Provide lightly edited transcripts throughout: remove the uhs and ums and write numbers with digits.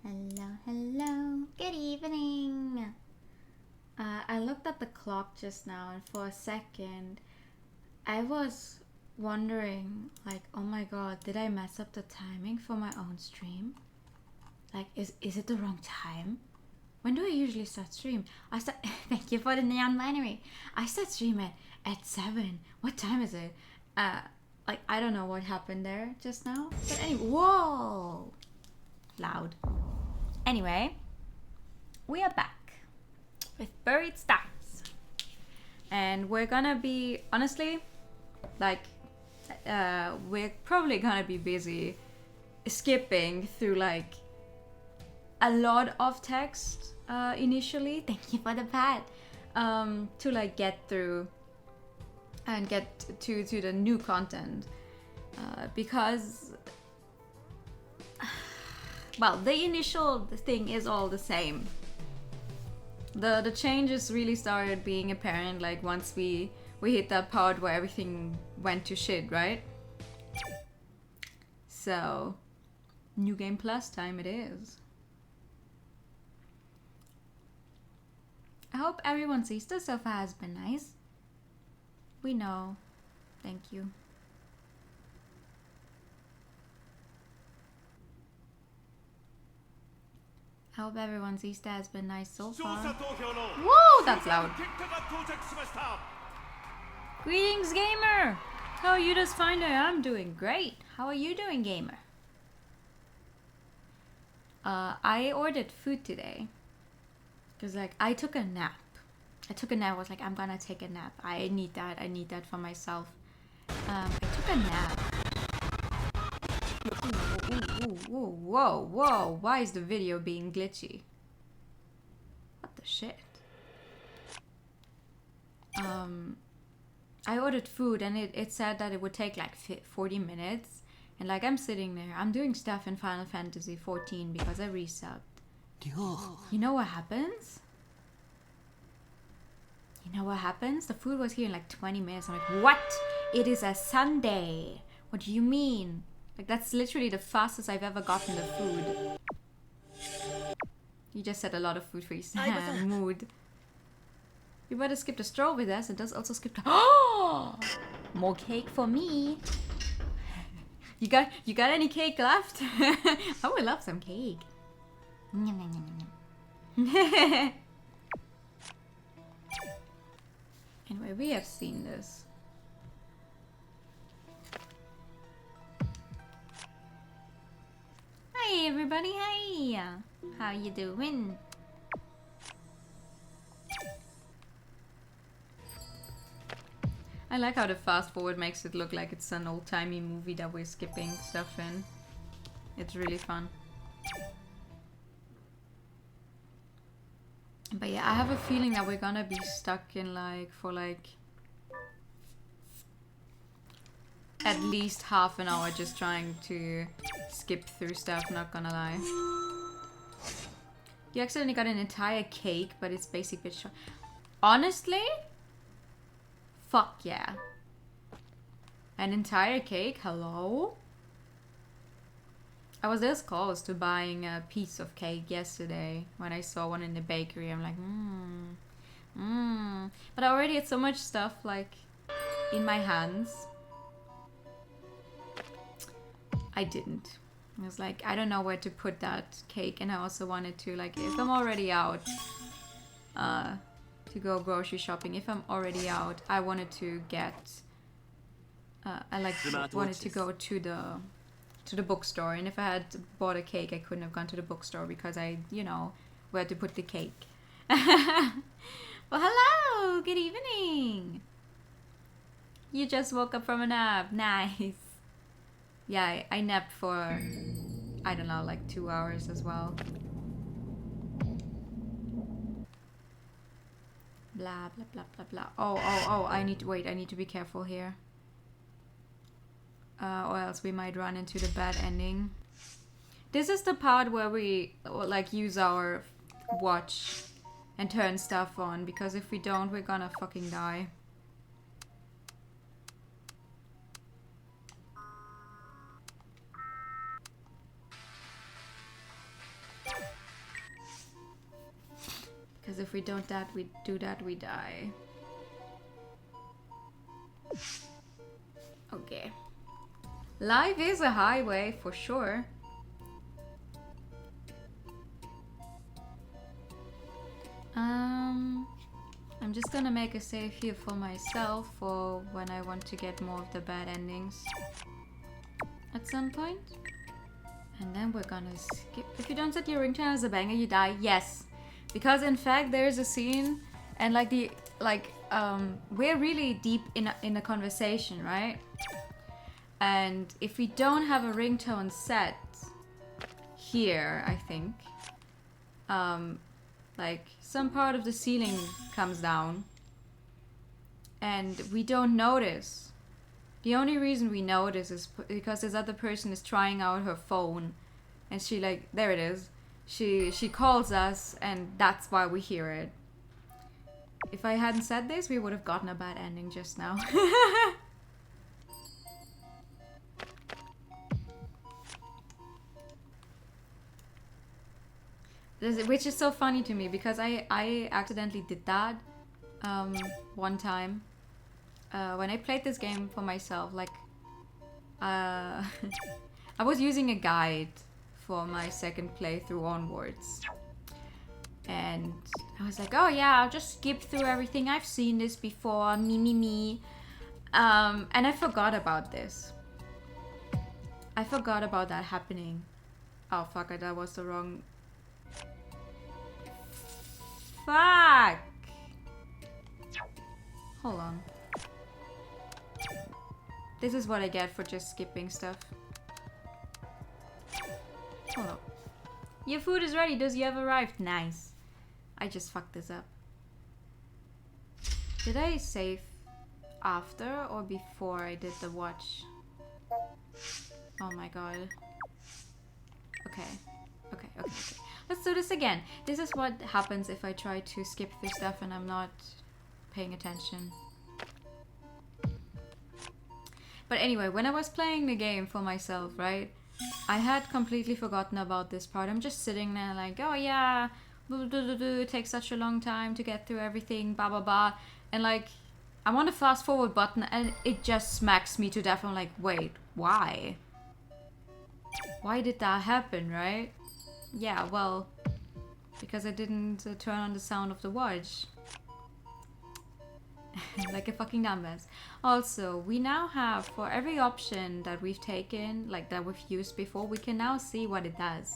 Hello, hello. Good evening. I looked at the clock just now, and for a second, I was wondering, like, oh my god, did I mess up the timing for my own stream? Like, is it the wrong time? When do I usually start stream? Thank you for the neon binary. I start stream at 7. What time is it? Like, I don't know what happened there just now. But anyway, whoa! Loud. Anyway, we are back with Buried Stars. And we're gonna be, honestly, like, we're probably gonna be busy skipping through, like, a lot of text initially. Thank you for the pad. To, like, get through and get to the new content. Because, well, the initial thing is all the same. The changes really started being apparent, like, once we hit that part where everything went to shit, right? So, New Game Plus time it is. I hope everyone's Easter so far has been nice. We know. Thank you. I hope everyone's Easter has been nice so far. Whoa, that's loud. Greetings, gamer! How are you this fine day? I'm doing great. How are you doing, gamer? I ordered food today. Because, like, I took a nap. I was like, I'm gonna take a nap. I need that for myself. I took a nap. Whoa. Why is the video being glitchy? What the shit? I ordered food and it said that it would take like 40 minutes. And like, I'm sitting there. I'm doing stuff in Final Fantasy 14 because I resubbed. You know what happens? The food was here in like 20 minutes. I'm like, what? It is a Sunday. What do you mean? Like, that's literally the fastest I've ever gotten the food. You just said a lot of food for you. Mood. You better skip the straw with us. It does also skip the... Oh! More cake for me. You got any cake left? I would love some cake. Anyway, we have seen this. Hi everybody, hi! How you doing? I like how the fast forward makes it look like it's an old-timey movie that we're skipping stuff in. It's really fun. But yeah, I have a feeling that we're gonna be stuck in for at least half an hour just trying to skip through stuff, not gonna lie. You accidentally got an entire cake, but it's basic bitch. Honestly? Fuck yeah. An entire cake? Hello? I was this close to buying a piece of cake yesterday when I saw one in the bakery. I'm like, But I already had so much stuff, like, in my hands. I didn't. I was like, I don't know where to put that cake, and I also wanted to, like, if I'm already out to go grocery shopping, if I'm already out, I wanted to get wanted to go to the bookstore, and if I had bought a cake, I couldn't have gone to the bookstore because I, you know, where to put the cake. Well, hello, good evening. You just woke up from a nap, nice. Yeah, I napped for, I don't know, like 2 hours as well. Blah, blah, blah, blah, blah. Oh, I need to be careful here. Or else we might run into the bad ending. This is the part where we, like, use our watch and turn stuff on, because if we don't, we're gonna fucking die. Because if we don't do that, we die. Okay. Life is a highway for sure. I'm just gonna make a save here for myself for when I want to get more of the bad endings at some point. And then we're gonna skip. If you don't set your ringtone as a banger, you die. Yes. Because in fact there's a scene and we're really deep in a conversation, right? And if we don't have a ringtone set here, I think, like some part of the ceiling comes down and we don't notice. The only reason we notice is because this other person is trying out her phone and she there it is. She calls us and that's why we hear it. If I hadn't said this, we would have gotten a bad ending just now. Which is so funny to me because I accidentally did that one time when I played this game for myself. I was using a guide for my second playthrough onwards, and I was like, oh yeah, I'll just skip through everything. I've seen this before, me. And I forgot about this. I forgot about that happening. Oh fuck it, that was the wrong. Fuck! Hold on. This is what I get for just skipping stuff. Hold on. Your food is ready. Does you have arrived? Nice. I just fucked this up. Did I save after or before I did the watch? Oh my god. Okay. Let's do this again. This is what happens if I try to skip through stuff and I'm not paying attention. But anyway, when I was playing the game for myself, right? I had completely forgotten about this part. I'm just sitting there like, oh yeah, it takes such a long time to get through everything, blah blah blah. And I want the fast forward button and it just smacks me to death. I'm like, wait, why? Why did that happen, right? Yeah, well, because I didn't turn on the sound of the watch. Like a fucking dumbass. Also, we now have, for every option that we've taken, that we've used before, we can now see what it does.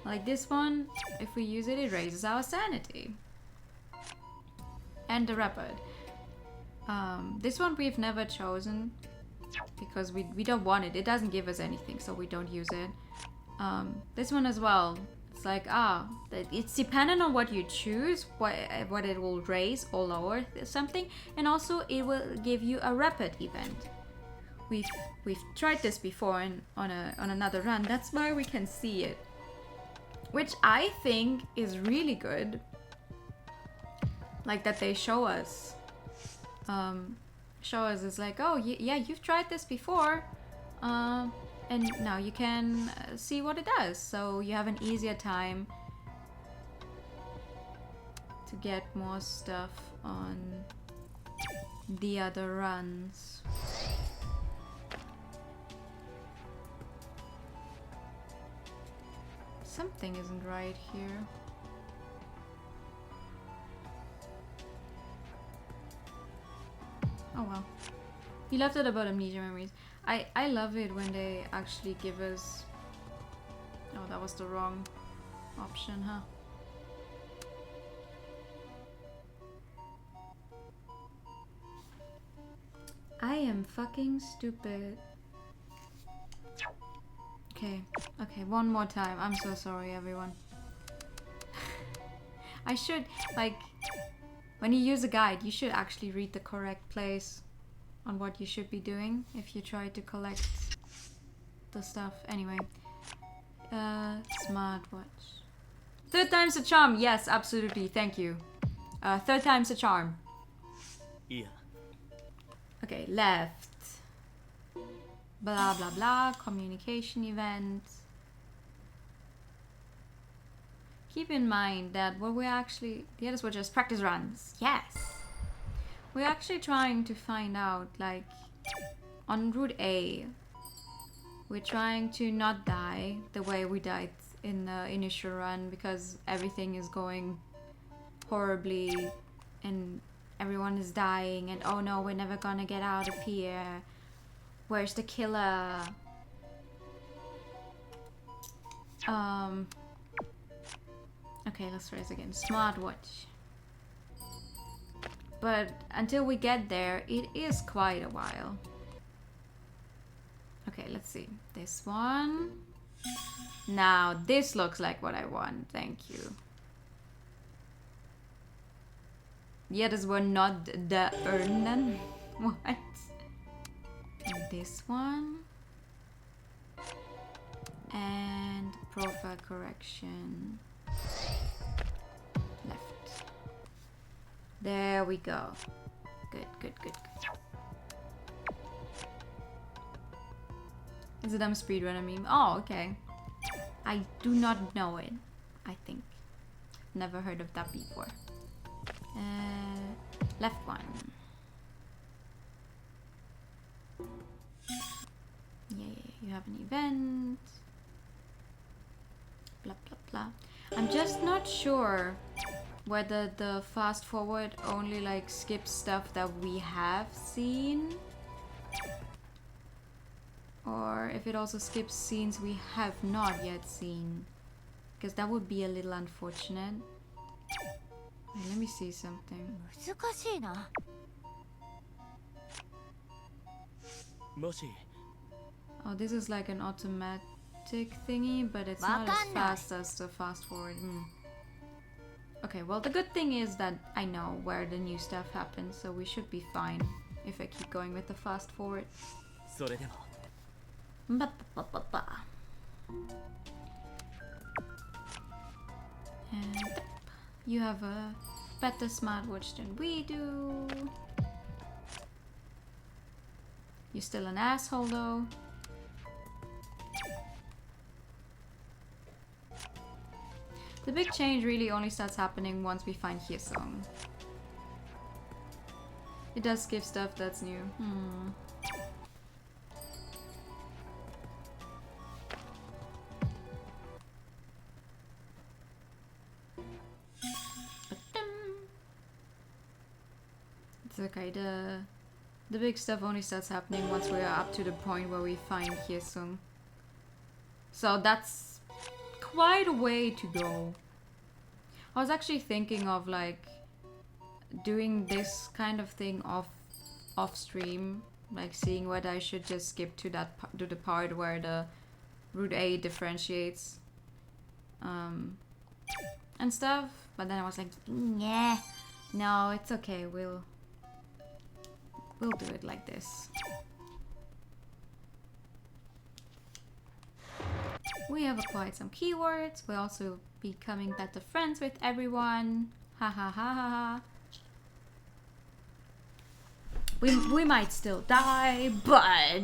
Like this one, if we use it, it raises our sanity. And the rapid. This one we've never chosen because we don't want it. It doesn't give us anything, so we don't use it. This one as well. It's it's dependent on what you choose, what it will raise or lower something, and also it will give you a rapid event. We've tried this before on another run. That's why we can see it, which I think is really good. Like that they show us. It's like, oh yeah, you've tried this before. And now you can see what it does, so you have an easier time to get more stuff on the other runs. Something isn't right here. Oh well. You left it about amnesia memories. I love it when they actually give us... Oh, that was the wrong option, huh? I am fucking stupid. Okay, one more time. I'm so sorry, everyone. I should, when you use a guide, you should actually read the correct place on what you should be doing if you try to collect the stuff. Anyway, smartwatch. Third time's a charm. Yes, absolutely. Thank you. Third time's a charm. Yeah. Okay, left. Blah blah blah. Communication event. keep in mind that what we actually, the others were just practice runs. Yes. We're actually trying to find out, like, on Route A, we're trying to not die the way we died in the initial run, because everything is going horribly and everyone is dying and oh no, we're never gonna get out of here. Where's the killer? Okay, let's try this again. Smartwatch. But until we get there, it is quite a while. Okay, let's see. This one. Now, this looks like what I want. Thank you. The others were not the Ernan. What? And this one. And profile correction. Left. There we go. Good, good, good, good. Is it a speedrunner meme? Oh, okay. I do not know it, I think. Never heard of that before. Left one. Yeah, you have an event. Blah, blah, blah. I'm just not sure whether the fast forward only like skips stuff that we have seen, or if it also skips scenes we have not yet seen, because that would be a little unfortunate. Wait, let me see something. Oh, this is like an automatic thingy, but it's not as fast as the fast forward. Okay, well the good thing is that I know where the new stuff happens, so we should be fine if I keep going with the fast forward. And you have a better smartwatch than we do. You're still an asshole though. The big change really only starts happening once we find Hyesung. It does skip stuff that's new. It's okay, the big stuff only starts happening once we're up to the point where we find Hyesung. So that's quite a way to go. I was actually thinking of like doing this kind of thing off stream, like seeing whether I should just skip to the part where the Route A differentiates and stuff, but then I was like, yeah, no, it's okay, we'll do it like this. We have acquired some keywords. We're also becoming better friends with everyone. Ha ha ha ha ha. We might still die, but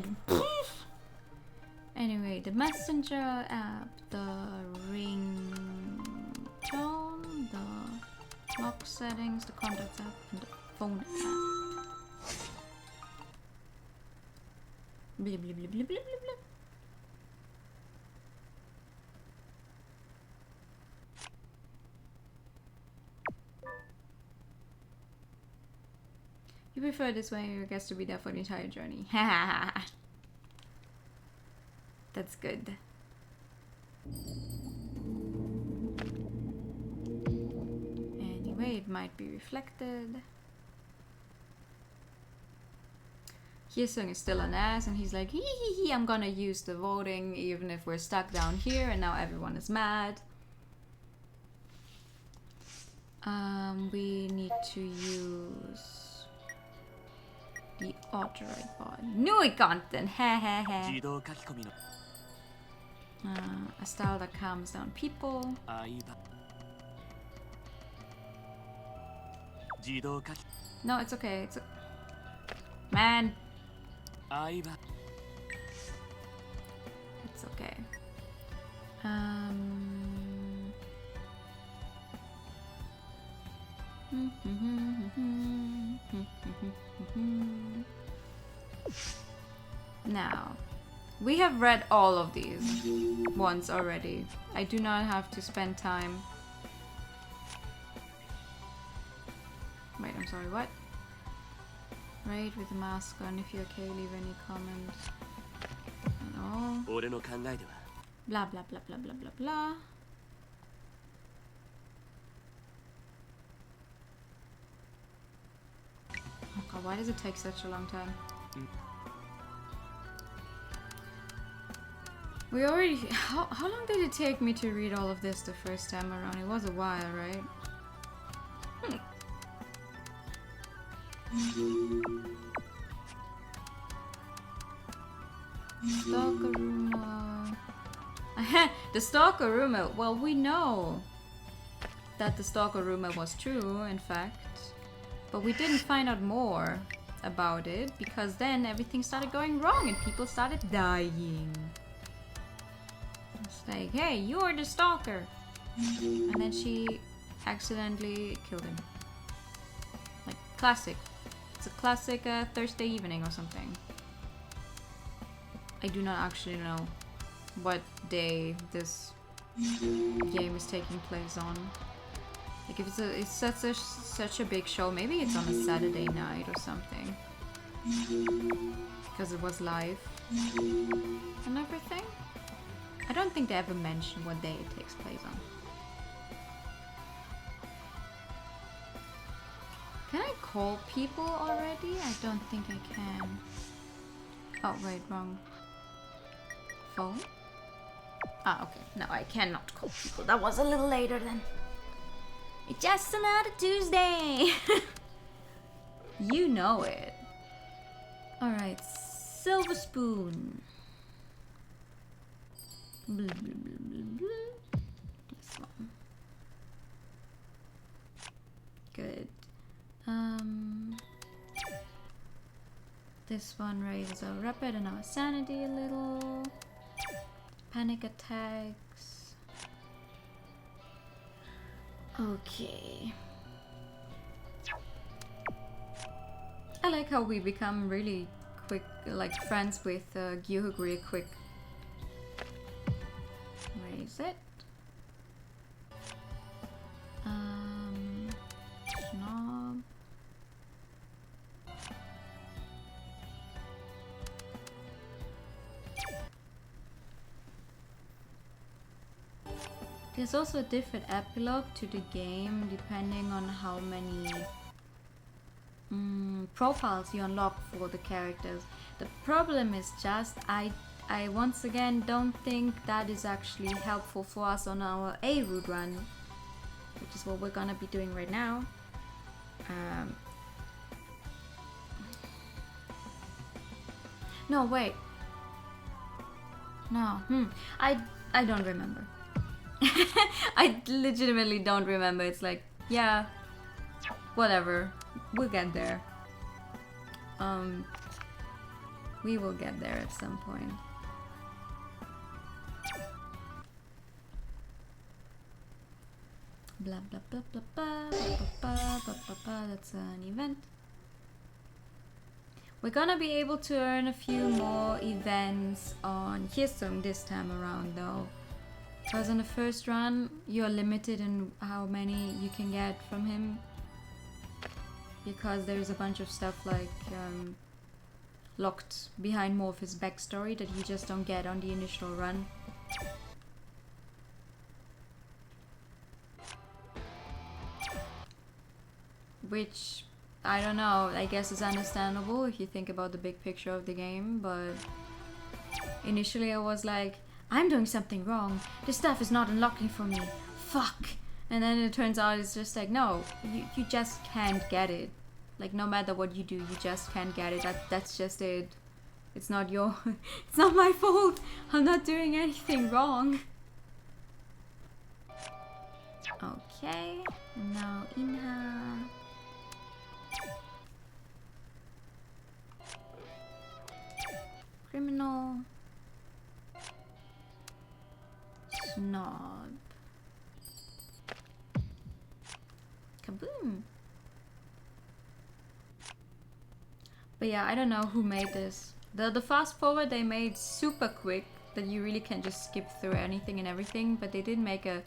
anyway, the messenger app, the ringtone, the lock settings, the contacts app, and the phone app. Blah blah blah blah blah blah. You prefer this way, your guest to be there for the entire journey. That's good. Anyway, it might be reflected. Hyesung is still an ass and he's like, hee hee hee, I'm gonna use the voting even if we're stuck down here and now everyone is mad. We need to use the auto-write bot. New content! Heh. A style that calms down people. No, it's okay. Man! It's okay. Now, we have read all of these once already. I do not have to spend time. Wait, I'm sorry, what? Raid with the mask on. If you're okay, leave any comments. And all. Blah blah blah blah blah blah blah. Oh god, why does it take such a long time? We already... How long did it take me to read all of this the first time around? It was a while, right? Stalker rumor. The stalker rumor. Well, we know that the stalker rumor was true, in fact. But we didn't find out more about it because then everything started going wrong and people started dying. It's like, hey, you're the stalker. And then she accidentally killed him. Like, classic. It's a classic Thursday evening or something. I do not actually know what day this game is taking place on. Like, if it's such a big show, maybe it's on a Saturday night or something. Because it was live and everything. I don't think they ever mention what day it takes place on. Can I call people already? I don't think I can. Oh, wait, wrong. Phone? Ah, okay. No, I cannot call people. That was a little later then. It's just another Tuesday! You know it. Alright, silver spoon. Blah, blah, blah, blah, blah. This one. Good. This one raises our rapid and our sanity a little. Panic attacks. Okay. I like how we become really quick, like friends with Gyuhug really quick. Raise it. Knob. There's also a different epilogue to the game depending on how many profiles you unlock for the characters. The problem is just I once again don't think that is actually helpful for us on our A route run, which is what we're gonna be doing right now. No, wait. No, I don't remember. I legitimately don't remember. It's like, yeah, whatever. We'll get there. We will get there at some point. Blah blah blah blah blah blah blah blah blah blah. That's an event. We're gonna be able to earn a few more events on Hyesung this time around though. Because on the first run, you're limited in how many you can get from him. Because there's a bunch of stuff like locked behind more of his backstory that you just don't get on the initial run. Which, I don't know, I guess is understandable if you think about the big picture of the game, but initially I was like, I'm doing something wrong. This stuff is not unlocking for me. Fuck. And then it turns out it's just like, no, you just can't get it. Like, no matter what you do, you just can't get it. That's just it. It's not your... It's not my fault. I'm not doing anything wrong. Okay. And now Inha. Criminal. Snob. Kaboom. But yeah, I don't know who made this. The fast forward they made super quick that you really can just skip through anything and everything, but they did make a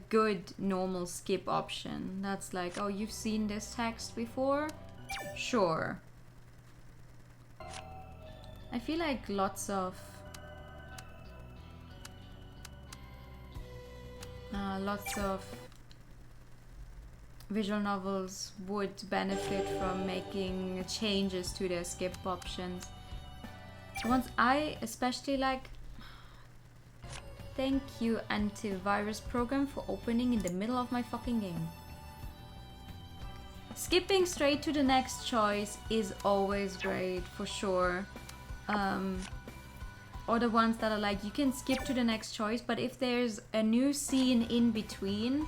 good normal skip option. That's like, oh, you've seen this text before? Sure. I feel like lots of visual novels would benefit from making changes to their skip options. Ones I especially like. Thank you, antivirus program, for opening in the middle of my fucking game. Skipping straight to the next choice is always great, for sure. Or the ones that are like, you can skip to the next choice, but if there's a new scene in between,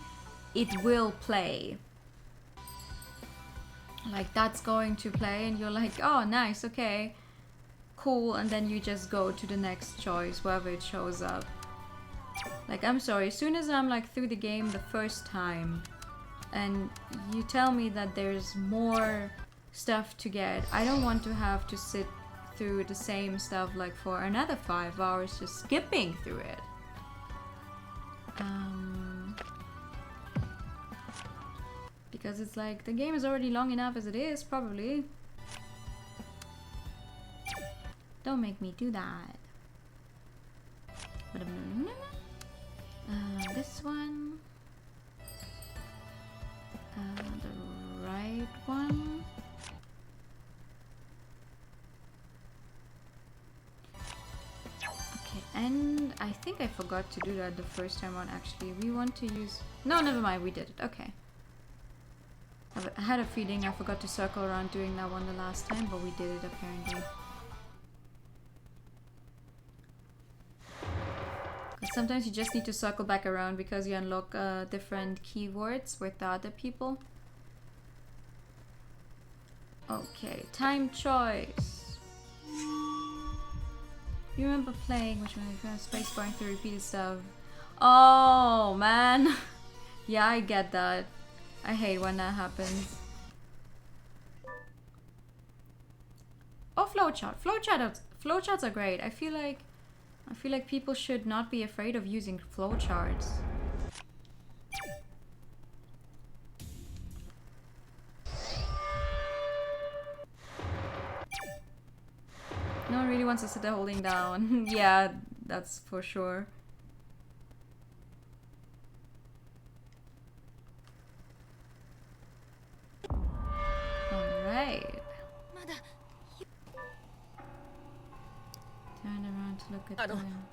it will play. Like, that's going to play, and you're like, oh, nice, okay, cool, and then you just go to the next choice, wherever it shows up. Like, I'm sorry, as soon as I'm like through the game the first time and you tell me that there's more stuff to get, I don't want to have to sit through the same stuff like for another 5 hours just skipping through it. Because it's like, the game is already long enough as it is, probably. Don't make me do that. This one. The right one. Okay, and I think I forgot to do that the first time on, actually. We want to use... No, never mind, we did it. Okay. I had a feeling I forgot to circle around doing that one the last time, but we did it apparently. Sometimes you just need to circle back around because you unlock different keywords with the other people. Okay, time choice. You remember playing which one? Space barring through repeated stuff. Oh man. Yeah, I get that. I hate when that happens. Oh, flowchart. Flowcharts are great. I feel like people should not be afraid of using flowcharts. No one really wants to sit there holding down. Yeah, that's for sure. Alright. Turn around to look at them.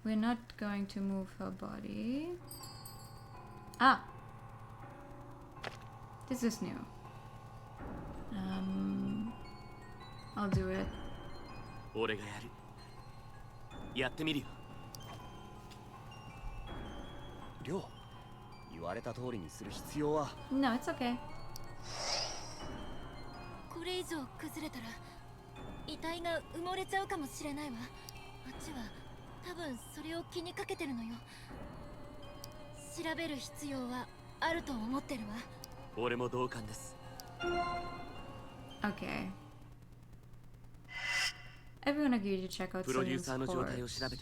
We're not going to move her body. Ah! This is new. I'll do it. No, it's okay. これ以上崩れたら遺体が埋もれちゃうかもしれないわ。あっちは多分それを気にかけてるのよ。調べる必要はあると思ってるわ。俺も同感です。Okay. Everyone agreed to check out Soyun's corpse.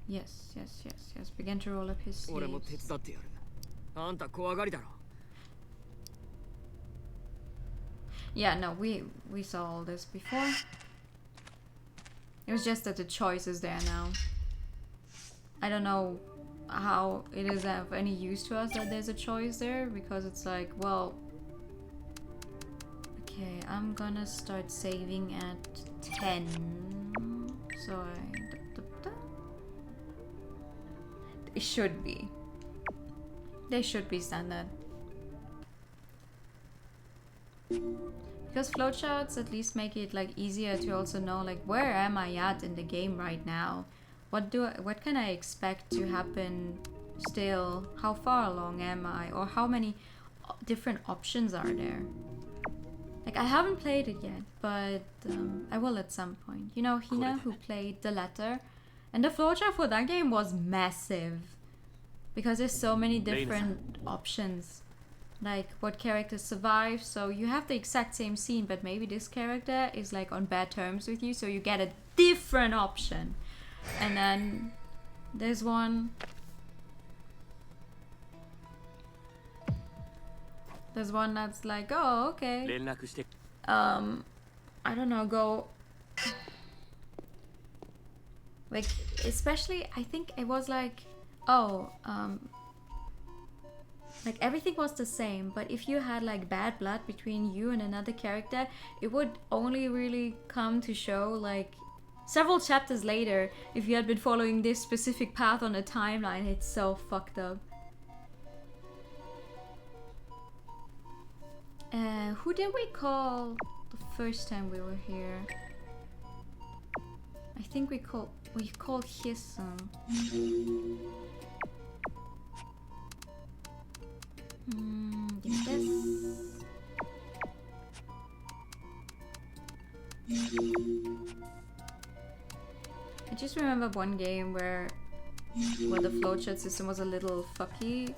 Yes. Began to roll up his sleeves. Yeah, no, we saw all this before. It was just that the choice is there now. I don't know how it is of any use to us that there's a choice there, because it's like, well... Okay, I'm gonna start saving at 10. So it should be. They should be standard. Because flowcharts at least make it like easier to also know like where am I at in the game right now? What can I expect to happen still? How far along am I? Or how many different options are there? Like, I haven't played it yet, but I will at some point. You know, Hina, who played The Letter, and the flowchart for that game was massive. Because there's so many different options. like what characters survive. So you have the exact same scene, but maybe this character is like on bad terms with you, so you get a different option. And then there's one. There's one that's like, oh, okay. I don't know, go. Like, especially, I think it was like, oh, like everything was the same, but if you had like bad blood between you and another character, it would only really come to show like several chapters later if you had been following this specific path on a timeline. It's so fucked up. Who did we call the first time we were here? I think we called Hisun. Give this. I just remember one game where the flowchart system was a little fucky.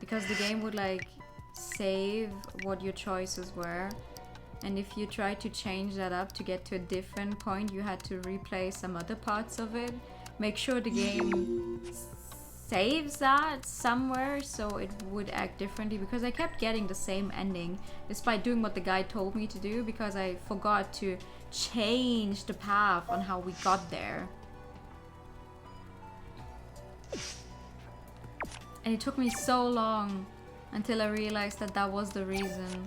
Because the game would like save what your choices were, and if you tried to change that up to get to a different point, you had to replay some other parts of it. Make sure the game saves that somewhere so it would act differently, because I kept getting the same ending despite doing what the guy told me to do, because I forgot to change the path on how we got there. And it took me so long until I realized that that was the reason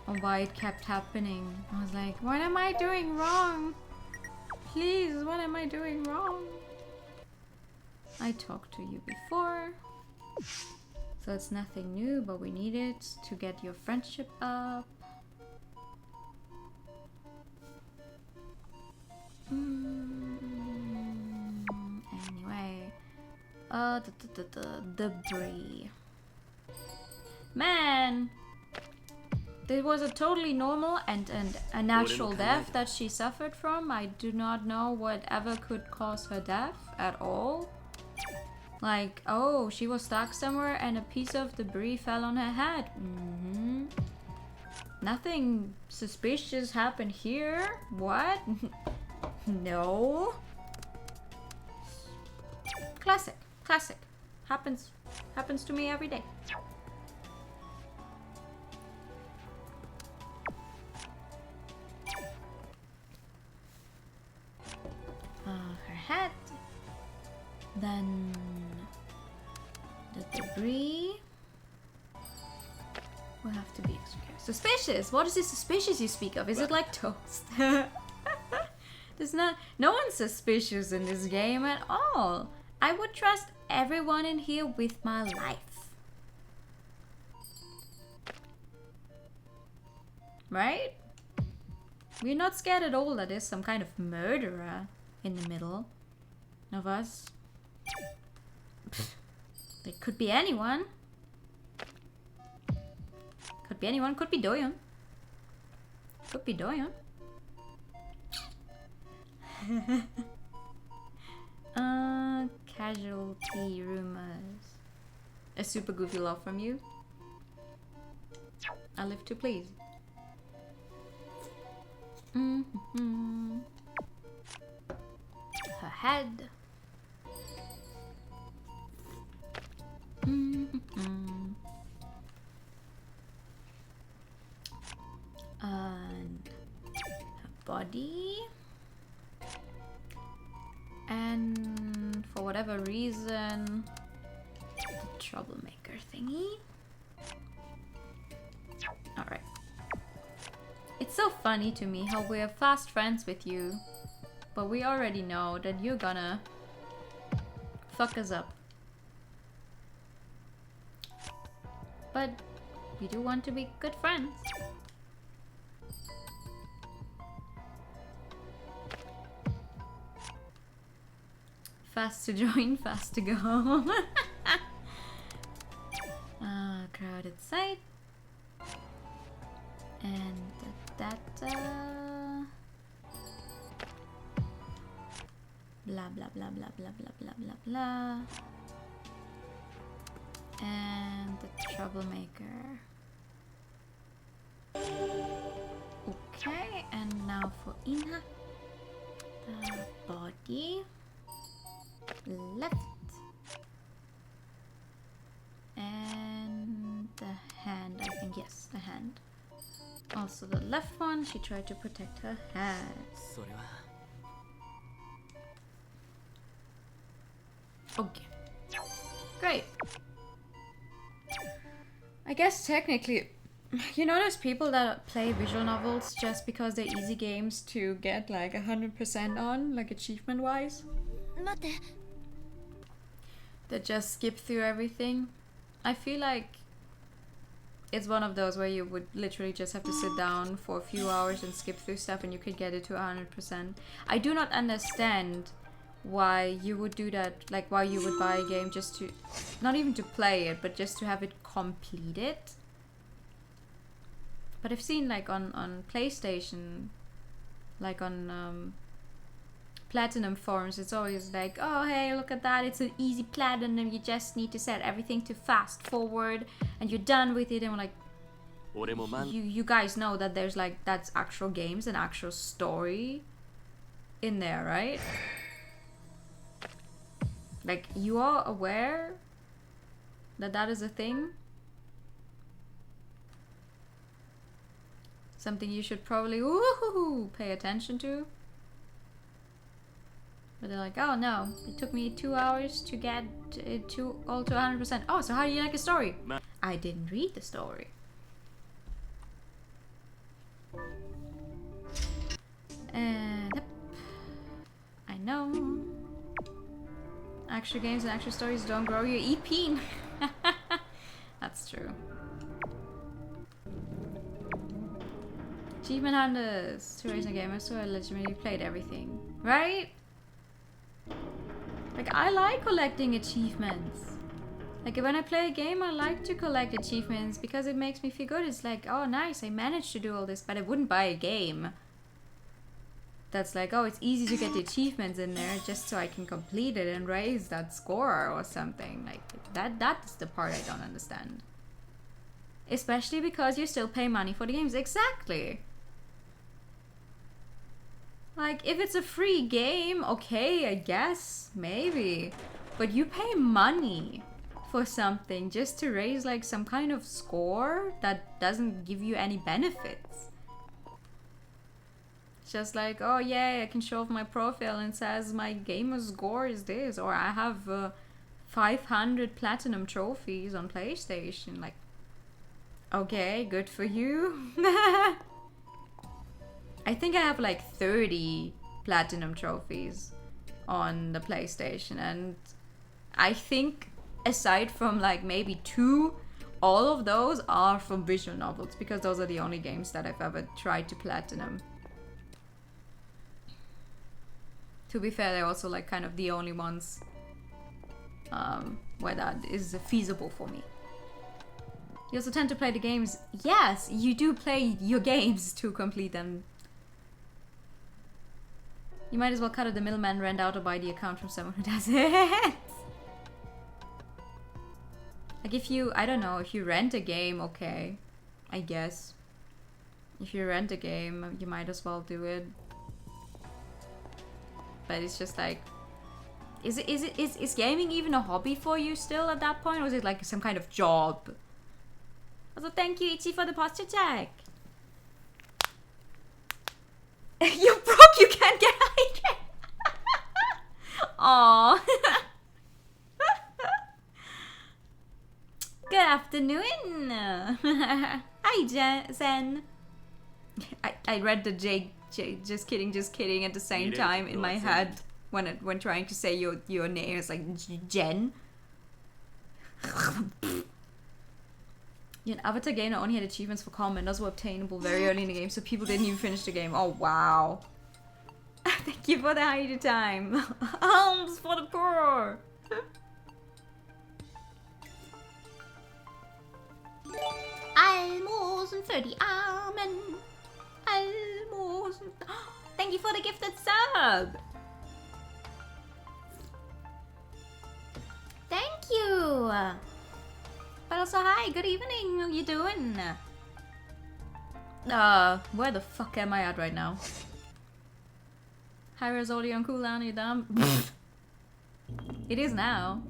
on why it kept happening. I was like, what am I doing wrong? Please, what am I doing wrong? I talked to you before, so it's nothing new, but we need it to get your friendship up. Anyway. Debris. Man! There was a totally normal and a natural death that she suffered from. I do not know whatever could cause her death at all. Like, oh, she was stuck somewhere and a piece of debris fell on her head. Nothing suspicious happened here. What? No. Classic. Classic. Happens to me every day. Her head. Then the debris. We'll have to be extra careful. Suspicious? What is this suspicious you speak of? Is it like toast? There's no one's suspicious in this game at all. I would trust everyone in here with my life. Right? We're not scared at all that there's some kind of murderer in the middle of us. It could be anyone. Could be anyone. Could be Doyeon. Could be Doyeon. Casualty rumors. A super goofy love from you. I live to please. Her head. And her body. And for whatever reason, the troublemaker thingy. Alright. It's so funny to me how we're fast friends with you, but we already know that you're gonna fuck us up. But we do want to be good friends. Fast to join, fast to go home. Crowded site. And that Blah blah blah blah blah blah blah blah blah. And the troublemaker. Okay, and now for Ina. The body. Left. And the hand, I think, yes, the hand. Also the left one, she tried to protect her hand. Okay. Great. I guess technically, you know, there's people that play visual novels just because they're easy games to get like 100% on, like achievement wise. That just skip through everything. I feel like it's one of those where you would literally just have to sit down for a few hours and skip through stuff and you could get it to 100%. I do not understand why you would do that, like why you would buy a game just to, not even to play it, but just to have it completed. But I've seen like on PlayStation, like on Platinum forums, it's always like, oh hey, look at that, it's an easy platinum, you just need to set everything to fast forward and you're done with it. And we're like, you guys know that there's like, that's actual games and actual story in there, right? Like, you are aware that that is a thing? Something you should probably pay attention to. But they're like, oh no, it took me 2 hours to get it to all to 100%. Oh, so how do you like a story? I didn't read the story. And I know. Actual games and actual stories don't grow your EP. That's true. Achievement hunters. 2 racing gamers, so I legitimately played everything. Right? Like, I like collecting achievements. Like, when I play a game, I like to collect achievements because it makes me feel good. It's like, oh nice, I managed to do all this, but I wouldn't buy a game that's like, oh, it's easy to get the achievements in there just so I can complete it and raise that score or something. Like, that's the part I don't understand. Especially because you still pay money for the games. Exactly. Like, if it's a free game, okay, I guess, maybe. But you pay money for something just to raise like some kind of score that doesn't give you any benefits. It's just like, oh yay, I can show off my profile and it says my gamer score is this, or I have 500 platinum trophies on PlayStation. Like, okay, good for you. I think I have like 30 platinum trophies on the PlayStation, and I think aside from like maybe 2, all of those are from visual novels, because those are the only games that I've ever tried to platinum. To be fair, they're also like kind of the only ones where that is feasible for me. You also tend to play the games. Yes, you do play your games to complete them. You might as well cut out the middleman, rent out or buy the account from someone who does it. Like if you, I don't know, if you rent a game, okay, I guess. If you rent a game, you might as well do it. But it's just like, is gaming even a hobby for you still at that point? Or is it like some kind of job? Also, thank you, Ichi, for the posture check. You broke, you can't get hydrated. Aww. Good afternoon. Hi, Zen. I read the J, just kidding at the same time in my head when trying to say your name. It's like Jen. Yeah, an Avatar game that only had achievements for combat. Those were obtainable very early in the game, so people didn't even finish the game. Oh, wow. Thank you for the hidey time. Alms for the poor. Almost 30 Amen. Almost. Thank you for the gifted sub. you! But also, hi, good evening, how you doing? Where the fuck am I at right now? High res audio on cooldown, you dumb? It is now.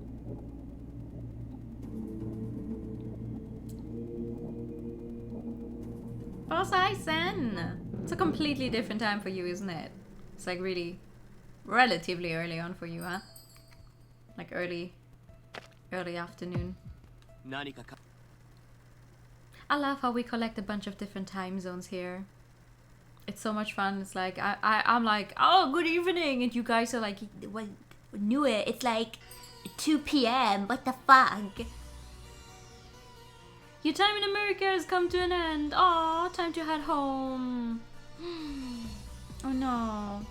But also, hi, Sen! It's a completely different time for you, isn't it? It's like really relatively early on for you, huh? Like early afternoon. I love how we collect a bunch of different time zones here. It's so much fun. It's like I'm like, oh, good evening, and you guys are like, what? Knew it. It's like 2 p.m. What the fuck? Your time in America has come to an end. Aw, time to head home. Oh no.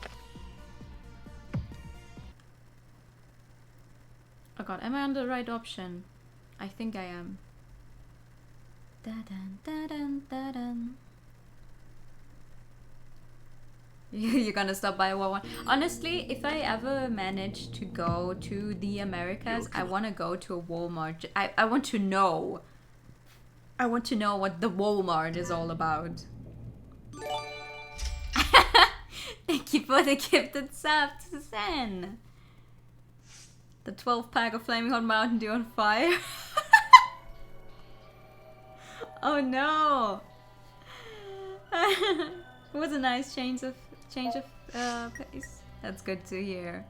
Oh god, am I on the right option? I think I am. Da-dun, da-dun, da-dun. You're gonna stop by Walmart. Honestly, if I ever manage to go to the Americas, I want to go to a Walmart. I want to know. I want to know what the Walmart is all about. Thank you for the gifted sub, Suzanne. The 12 pack of Flaming Hot Mountain Dew on fire. Oh no. It was a nice change of pace. That's good to hear.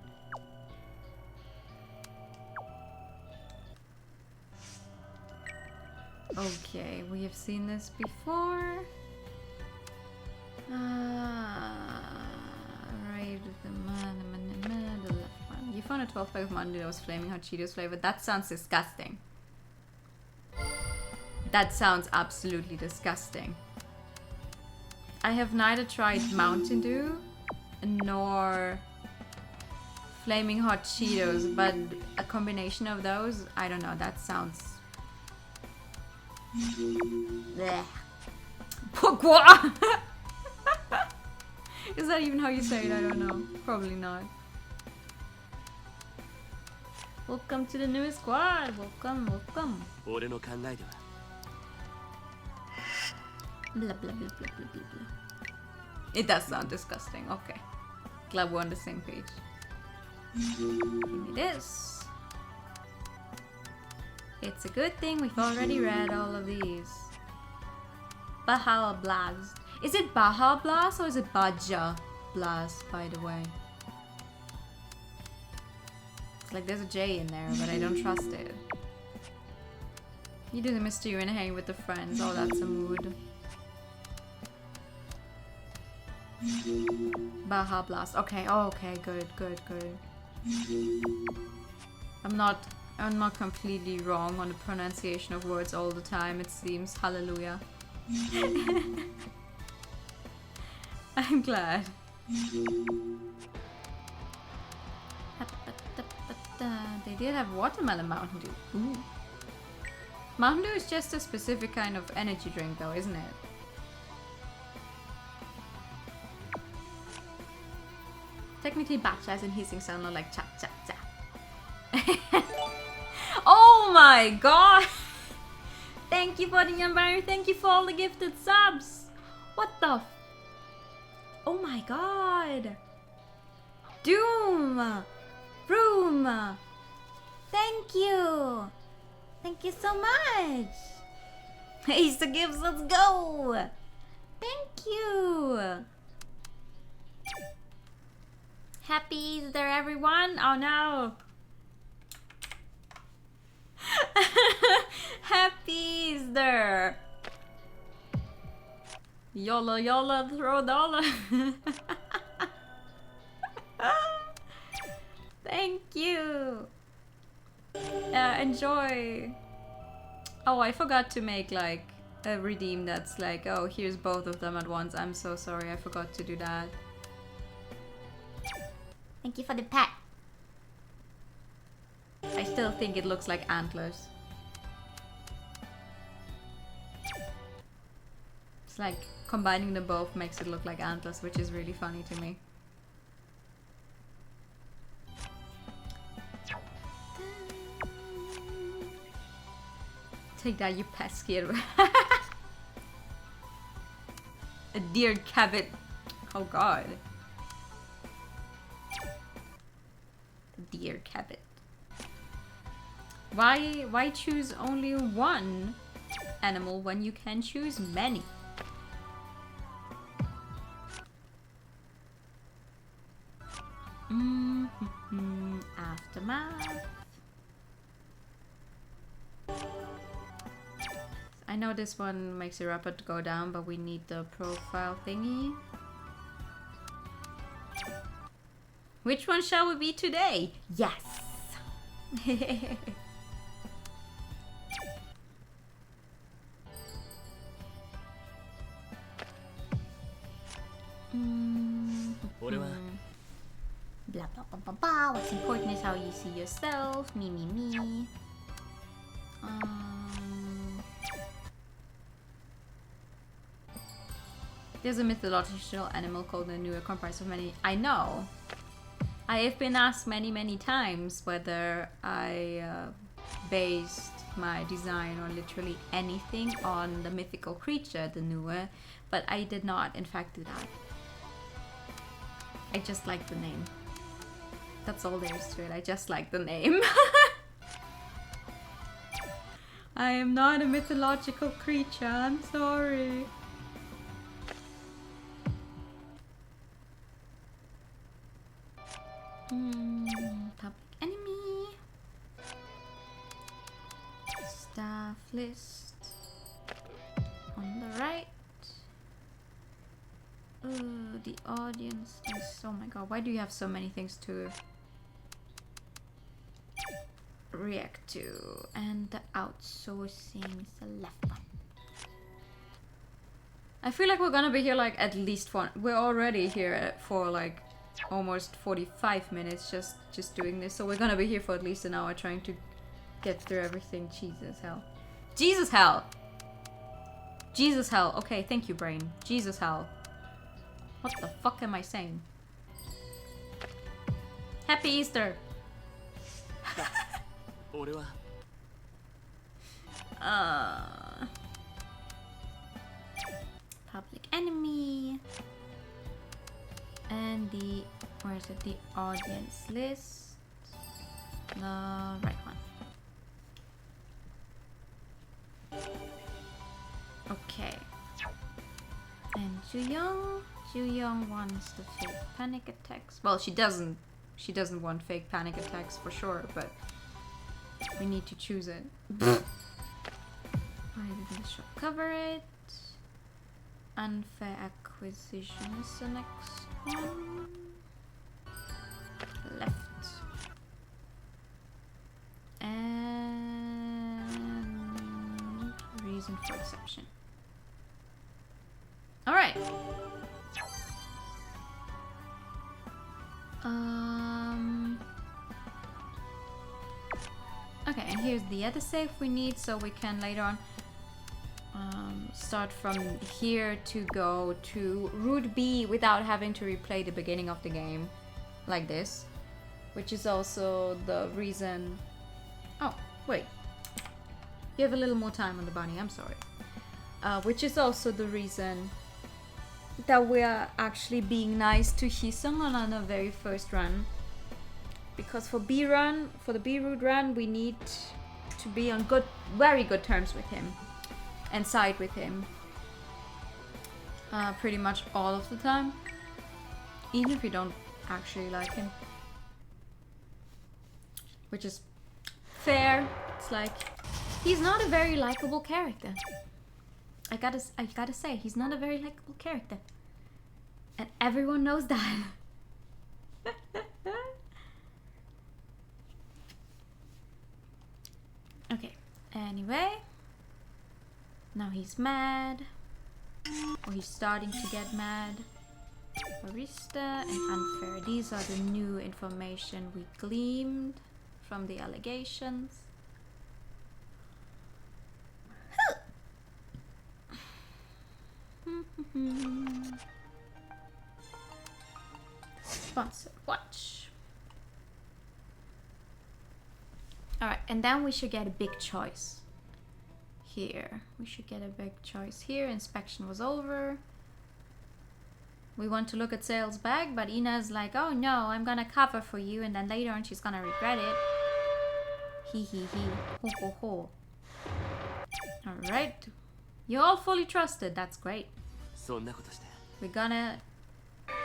Okay, we have seen this before. Right, the left one. You found a 12 pack of Mountain Dew that was Flaming Hot Cheetos flavored. That sounds disgusting. That sounds absolutely disgusting. I have neither tried Mountain Dew nor Flaming Hot Cheetos, but a combination of those, I don't know, that sounds... Blech. Pourquoi? Is that even how you say it? I don't know. Probably not. Welcome to the newest squad. Welcome, welcome. Blah, blah, blah, blah, blah, blah, blah. It does sound disgusting. Okay. Glad we're on the same page. Give me this. It's a good thing we've already read all of these. Baja Blast. Is it Baja Blast or is it Baja Blast, by the way? It's like there's a J in there, but I don't trust it. You do the mystery and hang with the friends. Oh, that's a mood. Baja Blast. Okay, oh, okay, good, good, good. I'm not completely wrong on the pronunciation of words all the time, it seems. Hallelujah. I'm glad. They did have watermelon Mountain Dew. Ooh. Mountain Dew is just a specific kind of energy drink though, isn't it? Technically batchas and hissing sound not like cha cha cha. Oh my god! Thank you for the Yambari, thank you for all the gifted subs! What the f— oh my god! Doom! Room! Thank you! Thank you so much! Ace the gifts, let's go! Thank you! Happy Easter, everyone! Oh no! Happy Easter! Yolla yolla, throw a dollar! Thank you! Enjoy! Oh, I forgot to make like a redeem that's like, oh, here's both of them at once. I'm so sorry, I forgot to do that. Thank you for the pet. I still think it looks like antlers. It's like combining them both makes it look like antlers, which is really funny to me. Take that, you pesky. A deer cabbit. Oh god. A deer cabbit. Why choose only one animal when you can choose many? Aftermath. I know this one makes your rapport go down, but we need the profile thingy. Which one shall we be today? Yes! Blah blah blah blah blah. What's important is how you see yourself. Me, me, me. There's a mythological animal called the Nua, comprised of many. I know. I have been asked many times whether I based my design or literally anything on the mythical creature, the Nua, but I did not, in fact, do that. I just like the name. That's all there is to it. I just like the name. I am not a mythological creature. I'm sorry. Public enemy. Staff list. On the right. Oh, the audience is... Oh my god, why do you have so many things to react to? And the outsourcing is the left one. I feel like we're gonna be here like at least for... We're already here for like almost 45 minutes just doing this. So we're gonna be here for at least an hour trying to get through everything. Jesus hell. Jesus hell! Jesus hell. Okay, thank you, brain. Jesus hell. What the fuck am I saying? Happy Easter! Public enemy. And the... Where is it? The audience list. The right one. Okay. And Ju-young wants the fake panic attacks. Well, she doesn't want fake panic attacks for sure, but we need to choose it. Why didn't the shop cover it? Unfair acquisition is the next one. Left. And reason for exception. Alright. Okay, and here's the other save we need, so we can later on start from here to go to Route B without having to replay the beginning of the game like this, which is also the reason... Oh, wait. You have a little more time on the bunny, I'm sorry. Which is also the reason that we are actually being nice to Hisung on our very first run. Because for the B route run, we need to be on very good terms with him and side with him pretty much all of the time, even if we don't actually like him, which is fair. It's like he's not a very likable character. I gotta say, he's not a very likable character, and everyone knows that. Okay, anyway, now he's mad, or he's starting to get mad. Barista and unfair, these are the new information we gleaned from the allegations. Sponsored watch. Alright, and then we should get a big choice. here. We should get a big choice here. Inspection was over. We want to look at sales bag, but Ina's like, oh no, I'm gonna cover for you, and then later on she's gonna regret it. Hee hee hee. Ho ho ho. Alright. You're all fully trusted. That's great. We're gonna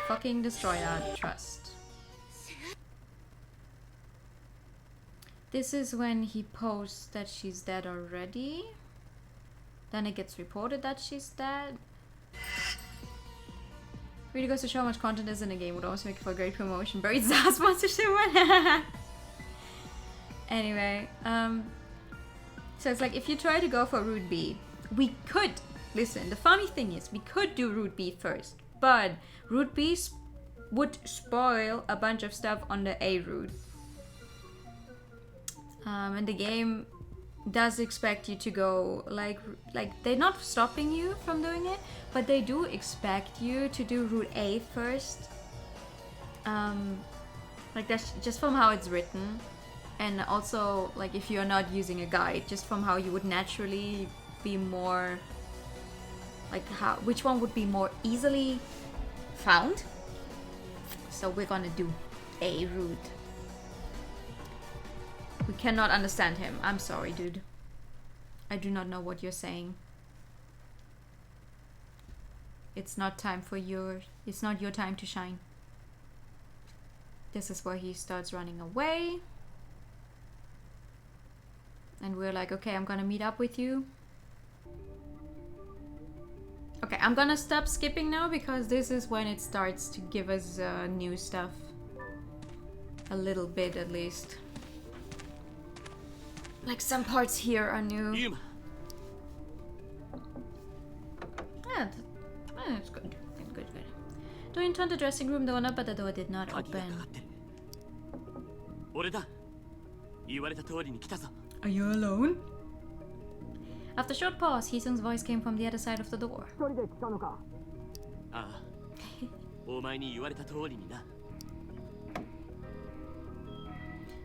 fucking destroy that trust. This is when he posts that she's dead already. Then it gets reported that she's dead. Really goes to show how much content is in a game. Would also make for a great promotion. Buried Zaz sponsorship one. Anyway, so it's like if you try to go for route B, we could, listen, the funny thing is we could do route B first, but route B would spoil a bunch of stuff on the A route. And the game does expect you to go like they're not stopping you from doing it, but they do expect you to do route A first. Like that's just from how it's written, and also like if you're not using a guide, just from how you would naturally be more like which one would be more easily found. So we're gonna do A route. We cannot understand him. I'm sorry, dude. I do not know what you're saying. It's not time for it's not your time to shine. This is where he starts running away. And we're like, okay, I'm gonna meet up with you. Okay, I'm gonna stop skipping now because this is when it starts to give us new stuff. A little bit at least. Like some parts here are new. Yeah, that's good. Good. Do you enter the dressing room door, but the door did not open. Are you alone? After a short pause, Hisung's voice came from the other side of the door.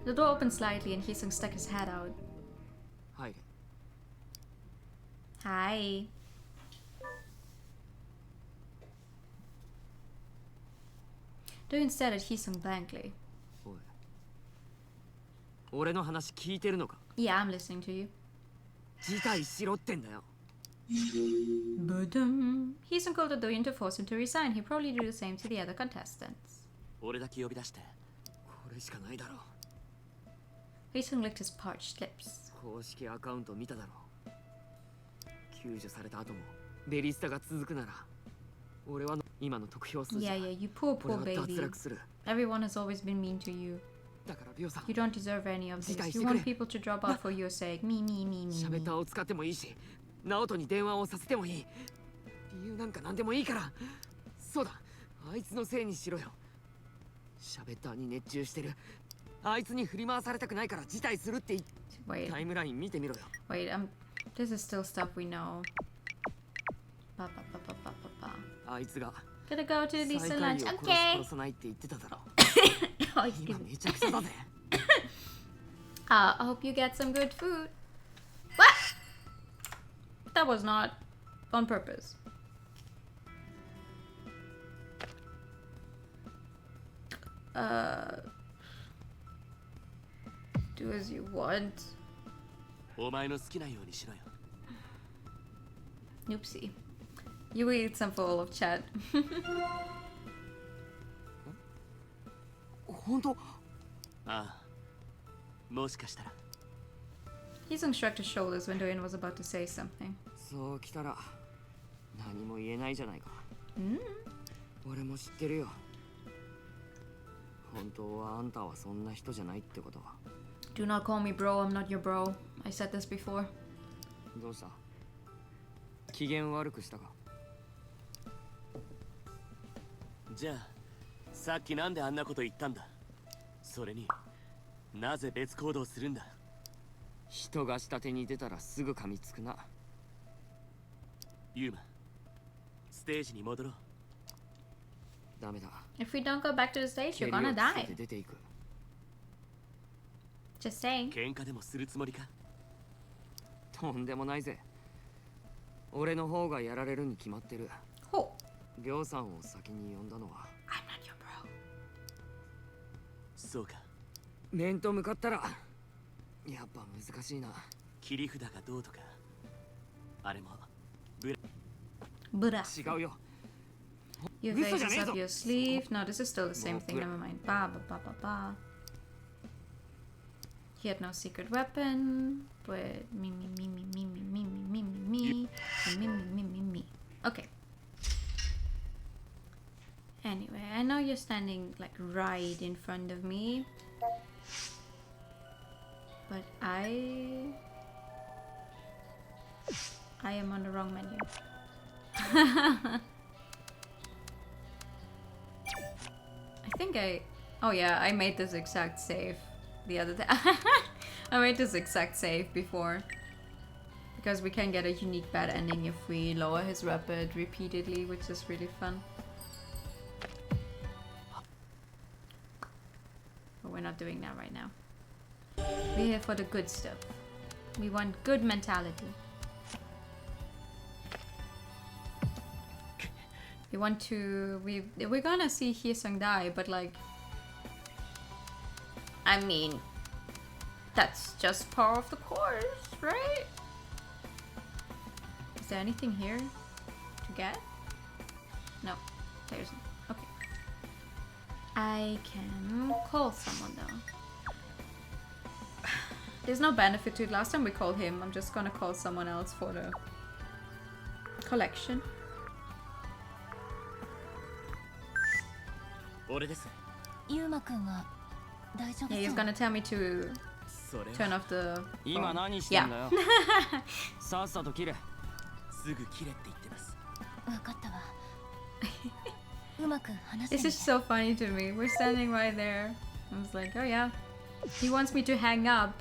The door opened slightly and Hisung stuck his head out. Hi. Doing stared at Hisung blankly. Yeah, I'm listening to you. But Hisung called the Doyen to force him to resign. He'd probably do the same to the other contestants. Hisung licked his parched lips. Yeah, you poor baby. Everyone has always been mean to you. You don't deserve any of this. You want people to drop out for your sake. Me. ナオトに電話をさせてもいい。理由なんか何でもいいから。そうだ、あいつのせいにしろよ。シャベッターに熱中してる。あいつに振り回されたくないから辞退するってタイムライン見てみろよ。Wait, this is still stuff we know. あいつが Gotta go to Lisa lunch. Okay. 殺さないって言ってただろ。今めちゃくちゃだぜ。I hope you get some good food. What? That was not on purpose. Do as you want. Oopsie. You will eat some for all of chat. 本当？ああ、もしかしたら。Hisung shrugged his shoulders when Doyen was about to say something. そう来たら何も言えないじゃないか。Mm. 俺も知ってるよ。本当はあんたはそんな人じゃないってことは。Do not call me bro, I'm not your bro. I said this before. どうした？機嫌悪くしたか？じゃあ、さっきなんであんなこと言ったんだ？それになぜ別行動するんだ？人が下手に出たらすぐ噛みつくな。ユーマ、ステージに戻ろう。ダメだ。If we don't go back to the stage, you're gonna die. 出ていく。Just saying. 喧嘩でもするつもりか？とんでもないぜ。俺の方がやられるに決まってる。 Oh, りょうさんを先に呼んだのは I'm not your bro. そうか。面と向かったらやっぱ難しいな。切り札がどうとかあれも Bruh. 違うよ。 Your This face is is up amazing. your sleeve. No, this is still the same No, thing. bruh. Never mind. Ba ba ba ba ba. He had no secret weapon, but me me me me me me me me me me me me me me me. Okay. Anyway, I know you're standing like right in front of me, but I am on the wrong menu. I think oh yeah, I made this exact save the other day. I made this exact save before. Because we can get a unique bad ending if we lower his rapid repeatedly, which is really fun. But we're not doing that right now. We're here for the good stuff. We want good mentality. We want to... We're gonna see Hyesung die, but like... I mean... That's just part of the course, right? Is there anything here to get? No, there isn't. Okay. I can call someone though. There's no benefit to it. Last time we called him. I'm just gonna call someone else for the collection. 俺です。ユウマくんは大丈夫 Yeah, そ he's う gonna tell me to それ turn は off the 今 phone. 何してんだ Yeah. よさっさと切れ。すぐ切れって言ってます。分かったわうまく話せ This み is so funny to me. We're standing right there. I was like, oh yeah. He wants me to hang up.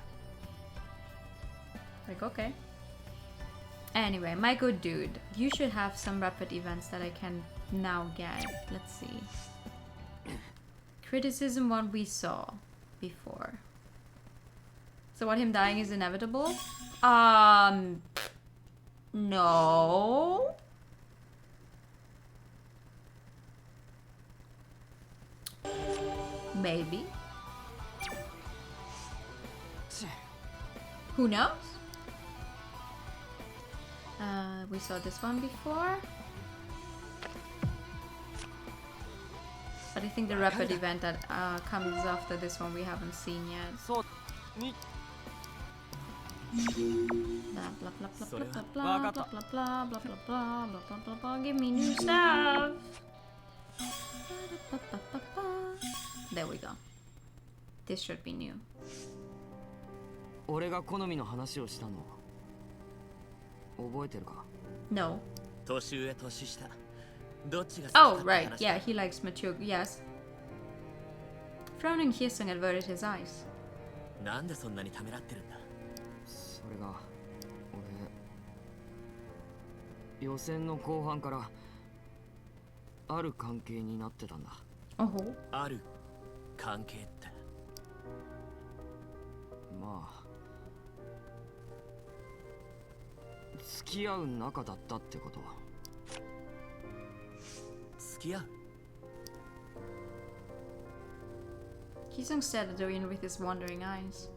Like, okay. Anyway, my good dude. You should have some rapid events that I can now get. Let's see. Criticism one we saw before. So what, him dying is inevitable? No. Maybe. Who knows? We saw this one before. But I think the rapid event that comes after this one we haven't seen yet. そうに Blah blah blah blah blah blah blah blah blah blah blah blah blah blah blah blah. Give me new stuff. There we go. This should be new. 俺が好みの話をしたの覚えてるか？ No. 年上年下どっちが好きか Oh って right, 話 yeah, he likes mature. Yes. Frowning Hyesung averted his eyes. なんでそんなにためらってるんだ。それが俺予選の後半からある関係になってたんだ。 Oh. ある関係って。まあ付き合う仲だったってこと。付き合う Hyesung stared at Dorian with his wandering eyes.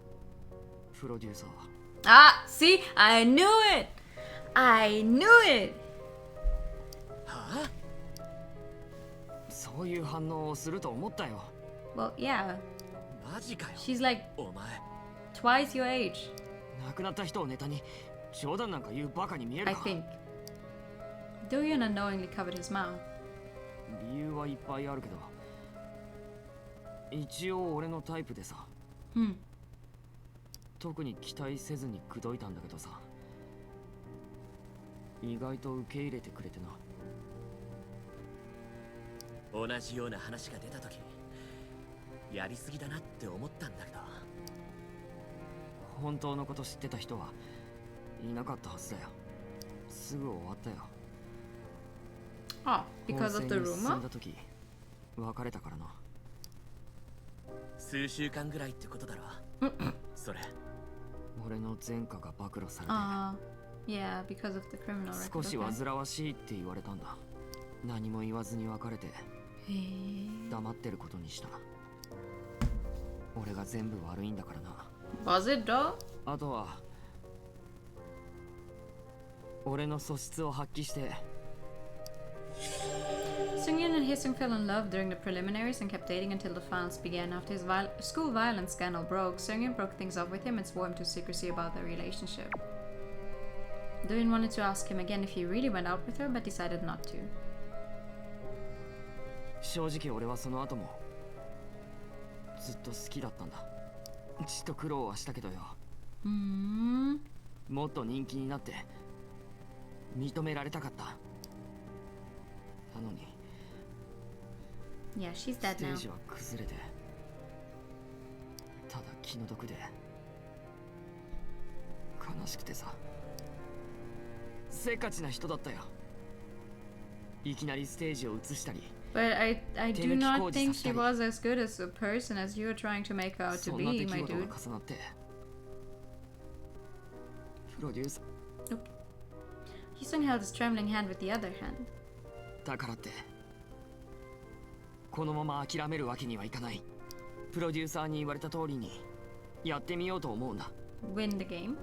プロデューサー Ah, see? I knew it! I knew it! はそういう反応をすると思ったよ。 Well, yeah. あマジかよ。 She's like お前 twice your age, 亡くなった人をネタに冗談なんか言うバカに見える I か。 think. Dorian unknowingly covered his mouth. 理由はいっぱいあるけど一応俺のタイプでさ Hmm. 特に期待せずに口説いたんだけどさ意外と受け入れてくれてな。同じような話が出た時やりすぎだなって思ったんだけど。本当のこと知ってた人はいなかったはずだよ。すぐ終わったよ。 Oh, because of the 本戦に進 rumor? んだ時別れたからな。数週間ぐらいってことだろ。それ俺の前科が暴露されて Uh, Yeah, because of the criminal record. 少し Okay. 煩わしいって言われたんだ。何も言わずに別れて黙ってることにした。俺が全部悪いんだからな。 Was it though? あとは俺の素質を発揮して。 Seungyeon and Hye-sung fell in love during the preliminaries and kept dating until the finals began. After his school violence scandal broke, Seungyeon broke things off with him and swore him to secrecy about their relationship. Do-hyun wanted to ask him again if he really went out with her, but decided not to. 正直俺はその後もずっと好きだったんだ。ちっと苦労はしたけどよ。もっと人気になって認められたかった。なのに Yeah, she's ス dead テー now. ジは崩れて、ただ気の毒で悲しくてさ。せっかちな人だったよ。いきなりステージを映したり。 But I do not think she was as good as a person as you were trying to make her out to そんな be, 出 my 来事 dude. が重なってプロデューサ Hye-sung held his trembling hand with the other hand. ーだからってこのまま諦めるわけにはいかない。プロデューサーに言われた通りにやってみようと思うんだ。 Win the game.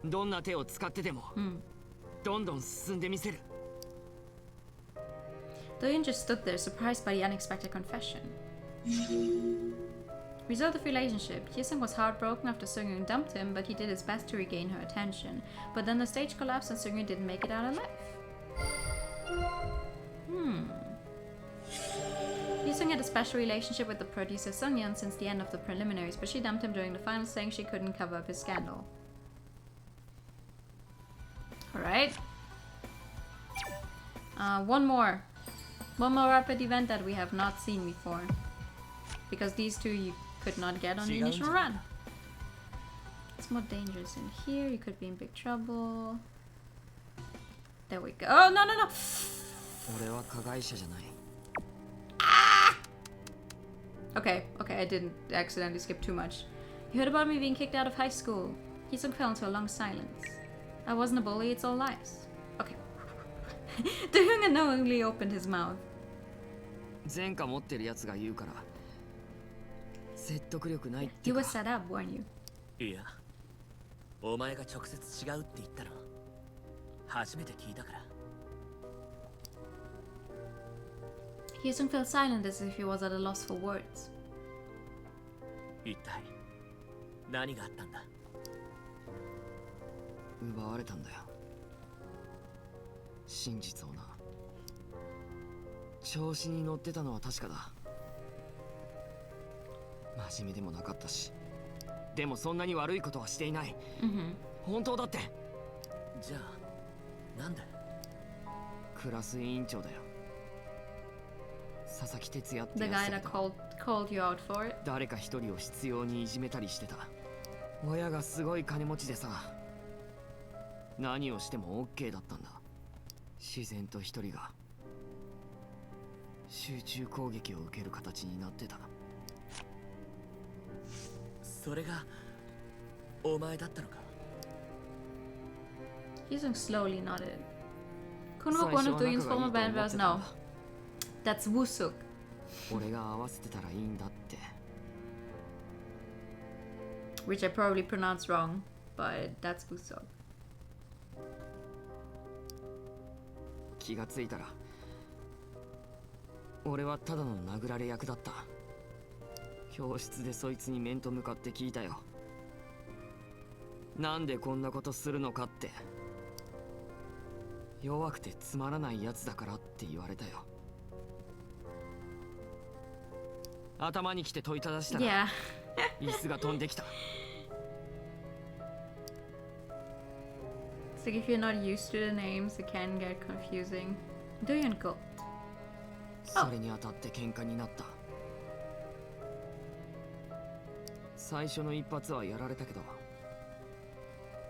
どんな手を使ってでもどんどん進んでみせる。 Do-hyun just stood there, surprised by the unexpected confession. Result of relationship. Hye-sung was heartbroken after Seungyeon dumped him, but he did his best to regain her attention. But then the stage collapsed and Seungyeon didn't make it out alive. Hye-sung had a special relationship with the producer Seungyeon since the end of the preliminaries, but she dumped him during the finals, saying she couldn't cover up his scandal. Alright. One more rapid event that we have not seen before. Because these two you could not get on the initial run. It's more dangerous in here. You could be in big trouble. There we go. Oh, no, no, no! 俺は加害者じゃない。 Okay, I didn't accidentally skip too much. You heard about me being kicked out of high school. Hye-sung fell into a long silence. I wasn't a bully, it's all lies. Okay. Do-hyun unknowingly opened his mouth. 前科持ってるやつが言うから説得力ないって He か。 was set up, weren't you? いや、お前が直接違うって言ったの初めて聞いたから。 Hye-sung fell silent as if he was at a loss for words. 一体何があったんだ。奪われたんだよ。真実をな。調子に乗ってたのは確かだ。真面目でもなかったし。でもそんなに悪いことはしていない。本当だって。じゃあなんで。クラス委員長だよ。佐々木哲也って The や guy つだ that けど called you out for it. 誰か一人を執拗にいじめたりしてた。親がすごい金持ちでさ、何をしても OK だったんだ。自然と一人が集中攻撃を受ける形になってた。それがお前だったのか。 Hye-sung slowly nodded. Kunok, one of Do-hyun's former band members? No. That's Woo-suk. 俺が合わせてたらいいんだって。 Which I probably pronounced wrong, but that's Woo-suk. 気がついたら俺はただの殴られ役だった。教室でそいつに面と向かって聞いたよ。なんでこんなことするのかって。弱くてつまらないやつだからって言われたよ。頭にきて問いただしたら Yeah. 椅子が飛んできた。 It's like if you're not used to the names, it can get confusing. Do-hyun go. それに当たって喧嘩になった。最初の一発はやられたけど、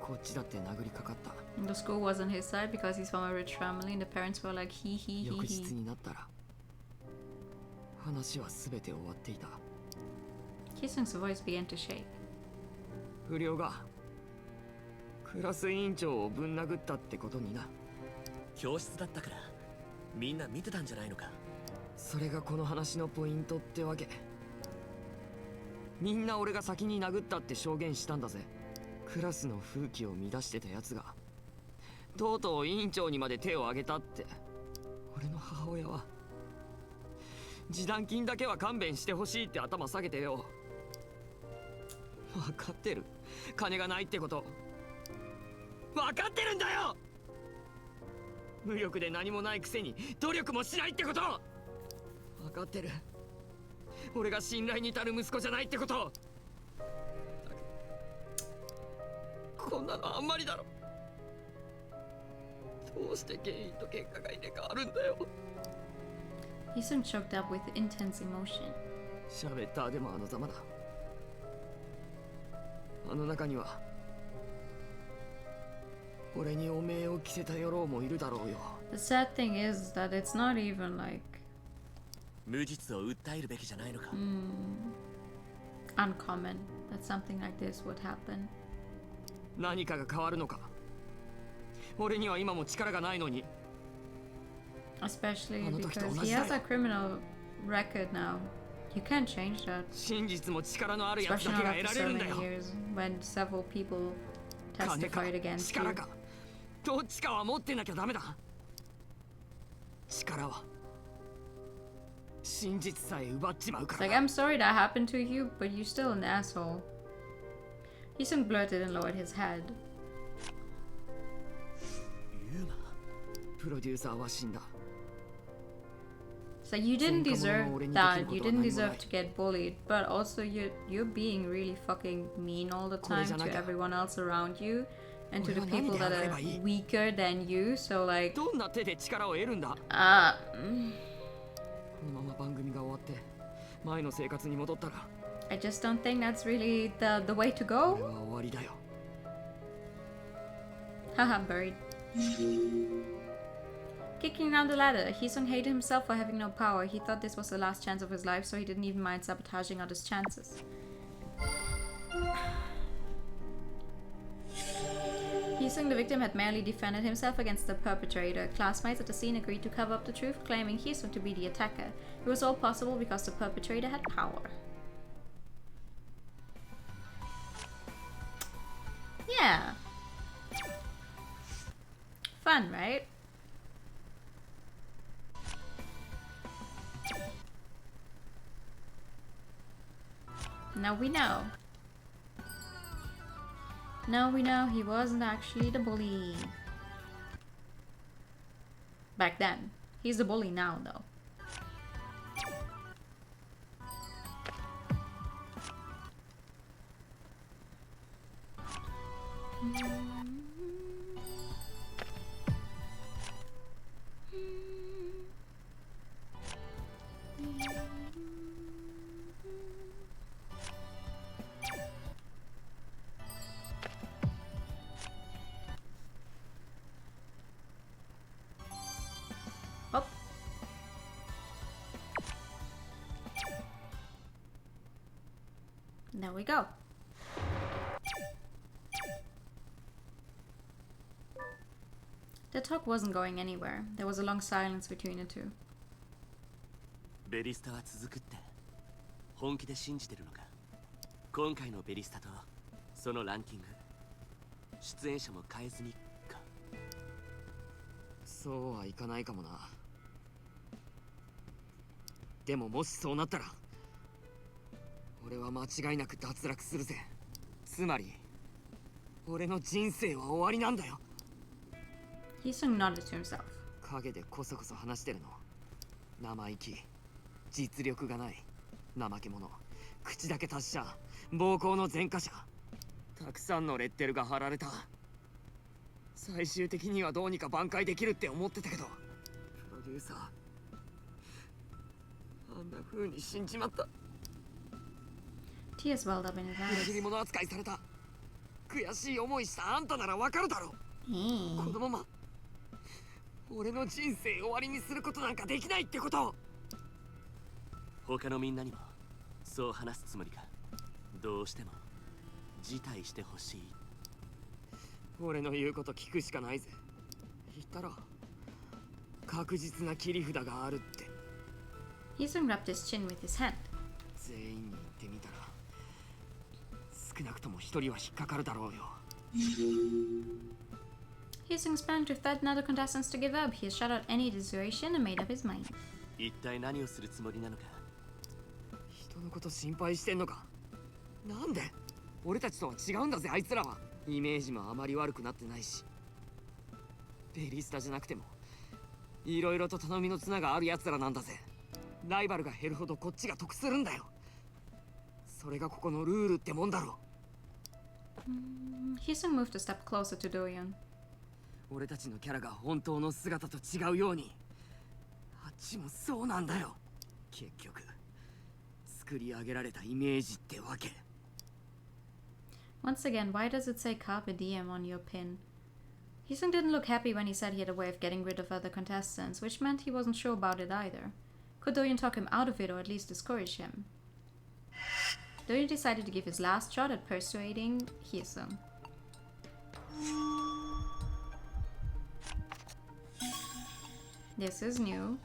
こっちだって殴りかかった。 The school was on his side because he's from a rich family, and the parents were like, he. 翌日になったら話は全て終わっていた。 Hye-sung's voice began to shake. 不良がクラス委員長をぶん殴ったってことにな。教室だったからみんな見てたんじゃないのか。それがこの話のポイントってわけ。みんな俺が先に殴ったって証言したんだぜ。クラスの風紀を乱してたやつがとうとう委員長にまで手を挙げたって。俺の母親は示談金だけは勘弁してほしいって頭下げてよ。分かってる、金がないってこと。分かってるんだよ。無力で何もないくせに努力もしないってこと。分かってる、俺が信頼に足る息子じゃないってこと。こんなのあんまりだろ。どうして原因と結果が入れ替わるんだよ。 He soon choked up with intense emotion. シャベッターでもあのざまだ。あの中には俺に汚名を着せた野郎もいるだろうよ。 The sad thing is that it's not even like 無実を訴えるべきじゃないのか。uncommon that something like this would happen. 何かが変わるのか。俺には今も力がないのに。 Especially because he has a criminal record now. You can't change that. 真実も力のあるやつ Especially だけ not が after 得られ so るんだ many よ。 years when several people 金か testified against 力 you. かどっちかは持ってなきゃダメだ。力は真実さえ奪っちまう It's か like, ら。 I'm sorry that happened to you, but you're still an asshole. He soon blurted and lowered his head. ユーマ、プロデューサーは死んだ。 It's like you didn't deserve Already that. looking You for didn't the deserve limelight. to get bullied, but also you're being really fucking mean all the time to everyone else around you and to the people that are weaker than you. So like, どんな手で力を得るんだ。 mm, このまま番組が終わって前の生活に戻ったら I just don't think that's really the way to 俺 go. は終わりだよ。 Haha, buried. Kicking down the ladder, Heesung hated himself for having no power. He thought this was the last chance of his life, so he didn't even mind sabotaging others' chances. Heesung, the victim, had merely defended himself against the perpetrator. Classmates at the scene agreed to cover up the truth, claiming Heesung to be the attacker. It was all possible because the perpetrator had power. Yeah. Fun, right? Now we know. Now we know he wasn't actually the bully. Back then. He's the bully now, though. Oh. There we go. The talk wasn't going anywhere. There was a long silence between the two. ベリスタは続くって本気で信じてるのか。今回のベリスタとそのランキング、出演者も変えずにか。そうはいかないかもな。でももしそうなったら俺は間違いなく脱落するぜ。つまり俺の人生は終わりなんだよ。 He soon nodded to himself. 陰でこそこそ話してるの。生意気、実力がない、怠け者、口だけ達者、暴行の前科者。たくさんのレッテルが貼られた。最終的にはどうにか挽回できるって思ってたけど、プロデューサーあんな風に死んじまった。 Tears welled up in his 裏切り eyes. 者扱いされた。悔しい思いしたあんたならわかるだろう。このまま俺の人生終わりにすることなんかできないってこと。他のみんなにもそう話すつもりか。どうしても辞退してほしい。俺の言うこと聞くしかないぜ。言ったら確実な切り札があるって。 Hyesung rubbed his chin with his hand. 全員に言ってみたら少なくとも一人は引っかかるだろうよ。 Hyesung's plan to threaten other contestants to give up. He has shut out any dissuasion and made up his mind. 一体何をするつもりなのか。人のこと心配してんのか。なんで俺たちとは違うんだぜ。あいつらはイメージもあまり悪くなってないし、ベリスタじゃなくてもいろいろと頼みの綱があるやつらなんだぜ。ライバルが減るほどこっちが得するんだよ。それがここのルールってもんだろ。Hyesung moved a step closer to Do-yeon. 俺たちのキャラが本当の姿と違うように、あっちもそうなんだよ。結局作り上げられたイメージってわけ。 Once again, why does it say Carpe Diem on your pin? Hyesung didn't look happy when he said he had a way of getting rid of other contestants, which meant he wasn't sure about it either. Could Do-yeon talk him out of it or at least discourage him? Do-yeon decided to give his last shot at persuading Hyesung. This is new,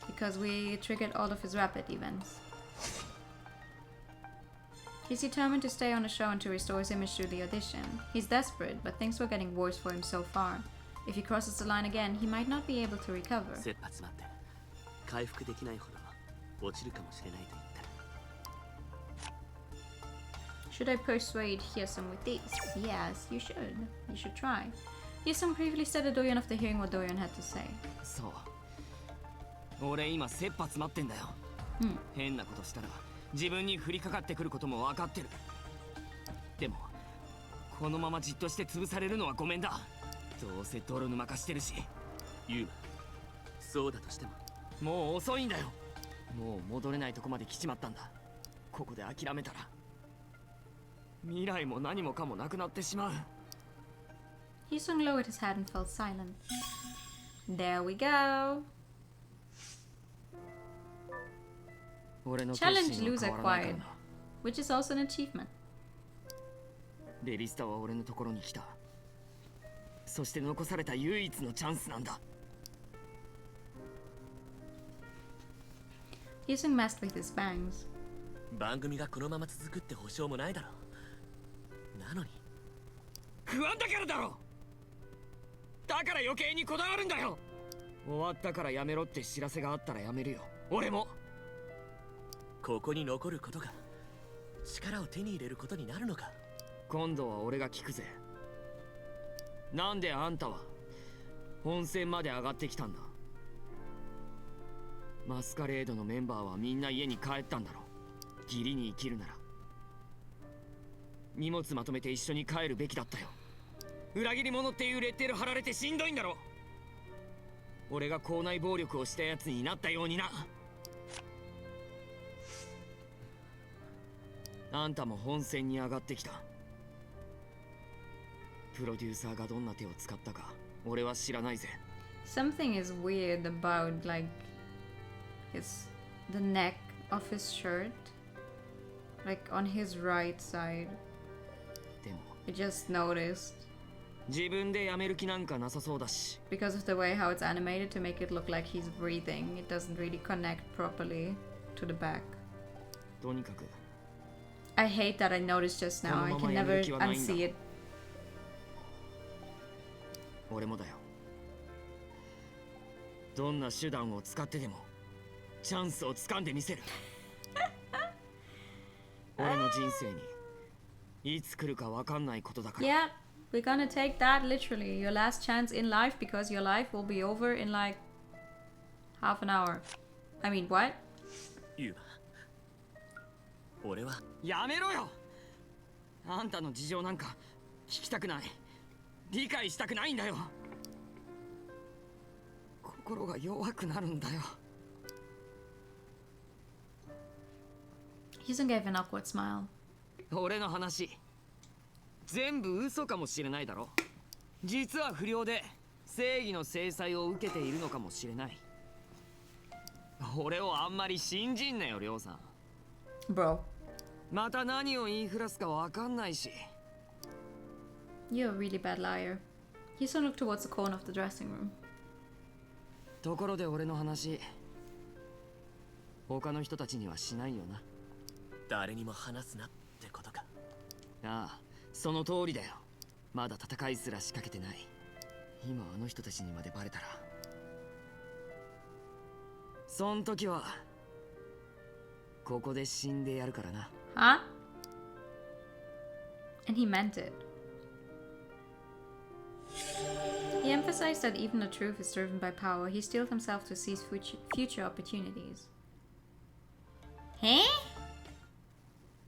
because we triggered all of his rapid events. He's determined to stay on the show and to restore his image through the audition. He's desperate, but things were getting worse for him so far. If he crosses the line again, he might not be able to recover. 切羽詰まって回復できないほど落ちるかもしれないと言った。 Should I persuade Hyesung with these? Yes, you should. You should try. Hyesung briefly said to Do-yeon after hearing what Do-yeon had to say. そう、俺今切羽詰まってんだよ。変なことしたら自分に降りかかってくることも分かってる。でもこのままじっとして潰されるのはごめんだ。どうせ泥沼化してるし。ユーマ、そうだとしてももう遅いんだよ。もう戻れないとこまで来ちまったんだ。ここで諦めたら未来も何もかもなくなってしまう。 Hyesung lowered his head and fell silent. There we go. 俺の決 Challenge 心は loser 変わらないから acquired, な。 which is also an achievement. ベリスタは俺のところに来た。そして残された唯一のチャンスなんだ。 Hyesung messed with his bangs. 番組がこのまま続くって保証もないだろう。なのに不安だからだろ。だから余計にこだわるんだよ。終わったからやめろって知らせがあったらやめるよ。俺も。ここに残ることが力を手に入れることになるのか。今度は俺が聞くぜ。なんであんたは本戦まで上がってきたんだ。マスカレードのメンバーはみんな家に帰ったんだろ。義理に生きるなら荷物まとめて一緒に帰るべきだったよ。裏切り者っていうレッテル貼られてしんどいんだろ。俺が校内暴力をしたやつになったようにな。あんたも本戦に上がってきた。プロデューサーがどんな手を使ったか俺は知らないぜ。 Something is weird about like the neck of his shirt, like on his right side. でも I just noticed 自分でやめる気なんかなさそうだし。 because of the way how it's animated to make it look like he's breathing. It doesn't really connect properly to the back. とにかく I hate that I noticed just now. I can never unsee it. 俺もだよ。どんな手段を使ってでもチャンスを掴んでみせる。俺の人生にいつ来るか分かんないことだから。 Yeah, we're gonna take that literally. Your last chance in life because your life will be over in like half an hour. I mean, what? ユーマ、俺はやめろよ。あんたの事情なんか聞きたくない。理解したくないんだよ。心が弱くなるんだよ。 Hyesung gave an awkward smile. 俺の話全部嘘かもしれないだろ。実は不良で正義の制裁を受けているのかもしれない。俺をあんまり信じんなよ、りょうさん。 Bro. また何を言いふらすかわかんないし、You're a really bad liar. Hyuson looked towards the corner of the dressing room. ところで俺の話、他の人たちにはしないよな。誰にも話すなってことか。ああ、その通りだよ。まだ戦いすら仕掛けてない。今あの人たちにまでバレたら、そん時はここで死んでやるからな。Huh? And he meant it. He emphasized that even the truth is driven by power. He steeled himself to seize future opportunities. Huh?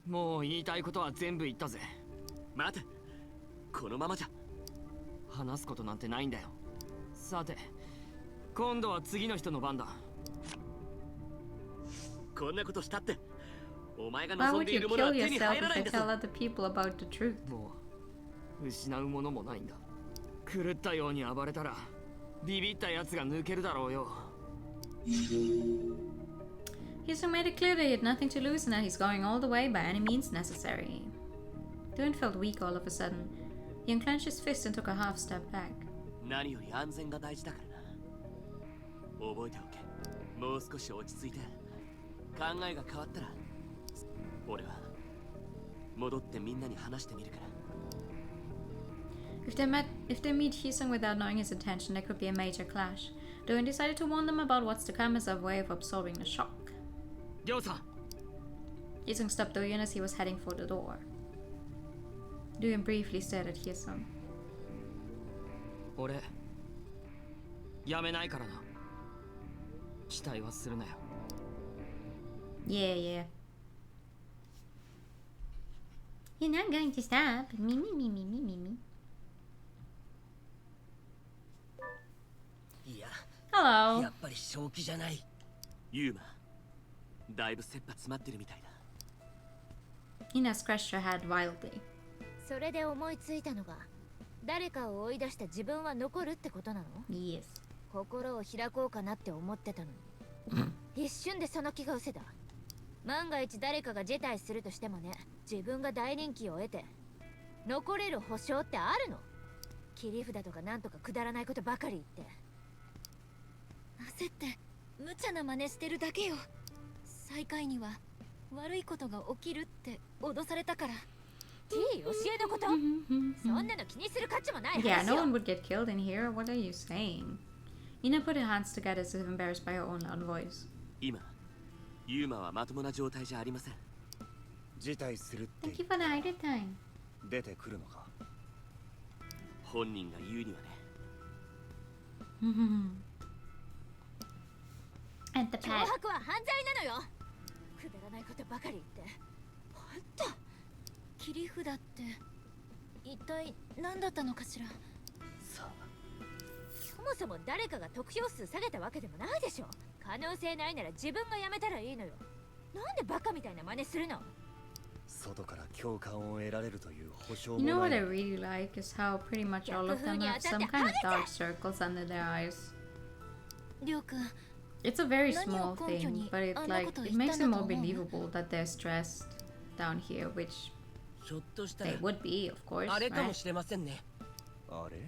もう言いたいことは全部言ったぜ。待て、このままじゃ話すことなんてないんだよ。さて、今度は次の人の番だ。こんなことしたってお前が Why 望ん would でい you るものは kill 手に yourself 入ら if ない I んだぞ。 tell other people about the truth? もう失うものもないんだ。狂ったように暴れたらビビったやつが抜けるだろうよ。Hyuson made it clear that he had nothing to lose and that he's going all the way by any means necessary. Doon felt weak all of a sudden. He unclenched his fist and took a half step back. 何より安全が大事だからな。覚えておけ。もう少し落ち着いて考えが変わったら俺は戻ってみんなに話してみるから。If they meet Hyuson without knowing his intention, there could be a major clash. Doon decided to warn them about what's to come as a way of absorbing the shock. りょうさん、 Hyuson stopped Doon as he was heading for the door. Doon briefly stared at Hyuson. 俺やめないからな。期待はするなよ。 Yeah, yeah. You're not going to stop. Me, me, me, me, me, me, me. いや、 Hello. やっぱり正気じゃない。ユーマ、だいぶ切羽詰まってるみたいだ。 Ina scratched her head wildly. それで思いついたのが、誰かを追い出した自分は残るってことなの？ Yes. 心を開こうかなって思ってたのに一瞬でその気が失せた。万が一誰かが辞退するとしてもね、自分が大人気を得て残れる保証ってあるの？切り札とかなんとかくだらないことばかり言って焦って無茶な真似してるだけよ。最下位には悪いことが起きるって脅されたから。T 教えのこと？そんなの気にする価値もない話よ。 Yeah, no one would get killed in here. What are you saying? Ina put her hands together as if embarrassed by her own loud voice. 今、ユーマはまともな状態じゃありません。辞退するって Thank you for the idle time. 出てくるのか。本人が言うにはね。And the 脅 pet. 迫は犯罪なのよ。くだらないことばかり言って。ほんと。切り札って一体何だったのかしら。さあ、そもそも誰かが得票数下げたわけでもないでしょ。可能性ないなら自分が辞めたらいいのよ。なんでバカみたいな真似するの？外から共感を得られるという保証 You も know な what I い。 really like is how pretty much all of them have some kind of dark circles under their eyes. りょうくん、 It's a very 何 small を根拠 thing, に but it あんな like ことを it 言っ makes た it んだと more 思うの？ believable that they're stressed down here, which ひょっとしたら they would be, of course, あれかも right? しれませんね。あれ？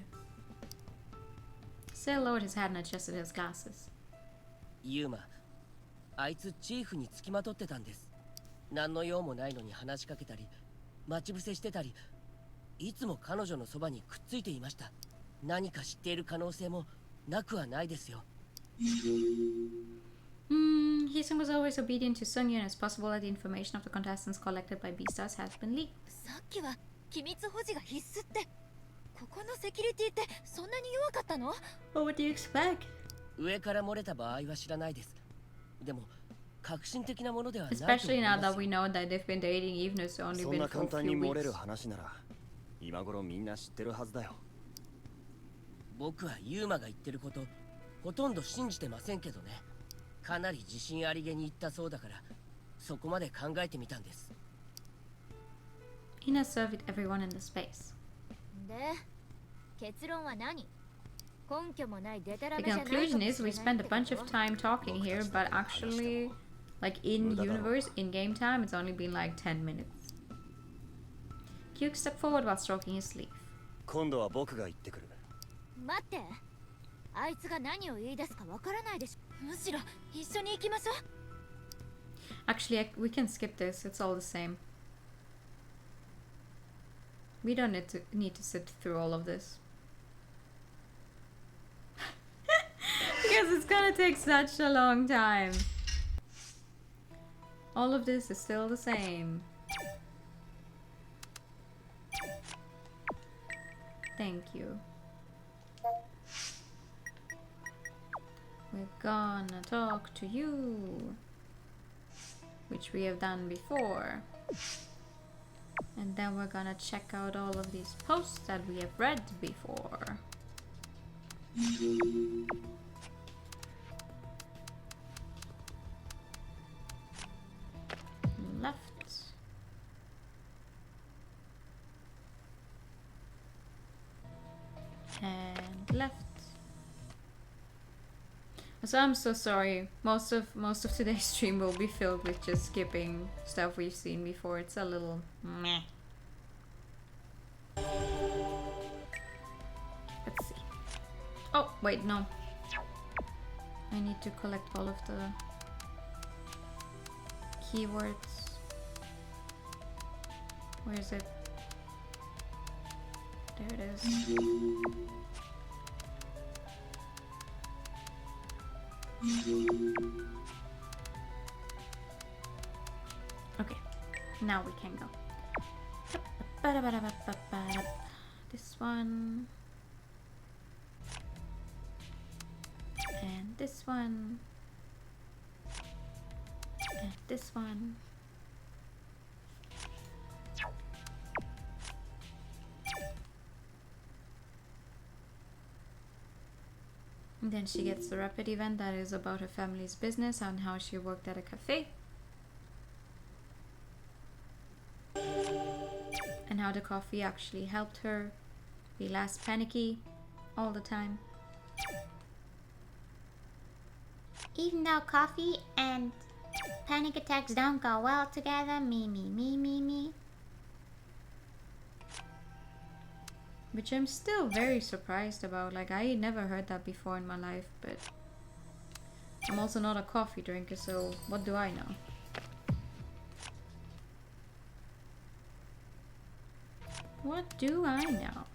Still lowered his head and adjusted his glasses. ユーマ、あいつチーフにつきまとってたんです。何の用もないのに話しかけたり、待ち伏せしてたり、いつも彼女のそばにくっついていました。何か知っている可能性もなくはないですよ。Hyuson was always obedient to Sunya, and it's possible that the information of the contestants collected by Beastars has been leaked. さっきは機密保持が必須って。ここのセキュリティってそんなに弱かったの？ What would you expect? 上から漏れた場合は知らないです。でも革新的なものではないと思い Especially ま now す that we know that they've been dating even if it's only そん been な for 簡 a 単に few 漏れる weeks. 話なら今頃みんな知ってるはずだよ。僕はユーマが言ってることほとんど信じてませんけどね。かなり自信ありげに言ったそうだからそこまで考えてみたんです。 Ina surveyed everyone in the space. で、結論は何？根拠もないデタラ The メじゃないかも conclusion し is れ we ないっ spent て a こ bunch of と？ time talking here, but actually, like in universe, in game time, it's only been like 10 minutes. Kyuk stepped forward while stroking his sleeve. 今度は僕が行ってくる。待って、あいつが何を言い出すかわからないでしょ。むしろ一緒に行きましょう。 Actually, we can skip this. It's all the same. We don't need to sit through all of this. Because it's gonna take such a long time. All of this is still the same. Thank you. We're gonna talk to you, which we have done before. And then we're gonna check out all of these posts that we have read before. Left. And left. So I'm so sorry. Most of today's stream will be filled with just skipping stuff we've seen before. It's a little meh. Let's see. Oh, wait, no. I need to collect all of the keywords. Where is it? There it is. Okay, now we can go. This one. And this one. And this one. And then she gets the rapid event that is about her family's business and how she worked at a cafe. And how the coffee actually helped her be less panicky all the time. Even though coffee and panic attacks don't go well together, me. Which I'm still very surprised about. Like, I never heard that before in my life, but I'm also not a coffee drinker, so what do I know? What do I know?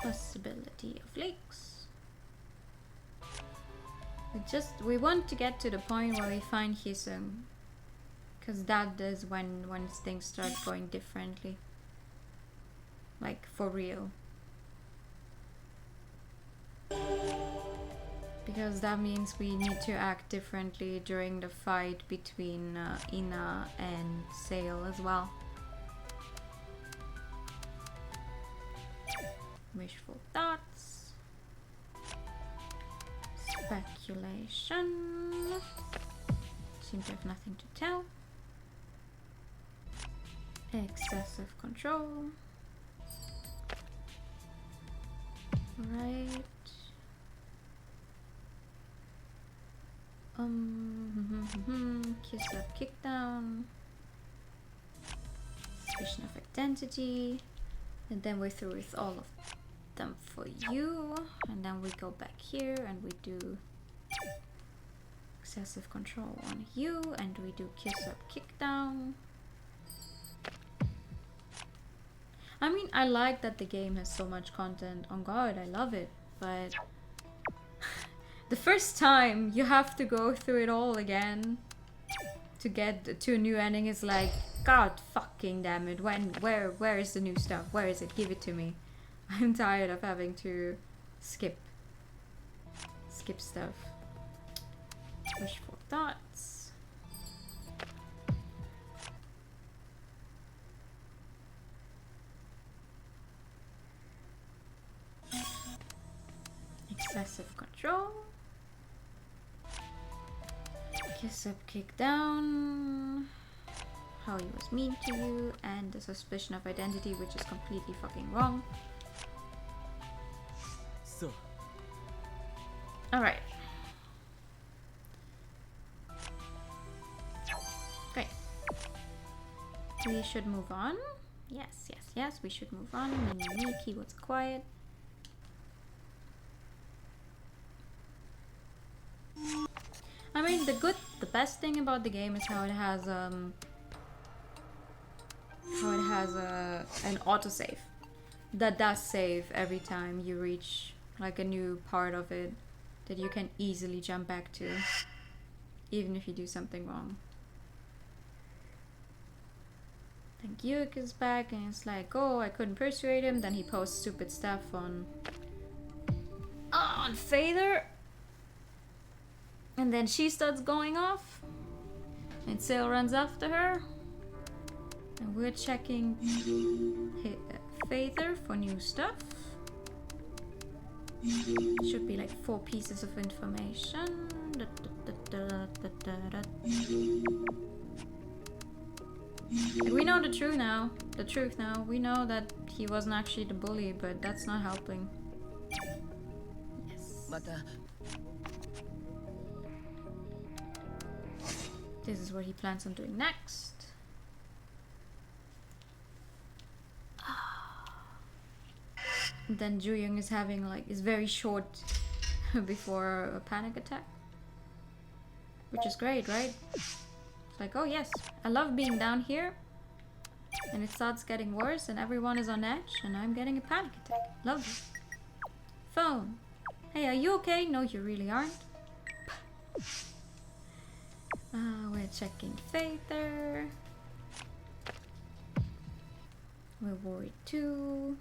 Possibility of leaks. We want to get to the point where we find Hisung, because that is when things start going differently, like for real. Because that means we need to act differently during the fight between Ina and Sail as well. Wishful thoughts. Speculation. Seem to have nothing to tell. Excessive control. Right. Kiss up, kick down. Suspicion of identity. And then we're through with all of them for you. And then we go back here and we do excessive control on you. And we do kiss up, kick down. I mean, I like that the game has so much content. On God, I love it. But the first time you have to go through it all again to get to a new ending is like, God fucking damn it. Where is the new stuff? Where is it? Give it to me. I'm tired of having to skip stuff. Wishful thoughts. Excessive control. Kiss up, kick down. how he was mean to you, and the suspicion of identity, which is completely fucking wrong. So, Alright. Great. We should move on. Yes, yes, yes, we should move on. Mini keywords quiet. I mean, the best thing about the game is how it has an autosave that does save every time you reach like a new part of it that you can easily jump back to, even if you do something wrong. Then Gyuk is back and it's like, oh, I couldn't persuade him. Then he posts stupid stuff on Fader. And then she starts going off. And Sail runs after her. And we're checking Fader for new stuff. Should be like 4 pieces of information. And we know the truth now. We know that he wasn't actually the bully, but that's not helping. Yes. This is what he plans on doing next. Then Ju-young is having is very short before a panic attack. Which is great, right? It's like, oh yes, I love being down here. And it starts getting worse and everyone is on edge and I'm getting a panic attack. Lovely. Phone. Hey, are you okay? No, you really aren't. We're checking Fader. We're worried too.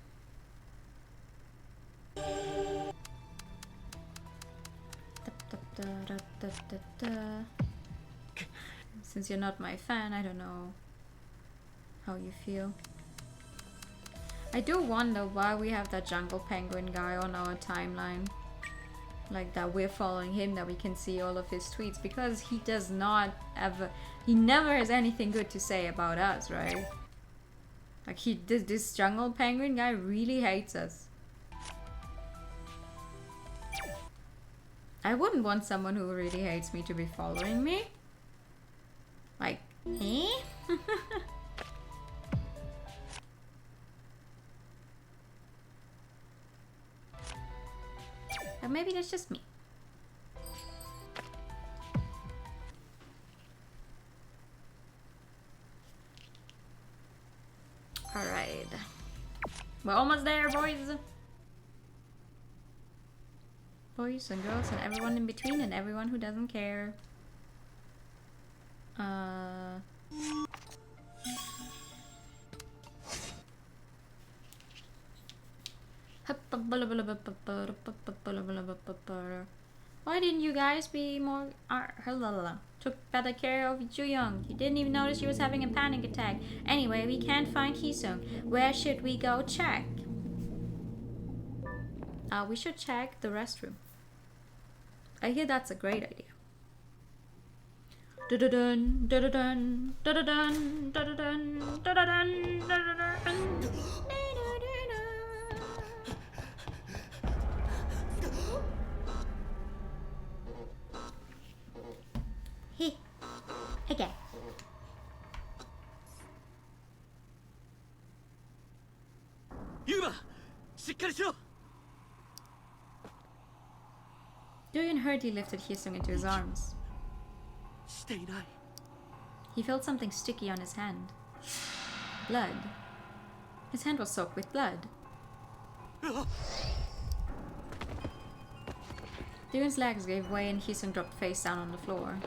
Since you're not my fan, I don't know how you feel. I do wonder why we have that jungle penguin guy on our timeline. Like that we're following him, that we can see all of his tweets, because he does not ever, he never has anything good to say about us, right? Like this jungle penguin guy really hates us. I wouldn't want someone who really hates me to be following me. Like, eh? But maybe that's just me. Alright. We're almost there, boys. Boys and girls and everyone in between and everyone who doesn't care. Why didn't you guys be more... took better care of Ju-young? You didn't even notice she was having a panic attack. Anyway, we can't find Hee-sung. Where should we go check? We should check the restroom. I hear that's a great idea. Da-da-dun, da-da-dun, da-da-dun, da-da-dun, da-da-dun, da-da-dun. Hey, again. Yuma, しっかりしろ. Julian heard he lifted Hee-sung into his arms. していない. He felt something sticky on his hand. Blood. His hand was soaked with blood. Ju-young's legs gave way and Hee-sung dropped face down on the floor.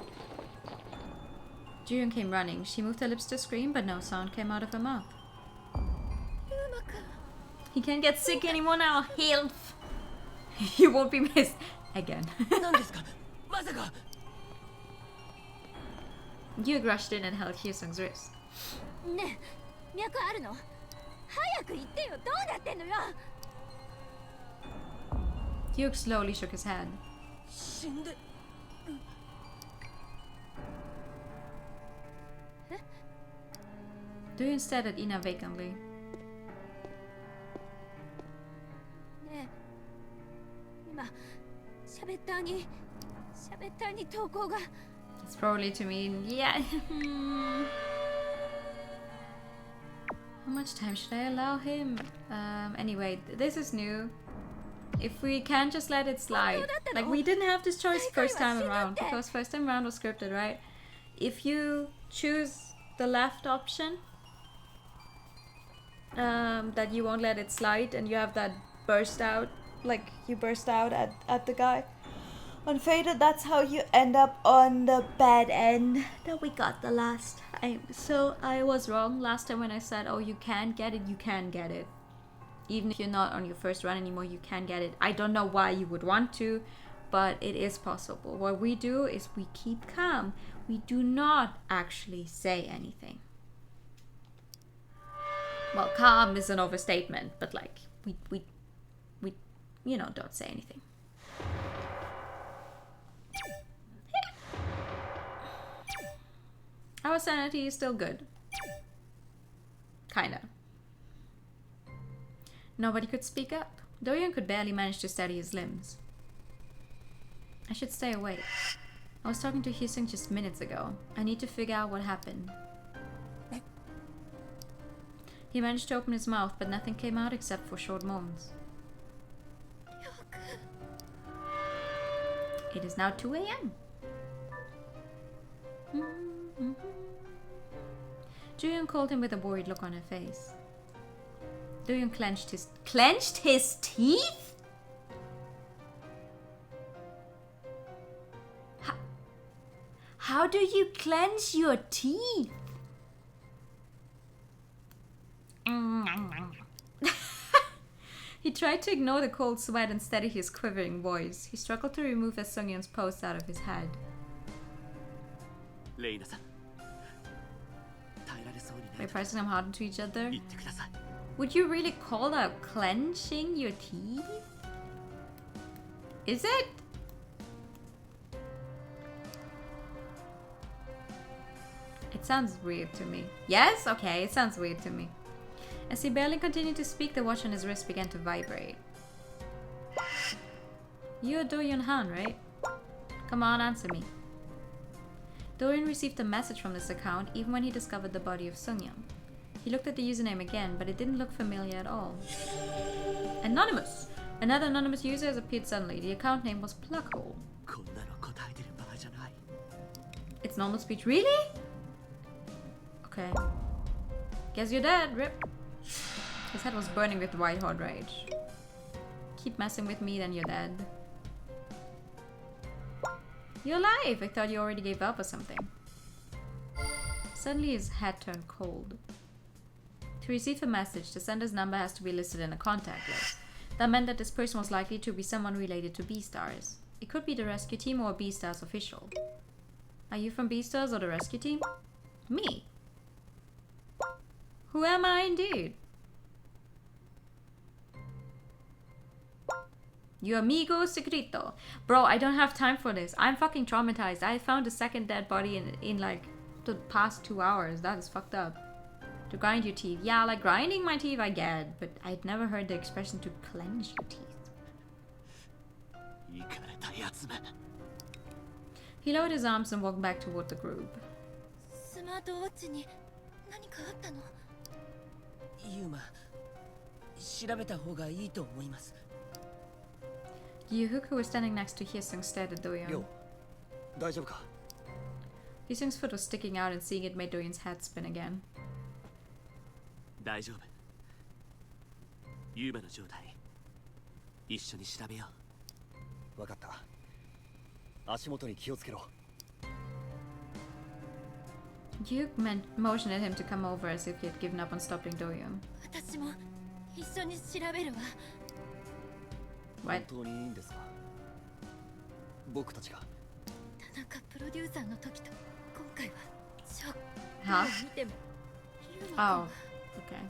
Ju-young came running. She moved her lips to scream, but no sound came out of her mouth. He can't get sick anymore now. Help! You won't be missed again. Gyuk rushed in and held Hee-sung's wrist. Gyuk slowly shook his head. Doyun stared at Ina vacantly. ねえ今喋ったに投稿が It's probably to mean, yeah. How much time should I allow him? Anyway, this is new. If we can't just let it slide. Like, we didn't have this choice first time around, because first time around was scripted, right? If you choose the left option, that you won't let it slide, and you have that burst out, like you burst out at the guy. Unfaded, that's how you end up on the bad end that we got the last time. So I was wrong last time when I said, oh, you can't get it, you can get it. Even if you're not on your first run anymore, you can get it. I don't know why you would want to, but it is possible. What we do is we keep calm. We do not actually say anything. Well, calm is an overstatement, but like, we you know, don't say anything. Our sanity is still good. Kinda. Nobody could speak up. Dorian could barely manage to steady his limbs. I should stay awake. I was talking to Hyesung just minutes ago. I need to figure out what happened. He managed to open his mouth, but nothing came out except for short moans. It is now 2 a.m. Juyeon called him with a worried look on her face. Juyeon clenched his teeth? How do you clench your teeth? He tried to ignore the cold sweat and steady his quivering voice. He struggled to remove Seungyeon's pose out of his head. レイナさん耐えられそうにな By いと pressing them hard into each other. 言ってください Would you really call that clenching your teeth? Is it? It sounds weird to me. Yes? Okay, it sounds weird to me. As he barely continued to speak, the watch on his wrist began to vibrate. You're Do-Yeon Han, right? Come on, answer me. Dorian received a message from this account even when he discovered the body of Seungyeon. He looked at the username again, but it didn't look familiar at all. Anonymous! Another anonymous user has appeared suddenly. The account name was Pluckhole. こんなの答えてる場合じゃない It's normal speech. Really? Okay. Guess you're dead, Rip. His head was burning with white-hot rage. Keep messing with me, then you're dead. You're alive! I thought you already gave up or something. Suddenly his head turned cold. To receive a message, the sender's number has to be listed in a contact list. That meant that this person was likely to be someone related to Beastars. It could be the rescue team or a Beastars official. Are you from Beastars or the rescue team? Me. Who am I indeed? You amigo secreto. Bro, I don't have time for this. I'm fucking traumatized. I found a second dead body in like the past 2 hours. That is fucked up. To grind your teeth. Yeah, like grinding my teeth I get, but I'd never heard the expression to clench your teeth. いかれたやつめ He lowered his arms and walked back toward the group. スマートウォッチに何かあったの？ユーマ、調べた方がいいと思います。 Yoo-hook, who was standing next to Hyesung, stared at りょ Do-yeon. う大丈夫か Hyesung's foot was sticking out, and seeing it made Do-yeon's head spin again. 大丈夫ユーマの状態一緒に調べよ分かった足元に気をつけろ Yoo-hook motioned at him to come over as if he had given up on stopping Do-yeon. 私も一緒に調べるわ。本 What? 当にいいんですか僕たちが田中プロデューサーの時と今回はショック Huh? 見てもユーマ Oh, okay.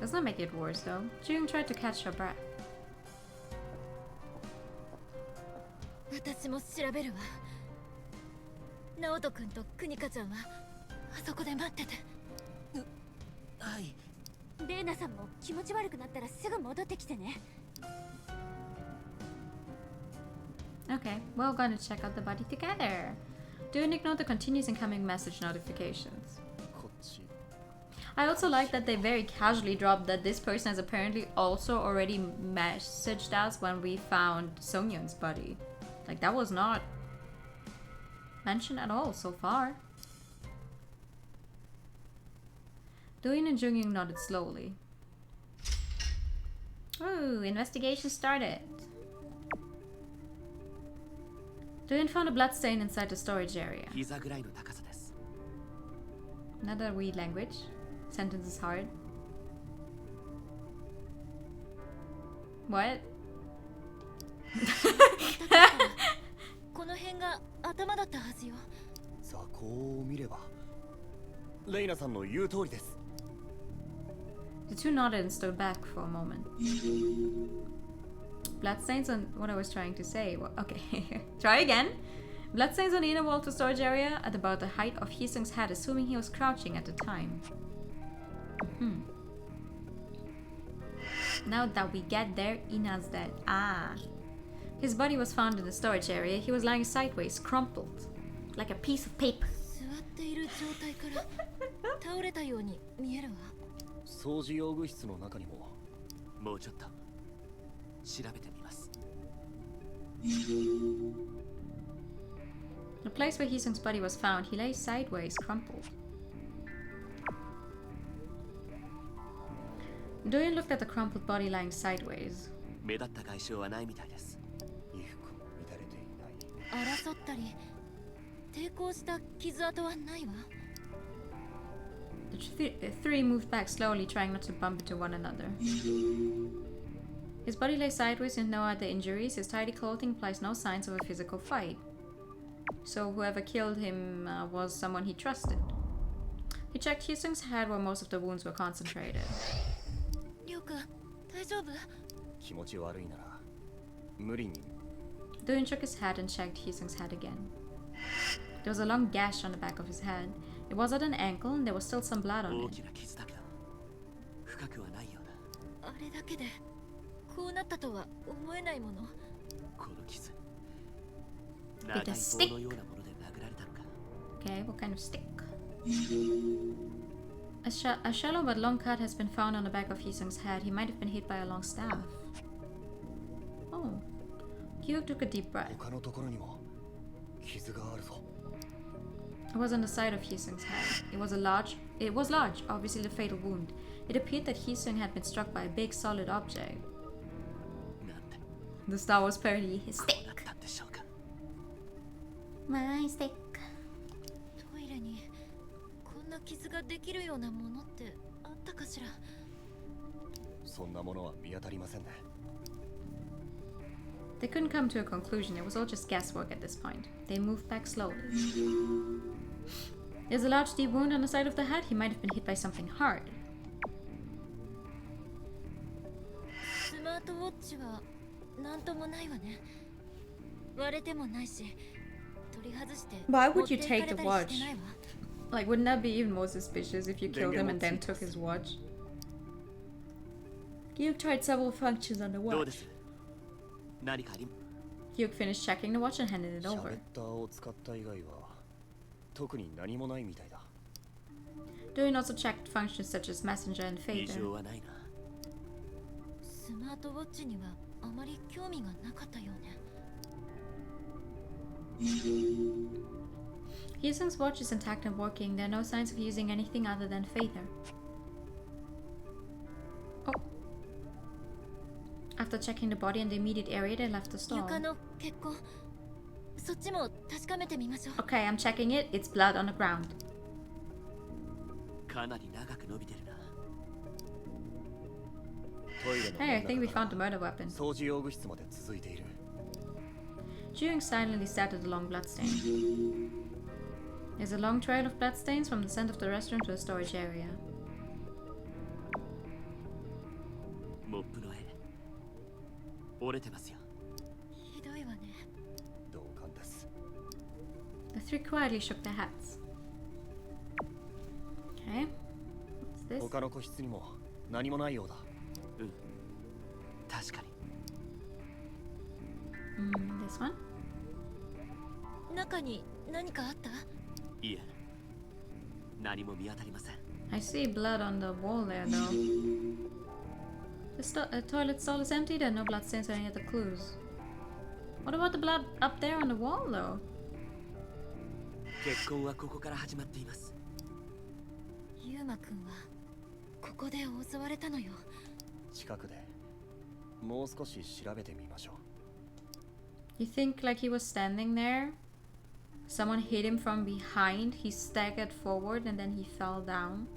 Does not make it worse though. Jung tried to catch her breath. 私も調べるわ。直人君とクニカちゃんはあそこで待ってて。はい。レイナさんも気持ち悪くなったらすぐ戻ってきてね。 Okay, we're gonna check out the body together. Don't ignore the continuous incoming message notifications. こっち I also like that they very casually dropped that this person has apparently also already messaged us when we found Songyun's body. Like, that was not mentioned at all so far. Doin and Jungyung nodded slowly. Ooh, investigation started. Doin found a bloodstain inside the storage area. 膝ぐらいの高さです。 Another weird language. Sentence is hard. What? この辺が頭だったはずよ。座高を見ればレイナさんの言う通りです。 The two nodded and stood back for a moment. Bloodstains on what I was trying to say. Okay, try again. Bloodstains on the inner wall to storage area at about the height of Hisung's head, assuming he was crouching at the time. Now that we get there, Ina's dead. Ah. His body was found in the storage area. He was lying sideways, crumpled, like a piece of paper. 座っている状態から倒れたように見えるわ。掃除用具室の中にももうちょっと調べてみます。 The place where Hisung's body was found, he lay sideways, crumpled. Doyen looked at the crumpled body lying sideways. 目立った外傷はないみたいです。衣服も乱れていない。争ったり抵抗した傷跡はないわ。 The three moved back slowly, trying not to bump into one another. His body lay sideways with no other injuries. His tidy clothing implies no signs of a physical fight. So whoever killed him was someone he trusted. He checked Hyesung's head where most of the wounds were concentrated. りょうくん、大丈夫？気持ち悪いなら無理に。 Doyen shook his head and checked Hyesung's head again. There was a long gash on the back of his head. It was at an ankle and there was still some blood on 大 it. きな傷だけど深くはないような。あれだけでこうなったとは思えないもの。この傷 a 長い stick. 棒のようなもので殴られたのか。 Okay, what kind of stick? A shallow but long cut has been found on the back of Hyesung's head. He might have been hit by a long staff. Oh. Hyuk took a deep breath. 他のところにも傷があるぞ。 It was on the side of Hyesung's head. It was large, obviously the fatal wound. It appeared that Hyesung had been struck by a big solid object. なんで The star was apparently his こ stick. うなったんでしょうか。 My stick. トイレにこんな傷ができるようなものってあったかしら。そんなものは見当たりませんね。 They couldn't come to a conclusion. It was all just guesswork at this point. They moved back slowly. There's a large deep wound on the side of the head. He might have been hit by something hard. スマートウォッチはなんともないわね。割れてもないし、取り外して Why 持 would って you い take かれ the たり watch? してないわ。 Like, wouldn't that be even more suspicious if you killed him and then took his watch? Hyuk tried several functions on the どうで watch. す何かあり Hyuk finished checking the watch and handed it シャ over. ベッターを使った以外は特に何もないみたいだ。 Doing also checked functions such as messenger and 異 phaser. 常はないな。スマートウォッチにはあまり興味がなかったようね。 Hyesung's watch is intact and working. There are no signs of using anything other than phaser. Oh. After checking the body and the immediate area, they left the stall. 床の血痕、そっちも確かめてみましょう。 Okay, I'm checking it. It's blood on the ground. かなり長く伸びてるな。トイレの Hey, I think we 中 found か the ら murder weapon. 掃除用具室まで続いている。 Juyung silently stared at the long bloodstain. There's a long trail of bloodstains from the center of the restroom to the storage area. モップの絵折れてますよ。ひどいわね。同感です。 The three quietly shook their heads. Okay. What's This? 他の個室にも何もないようだ。確かに。This one? 中に何かあった？いえ、何も見当たりません。 I see blood on the wall there though. The toilet stall is empty, there are no blood stains or any other clues. What about the blood up there on the wall though? 結婚はここから始まっています。ユーマくんはここで襲われたのよ。近くでもう少し調べてみましょう。 You think like he was standing there? Someone hit him from behind, he staggered forward and then he fell down?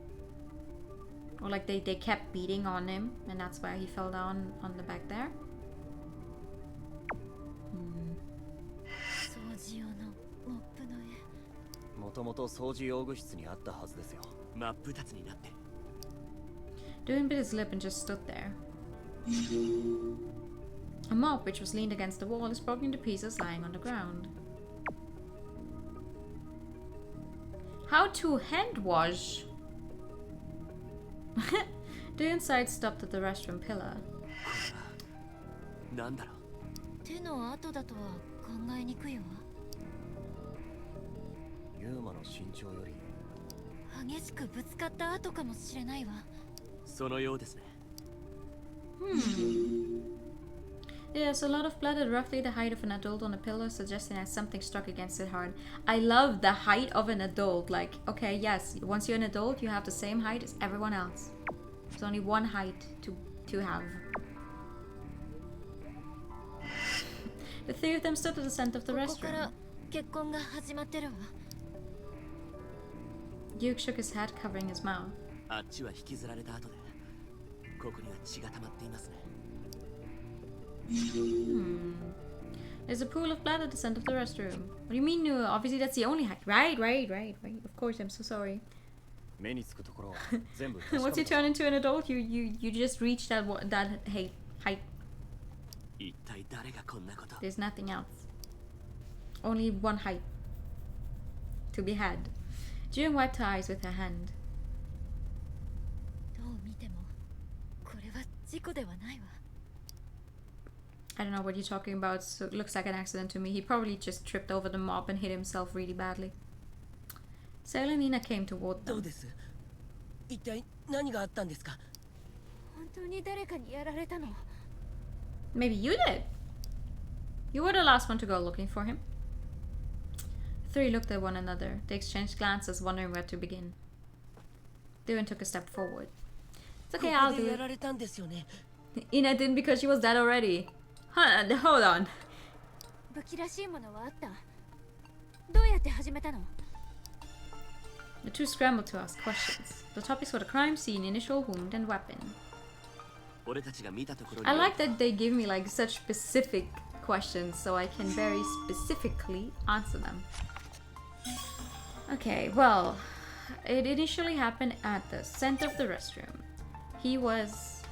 Or like they kept beating on him and that's why he fell down on the back there? 掃除用のモップの絵。もともと掃除用具室にあったはずですよ。真っ二つになってる。 Doing bit his lip and just stood there. A mop which was leaned against the wall is broken into pieces lying on the ground. How to hand wash? The inside stopped at the restroom pillar. なんだろう。手の跡だとは考えにくいわ。ユーマの身長より激しくぶつかった跡かもしれないわ。そのようですね。There's a lot of blood at roughly the height of an adult on a pillow, suggesting that something struck against it hard. I love the height of an adult. Like, okay, yes, once you're an adult, you have the same height as everyone else. There's only one height to have. The three of them stood at the center of the ここから restroom. 結婚が始まってるわ。 Duke shook his head, covering his mouth. あっちは引きずられた後で、ここには血が溜まっていますね。There's a pool of blood at the center of the restroom. What do you mean? No, obviously that's the only height. Right. Of course, I'm so sorry. 目につくところを全部確かめ Once you て turn into an adult, you just reach that height. 一体誰がこんなこと。 There's nothing else. Only one height to be had. June wiped her eyes with her hand. どう見てもこれは事故ではないわ。 I don't know what you're talking about, so it looks like an accident to me. He probably just tripped over the mop and hit himself really badly. Sailor Nina came toward どう them. です？一体何があったんですか？本当に誰かにやられたの？ Maybe you did. You were the last one to go looking for him. The three looked at one another. They exchanged glances, wondering where to begin. Dylan took a step forward. It's okay, こ I'll こで do や it. られたんですよね。 Ina didn't because she was dead already. Hold on. 武器らしいものはあった。どうやって始めたの？ The two scrambled to ask questions. The topics were the crime scene, initial wound, and weapon. 俺たちが見たところに I like that they give me like such specific questions so I can very specifically answer them. Okay, well, it initially happened at the center of the restroom. He was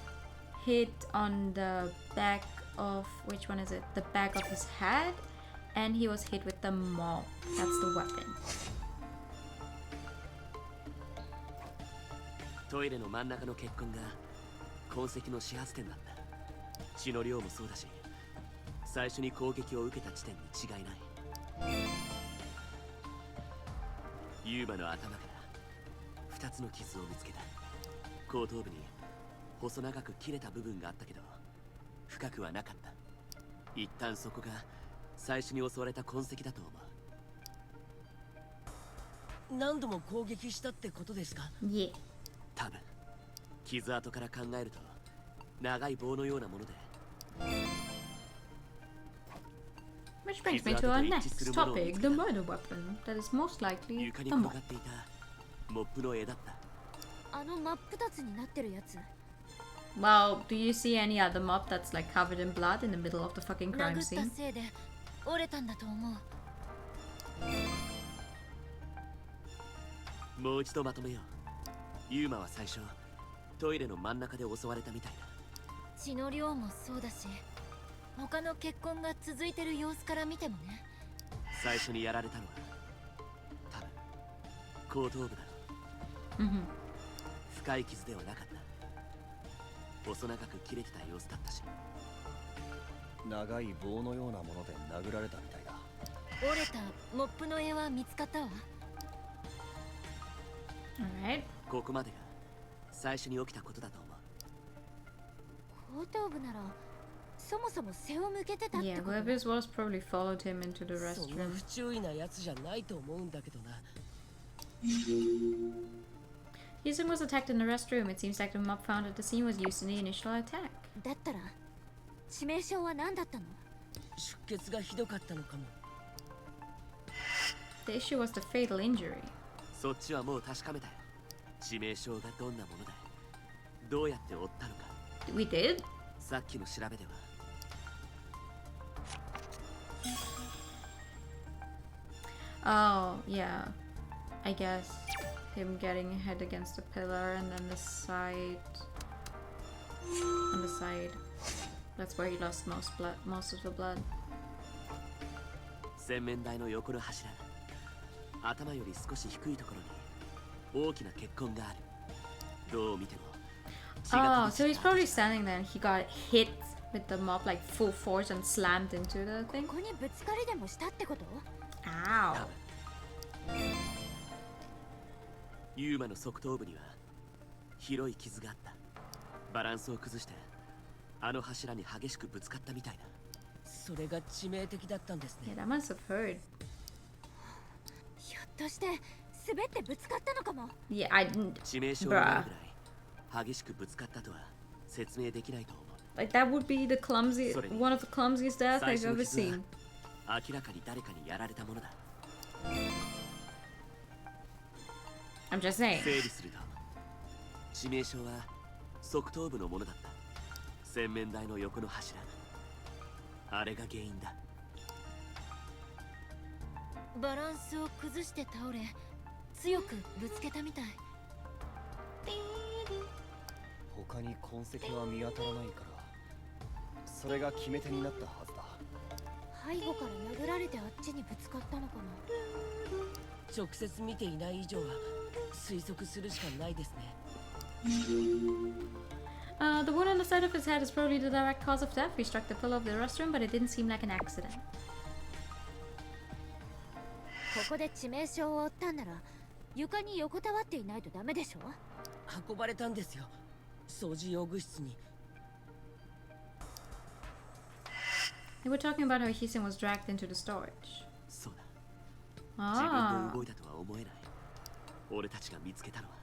hit on the back of, which one is it? The back of his head, and he was hit with the mop. That's the weapon. トイレの真ん中の血痕が痕跡の始発点だった。血の量もそうだし、最初に攻撃を受けた地点に違いない。ユーマの頭から2つの傷を見つけた。後頭部に細長く切れた部分があったけど、深くはなかった。一旦そこが最初に襲われた痕跡だと思う。何度も攻撃したってことですか？ Yeah. 多分傷跡から考えると長い棒のようなもので。 Which brings me to our next topic, the murder weapon. That is most likely 床に the 転 mop. がっていたモップの枝だった。あの真っ二つになってるやつ。 Well, do you see any other mop that's like covered in blood in the middle of the fucking 殴 crime った scene? せいで折れたんだと思う。もう一度まとめよう。ユーマは最初トイレの真ん中で襲われたみたいだ。血の量もそうだし、他の血痕が続いてる様子から見てもね。最初にやられたのは多分後頭部だ。 Mm-hmm. 深い傷ではなかった。細長く切れてた様子だったし。長い棒のようなもので殴られたみたいだ。折れたモップの柄は見つかったわ。 Alright. ここまでが最初に起きたことだと思う。後頭部ならそもそも背を向けてたって Yeah, こと。 whoever it was probably followed him into the そんな restroom. 不注意なやつじゃないと思うんだけどな。 Hyesung was attacked in the restroom. It seems like the mop found at the scene was used in the initial attack. だったら致命傷は何だったの？出血がひどかったのかも。 The issue was the fatal injury. そっちはもう確かめたよ。致命傷がどんなものだ、どうやって負ったのか。 We did? さっきの調べでは Oh, yeah. I guess him getting hit against the pillar and then the side. On the side. That's where he lost most of the blood. 洗面台の横の柱、頭より少し低いところに大きな血痕がある。どう見ても血が Oh, 飛 so び he's 散った probably 跡だ。 standing there and he got hit with the mop like full force and slammed into the こ thing. こにぶつかりでもしたってこと？ Ow. ユーマの側頭部には広い傷があった。バランスを崩してあの柱に激しくぶつかったみたいだ。それが致命的だったんですね。 Yeah, that must have hurt. ひょっとして滑ってぶつかったのかも。 Yeah, I didn't. 致命傷になるぐらい激しくぶつかったとは説明できないと思う。 Like that would be the clumsy, Sorry. one of the clumsiest deaths 最 I've 初の ever 傷 seen. は明らかに誰かにやられたものだ。 I'm just saying. 整理すると致命傷は側頭部のものだった。洗面台の横の柱、あれが原因だ。バランスを崩して倒れ強くぶつけたみたい。他に痕跡は見当たらないから、それが決め手になったはずだ。背後から殴られてあっちにぶつかったのかな。直接見ていない以上は推測するしかないですね。 The wound on the side of his head is probably the direct cause of death. We struck the pillar of the restroom, but it didn't seem like an accident. ここで致命傷を負ったんなら床に横たわっていないとダメでしょ。運ばれたんですよ、掃除用具室に。 They were talking about how Hyesung was dragged into the storage. そうだ。自分 Ah. で動いたとは思えない。俺たちが見つけたのは。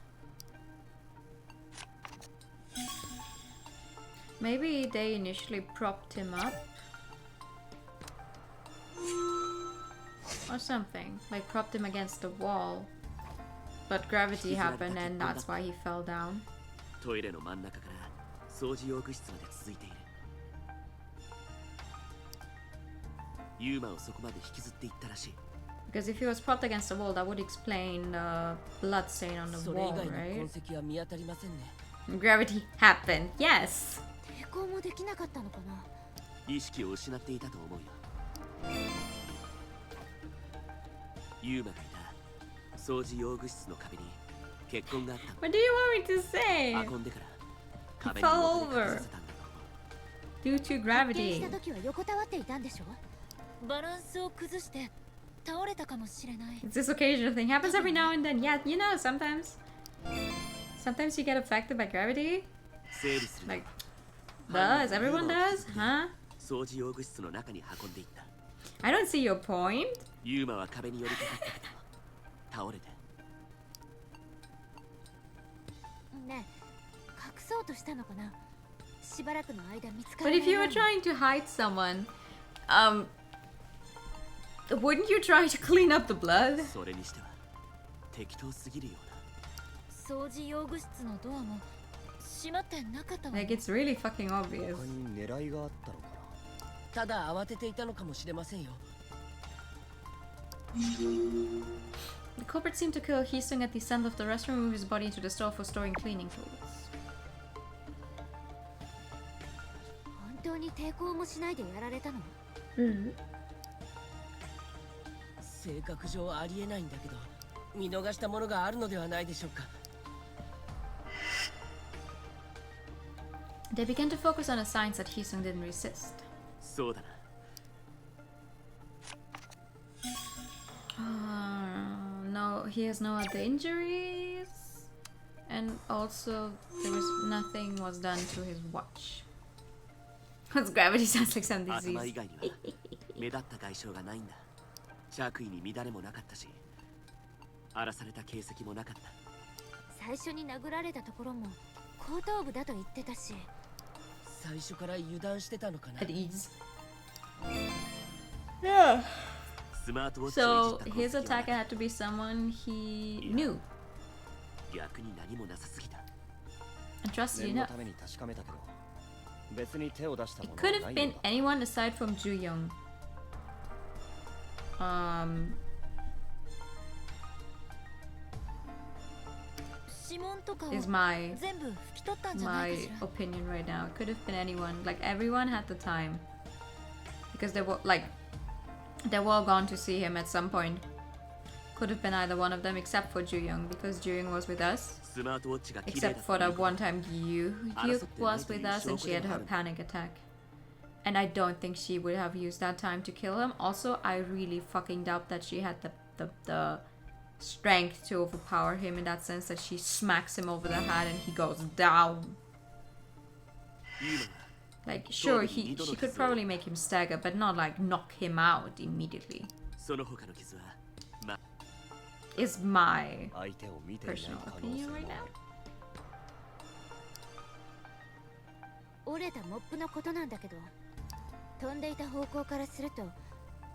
Maybe they initially propped him up. Or something. Like propped him against the wall. But gravity happened and that's why he fell down. トイレの真ん中から掃除用具室まで続いている。ユーマをそこまで引きずっていったらしい。 Because if he was propped against the wall, that would explain the blood stain on the それ以 wall, 外の right? 痕跡は見当たりませんね。 Gravity happened. Yes. 抵抗もできなかったのかな。意識を失っていたと思うよ。ユーマがいた掃除用具室の壁に血痕があったの。 What do you want me to say? 運んでから壁 He に fell 元で over. 隠させたんだと思う。 Due to 発見 gravity. した時は横たわっていたんでしょ。バランスを崩して倒れたかもしれない。 It's this occasional thing. Happens every now and then. Yeah, you know, sometimes. Sometimes you get affected by gravity. 整理すると Like, does. Everyone does? Huh? 掃除用具室の中に運んでいった。 I don't see your point. ユーマは壁に寄りかかったけど倒れて。ねえ、隠そうとしたのかな。しばらくの間見つか But らない if you よう were に。 trying to hide someone, wouldn't you try to clean up the blood? それにしては適当すぎるような。掃除用具室のドアも閉まってなかったわ。 Like, it's really fucking obvious. 他に狙いがあったのかな。ただ慌てていたのかもしれませんよ。 The culprit seemed to kill Hyesung at the center of the restroom and move his body into the store for storing cleaning tools. 本当に抵抗もしないでやられたの。性格上ありえないんだけど、見逃したものがあるのではないでしょうか。They began to focus on the signs that Hisung didn't resist. そうだな。No, he has no other injuries, and also nothing was done to his watch. His gravity sounds like some 頭 disease. 以外には目立った外傷がないんだ。着衣に乱れもなかったし、荒らされた形跡もなかった。最初に殴られたところも後頭部だと言ってたし。最初から油断してたのかな。 At ease. Yeah. スマートウォッチを So いじった his 痕跡は attacker had to be someone he knew 逆に何もなさすぎた。 and trusted 念の enough. ために確かめたけど、別に手を出した It もの could は have ない been ようだ。 anyone aside from Ju Young. Is my 全部拭き取ったんじゃないか my しら。 opinion right now. It could have been anyone. Like everyone had the time because they were all gone to see him at some point. Could have been either one of them except for Ju Young because Ju Young was with us. スマートウォッチが綺麗だ Except と for いう that こと one time Yu was with us and she had her panic attack. And I don't think she would have used that time to kill him. Also, I really fucking doubt that she had the strength to overpower him in that sense that she smacks him over the head and he goes down. ユーマは Like, sure, she could probably make him stagger, but not like knock him out immediately. その他の傷はま Is my 相手を見ていない personal 可能 opinion 性も right あ now. る。折れたモップのことなんだけど、飛んでいた方向からすると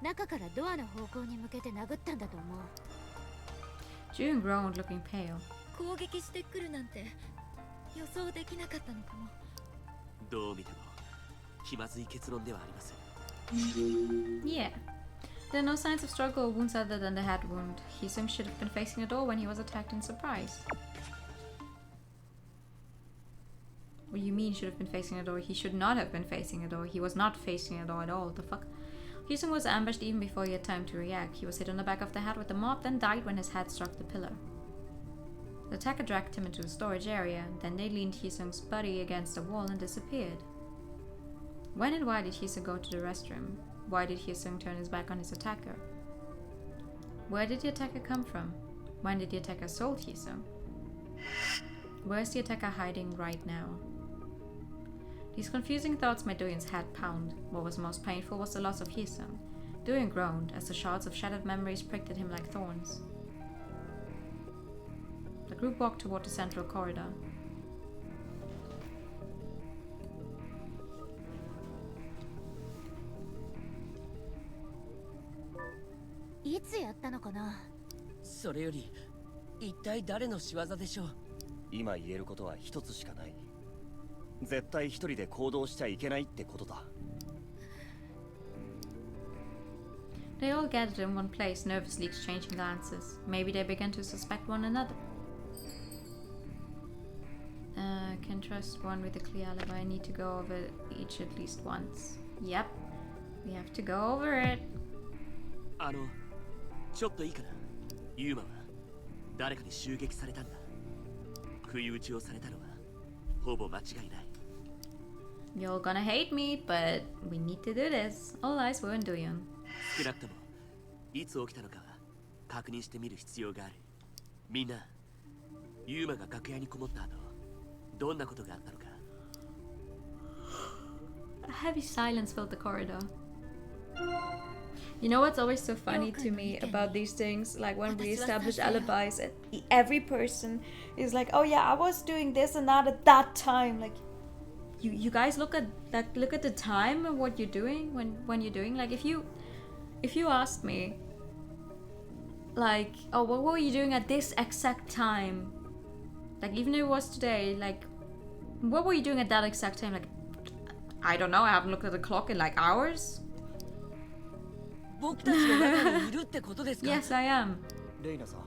中からドアの方向に向けて殴ったんだと思う。 June groaned, looking pale. 攻撃してくるなんて予想できなかったのかも。どう見ても気まずい結論ではありません。 Yeah. There are no signs of struggle or wounds other than the head wound. Hisum should have been facing a door when he was attacked in surprise. What do you mean should have been facing a door? He should not have been facing a door. He was not facing a door at all. The fuck? Hisum was ambushed even before he had time to react. He was hit on the back of the head with the mop, then died when his head struck the pillar. The attacker dragged him into a storage area. Then they leaned Hisum's body against the wall and disappeared. When and why did Hisum go to the restroom? Why did Hisum turn his back on his attacker? Where did the attacker come from? When did the attacker assault Hisum? Where's the attacker hiding right now? These confusing thoughts made Doyun's head pound. What was most painful was the loss of Hisum. Doyun groaned as the shards of shattered memories pricked at him like thorns. The group walked toward the central corridor. いつやったのかな。それより一体誰の仕業でしょう。今言えることは一つしかない。絶対一人で行動しちゃいけないってことだ。They all gathered in one place, nervously exchanging glances. Maybe they began to suspect one another. Can trust one with a clear alibi. I need to go over each at least once. Yep. We have to go over it. ちょっといいかな。ユーマは誰かに襲撃されたんだ。不意打ちをされたのはほぼ間違いない。 You're gonna hate me, but we need to do this. All eyes were on Doyoung. 少なくともいつ起きたのかは確認してみる必要がある。みんな、ユーマが楽屋にこもった後、どんなことがあったのか。A heavy silence filled the corridor. You know what's always so funny to me about these things? Like when we establish alibis, and every person is like, "Oh yeah, I was doing this and that at that time." Like, you guys look at the time and what you're doing when you're doing. Like if you asked me, like, "Oh, what were you doing at this exact time?" Like even if it was today, like, what were you doing at that exact time? Like, I don't know. I haven't looked at the clock in like hours. 僕たちの中にいるってことですか。 Yes, I am. レイナさん、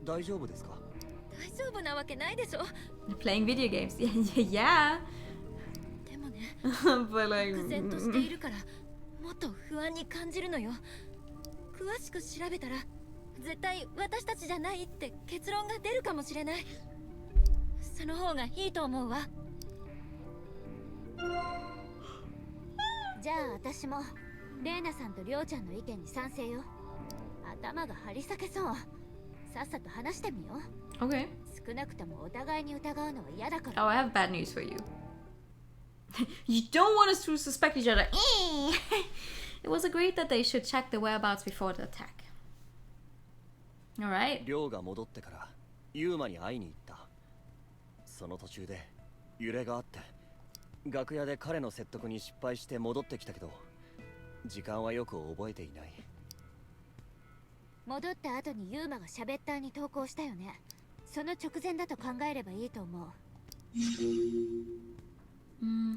大丈夫ですか？大丈夫なわけないでしょ。 Playing video games. Yeah. でもね、 But like, 漠然としているからもっと不安に感じるのよ。詳しく調べたら絶対私たちじゃないって結論が出るかもしれない。その方がいいと思うわ。じゃあ私もレイナさんとリョウちゃんの意見に賛成よ。頭が張り裂けそう。さっさと話してみよう。 Okay. 少なくともお互いに疑うのは嫌だから。 Oh, I have bad news for you. You don't want us to suspect each other. It was agreed that they should check the whereabouts before the attack. Alright. リョウが戻ってからユーマに会いに行った。その途中で揺れがあって楽屋で彼の説得に失敗して戻ってきたけど、時間はよく覚えていない。戻った後にユーマがシャベッターに投稿したよね。その直前だと考えればいいと思う。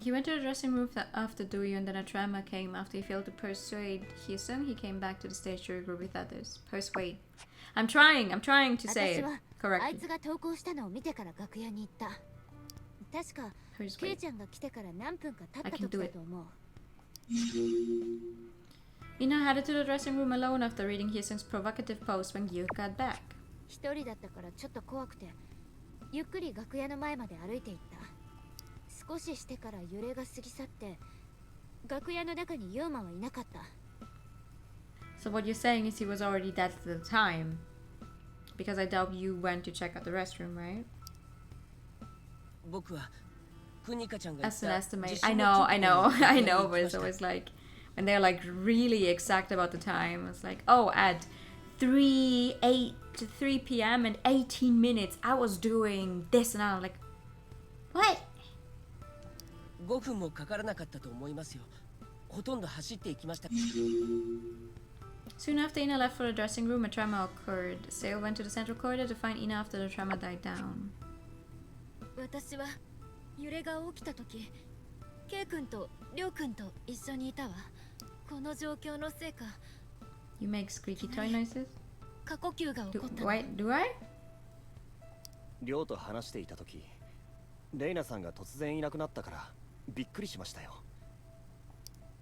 He went to the dressing room after Dewey, and then a tremor came after he failed to persuade Hyesung. He came back to the stage to regroup with others. Persuade. I'm trying to say 私 it はあい correctly. つが投稿したのを見てから楽屋に行った。確かケイ Persuade. ちゃんが来てから何分か経った I can 時 do だ it. と思う。 Ina headed to the dressing room alone after reading Hyesung's provocative post when Gyu got back. 一人だったからちょっと怖くて、ゆっくり楽屋の前まで歩いていった。少ししてから揺れが過ぎ去って、楽屋の中にユーマはいなかった。 So what you're saying is he was already dead at the time. Because I doubt you went to check out the restroom, right? 僕はクニカちゃんが言っ As an た estimate. 地 I 震の know, 直後 I に know, 楽屋 I に know, 行 but きま it's した。 always like when they're like really exact about the time. It's like, oh, at 3 p.m. and 18 minutes, I was doing this, and I'm like, what? 5分もかからなかったと思いますよ。ほとんど走っていきました。 Soon after Ina left for the dressing room, a tremor occurred. Seo went to the central corridor to find Ina after the tremor died down. 私は揺れが起きた時、ケイ君とリョウ君と一緒にいたわ。この状況のせいか、 You make squeaky toy noises? 過呼吸が起こったの。 Wait, do I? リョウと話していた時、レイナさんが突然いなくなったからびっくりしましたよ。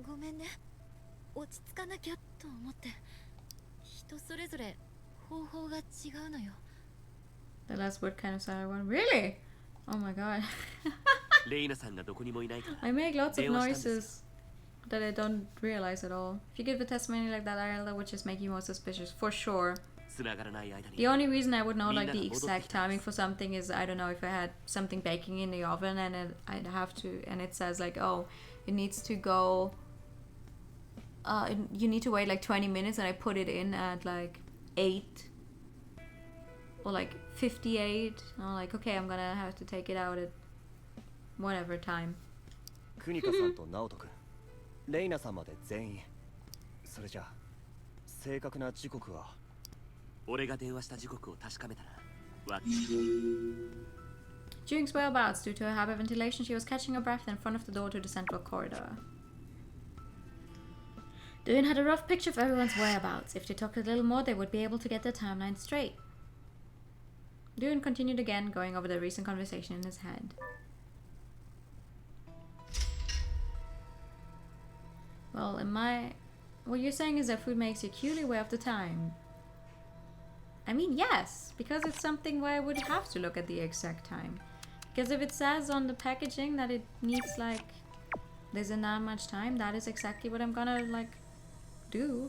ごめんね。落ち着かなきゃと思って。人それぞれ方法が違うのよ。 The last word kind of sounded one. Really? Oh my god. レイナさんがどこにもいないから I make lots of 電話したんですよ。 noises that I don't realize at all. If you give a testimony like that, that would just make you more suspicious, for sure. 繋がらない間に The only reason I would know like the みんなが戻ってきたんです。 exact timing for something is I don't know if I had something baking in the oven and I'd have to, and it says like, oh, it needs to go. You need to wait like 20 minutes, and I put it in at like 8 or like 58. And I'm like, okay, I'm gonna have to take it out at whatever time. クニカさんとナオト君、レイナさんまで全員。それじゃあ正確な時刻は。俺が電話した時刻を確かめたらわ During whereabouts, due to her hyperventilation, she was catching her breath in front of the door to the central corridor. Dune had a rough picture of everyone's whereabouts. If they talked a little more, they would be able to get their timeline straight. Dune continued again, going over the recent conversation in his head. Well, what you're saying is that food makes you acutely aware of the time. I mean, yes, because it's something where I would have to look at the exact time. Because if it says on the packaging that it needs like there's not much time, that is exactly what I'm gonna like do.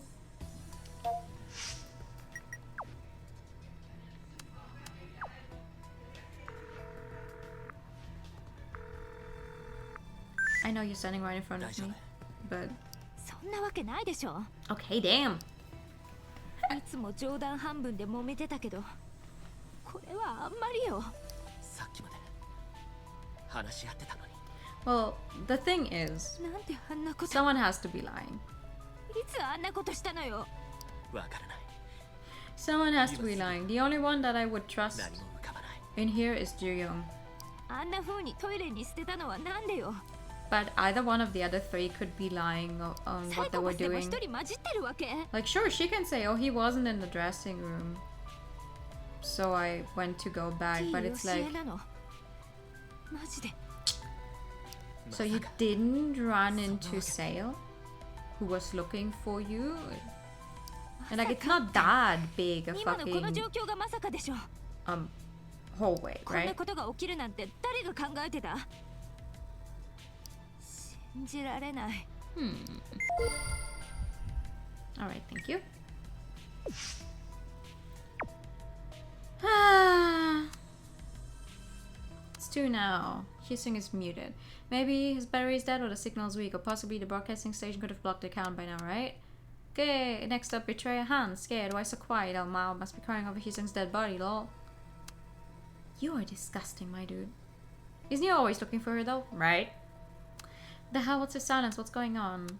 I know you're standing right in front of me, but そんなわけないでしょ。 okay, damn. いつも冗談半分で揉めてたけど、これはあんまりよ。さっきまで話し合ってたのに Well, the thing is, なんであんなこと。 someone has to be lying. いつあんなことしたのよ。わからない Someone has to be lying. The only one that I would trust 何も浮かばない in here is Juryeong. あんな風にトイレに捨てたのはなんでよ。 But either one of the other three could be lying on サイ what they コパ were スでも doing. 一人混じってるわけ。 Like, sure, she can say, oh, he wasn't in the dressing room. So I went to go back, but it's いい like, 教えなの。マジで。 so you didn't run into Sale, who was looking for you? And like, it's not that big a 今のこの fucking 状況がまさかでしょ。 hallway, こんな right? ことが起きるなんて誰が考えてた。じられない。 Alright, thank you. Ah. It's 2 now. Hissing is muted. Maybe his battery is dead or the signal is weak, or possibly the broadcasting station could have blocked the account by now, right? Okay, next up, betray a hand. Scared, why so quiet? El Mao must be crying over Hissing's dead body, lol. You are disgusting, my dude. Isn't he always looking for her though? Right? The hell, what's the silence? What's going on?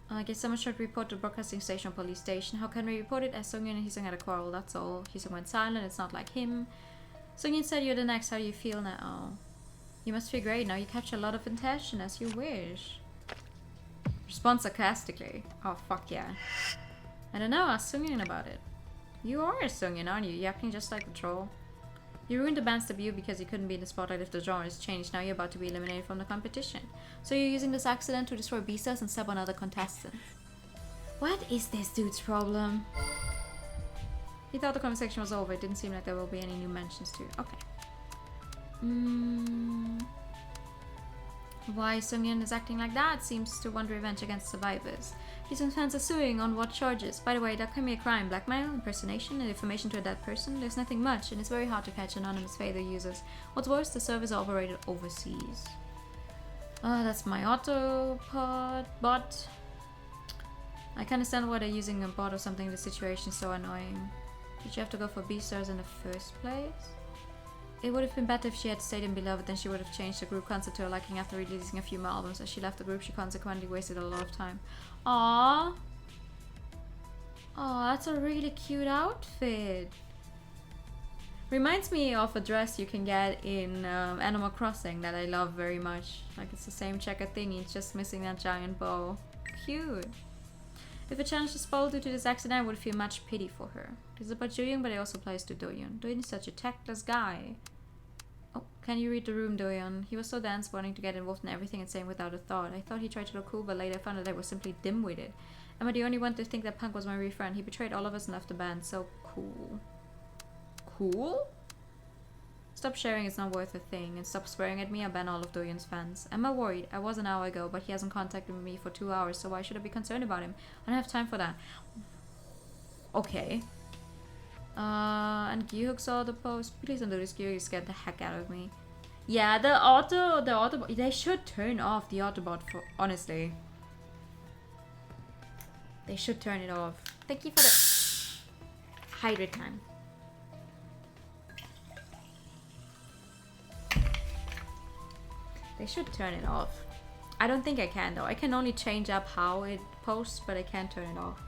I guess someone should report to the broadcasting station or police station. How can we report it? As Sungyeon and Hisung had a quarrel, that's all. Hisung went silent, it's not like him. Sungyeon said you're the next, how do you feel now? Oh. You must feel great now, you capture a lot of attention as you wish. Respond sarcastically. Oh fuck yeah. I don't know, ask Sungyeon about it. You are Sungyeon, aren't you? You're acting just like the troll. You ruined the band's debut because you couldn't be in the spotlight if the genre is changed. Now you're about to be eliminated from the competition. So you're using this accident to destroy B-stars and sub on other contestants. What is this dude's problem? He thought the conversation was over. It didn't seem like there will be any new mentions to it. Okay. Why Sungyeon is acting like that seems to want revenge against survivors. Hisung's fans are suing on what charges? By the way, that can be a crime. Blackmail, impersonation, and information to a dead person. There's nothing much, and it's very hard to catch anonymous Fader users. What's worse, the servers are operated overseas. That's my autopod bot. I can understand why they're using a bot or something. The situation is so annoying. Did you have to go for B-stars in the first place? It would have been better if she had stayed in Beloved, then she would have changed the group concert to her liking after releasing a few more albums. As she left the group, she consequently wasted a lot of time. Aww. Aww, that's a really cute outfit. Reminds me of a dress you can get in Animal Crossing that I love very much. Like it's the same checker thingy, it's just missing that giant bow. Cute. If a challenge is spoiled due to this accident, I would feel much pity for her. This is about Doyoung, but it also applies to Doyoung. Doyoung is such a tactless guy. Oh, can you read the room, Doyoung? He was so dense, wanting to get involved in everything and saying without a thought. I thought he tried to look cool, but later I found that I was simply dim-witted. Am I the only one to think that Punk was my real friend? He betrayed all of us and left the band. So cool. Cool? Stop sharing, it's not worth a thing. And stop swearing at me, I'll ban all of Doyoung's fans. Am I worried? I was an hour ago, but he hasn't contacted me for 2 hours, so why should I be concerned about him? I don't have time for that. Okay. And Gyuhook saw the post. Please don't do this, Gyuhook scared the heck out of me. Yeah, the Autobot, they should turn off the Autobot for, honestly. They should turn it off. Thank you for the hydrate time. They should turn it off. I don't think I can though. I can only change up how it posts, but I can't turn it off.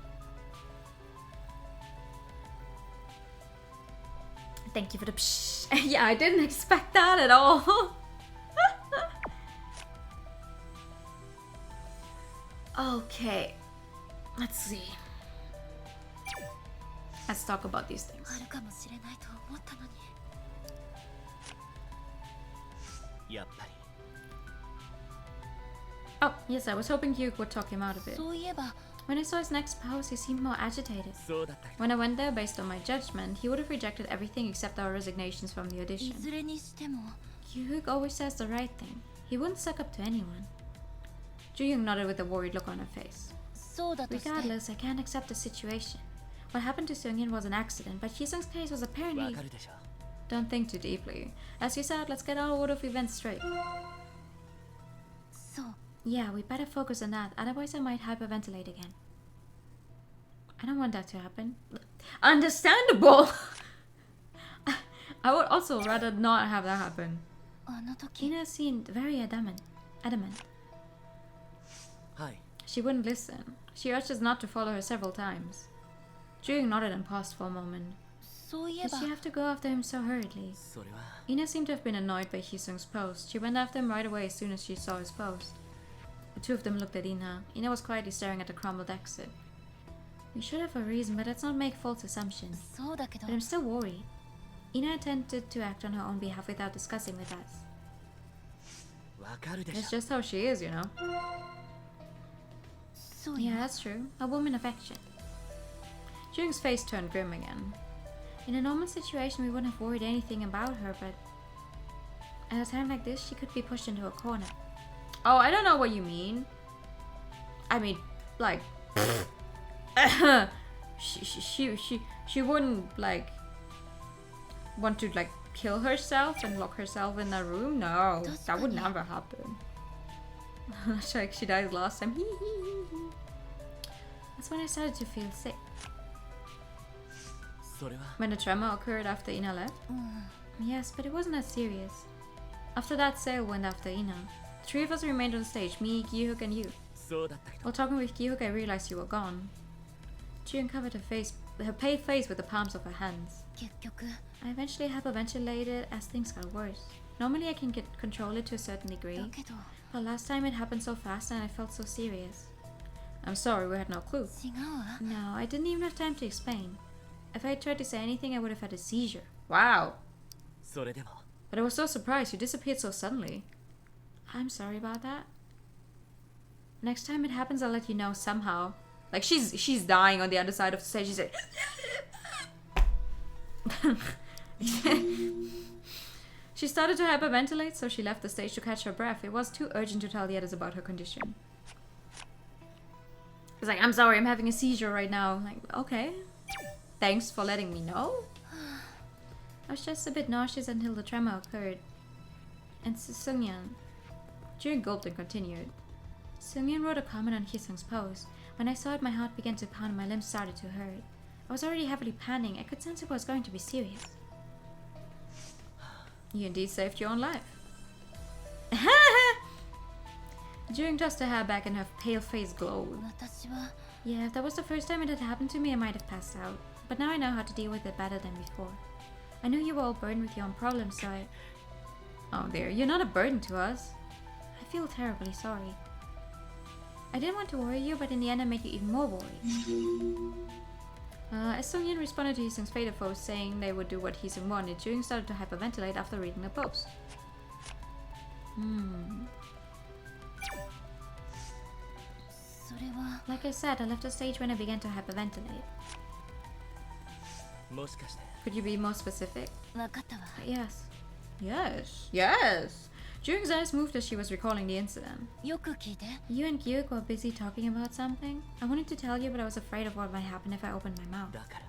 Thank you for the psh. Yeah, I didn't expect that at all. Okay. Let's see. Let's talk about these things. あるかもしれないと思ったのに。やっぱり Oh, yes, I was hoping you would talk him out of it. そういえば、 When I saw his next pose, he seemed more agitated. そうだったけど When I went there, based on my judgment, he would have rejected everything except our resignations from the い audition. ずれにしても、 Gyuhook always says the right thing. He wouldn't suck up to anyone. Jooyoung nodded with a worried look on her face. そうだとして、 Regardless, I can't accept the situation. What happened to Seungin was an accident, but Hyesung's case was わ apparently... かるでしょ Don't think too deeply. As you said, let's get our order of events straight. そう、 Yeah, we better focus on that, otherwise I might hyperventilate again. I don't want that to happen. Understandable! I would also rather not have that happen. あの時、 Ina seemed very adamant. はい She wouldn't listen. She urged us not to follow her several times. Jooyoung nodded and paused for a moment. そういえ Did ば、 she have to go after him so hurriedly? それは Ina seemed to have been annoyed by Hyesung's post. She went after him right away as soon as she saw his post. The two of them looked at Ina. Ina was quietly staring at the crumbled exit. We should have a reason, but let's not make false assumptions. そうだけど But、I'm still worried. Ina attempted to act on her own behalf without discussing with us. わかるで That's しょ just how she is, you know. そう Yeah, や、 that's true. A woman of action. Jung's face turned grim again. In a normal situation, we wouldn't have worried anything about her, but at a time like this, she could be pushed into a corner. Oh, I don't know what you mean. I mean, like, she wouldn't like want to like kill herself and lock herself in a room. No, that would never happen. Like she died last time. That's when I started to feel sick. それは When the tremor occurred after Ina left? Yes, but it wasn't that serious. After that, Sale went after Ina. The three of us remained on stage, me, Gihuk, and you. そうだったけど While talking with Gihuk, I realized you were gone. Jian covered her pale face with the palms of her hands. 結局 I eventually hyperventilated as things got worse. Normally I can control it to a certain だ degree, けど but last time it happened so fast and I felt so serious. I'm sorry, we had no clue. 違うわ No, I didn't even have time to explain. If I had tried to say anything, I would have had a seizure. Wow. それでも But I was so surprised you disappeared so suddenly. I'm sorry about that. Next time it happens, I'll let you know somehow. Like she's dying on the other side of the stage. She's like She started to hyperventilate, so she left the stage to catch her breath. It was too urgent to tell the others about her condition. It's like, I'm sorry, I'm having a seizure right now. I'm like, okay. Thanks for letting me know. I was just a bit nauseous until the tremor occurred. And Seungyeon. Jun gulped and continued. Seungyeon wrote a comment on Hyesung's post. When I saw it, my heart began to pound and my limbs started to hurt. I was already heavily panicking. I could sense it was going to be serious. You indeed saved your own life. Jun tossed her hair back and her pale face glowed. 私は Yeah, if that was the first time it had happened to me, I might have passed out. But now I know how to deal with it better than before. I knew you were all burdened with your own problems, so I... Oh dear, you're not a burden to us. I feel terribly sorry. I didn't want to worry you, but in the end I made you even more worried. As Seungyeon responded to Hyesung's faded post saying they would do what Hyesung wanted, Jung started to hyperventilate after reading the post. Like I said, I left the stage when I began to hyperventilate. もしかして Could you be more specific? 分かったわ Yes. Yes. Yes. Jung's eyes moved as she was recalling the incident. よく聞いて You and Gyuk were busy talking about something. I wanted to tell you, but I was afraid of what might happen if I opened my mouth. だから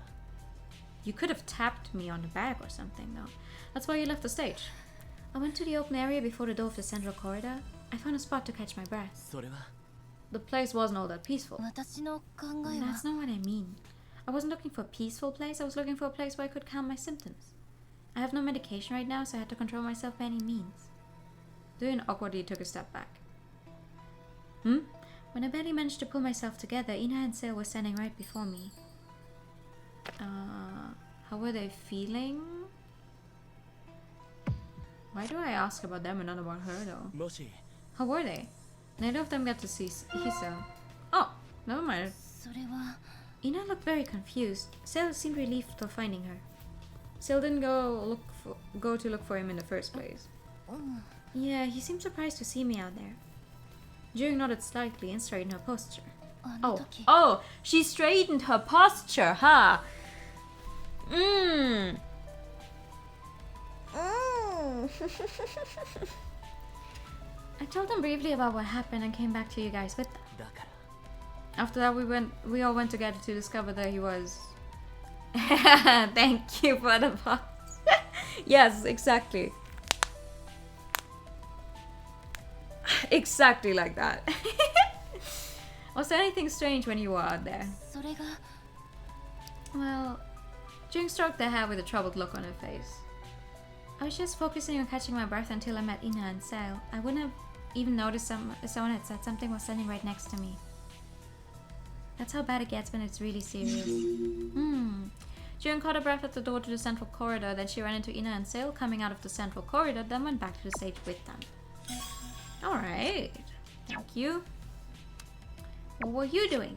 You could have tapped me on the back or something, though. That's why you left the stage. I went to the open area before the door of the central corridor. I found a spot to catch my breath. それは The place wasn't all that peaceful. 私の考えは That's not what I mean. I wasn't looking for a peaceful place. I was looking for a place where I could calm my symptoms. I have no medication right now, so I had to control myself by any means. Doon awkwardly took a step back. When I barely managed to pull myself together, Ina and Sale were standing right before me. How were they feeling? Why do I ask about them and not about her, though? もし How were they? Neither of them got to see Hisa. Oh, never mind. それは Ina looked very confused. Sale seemed relieved for finding her. Sale didn't go to look for him in the first place. Yeah, he seemed surprised to see me out there. Jung nodded slightly and straightened her posture. あの時 Oh, she straightened her posture, huh? I told them briefly about what happened and came back to you guys with them. だから After that, we all went together to discover that he was. Thank you for the box. Yes, exactly. Exactly like that. Was there anything strange when you were out there? それが Well, Jung stroked her hair with a troubled look on her face. I was just focusing on catching my breath until I met Ina and Sale. I wouldn't have even noticed if someone had said something was standing right next to me. That's how bad it gets when it's really serious. June caught her breath at the door to the central corridor, then she ran into Ina and Sale coming out of the central corridor, then went back to the stage with them. Alright. Thank you. What were you doing?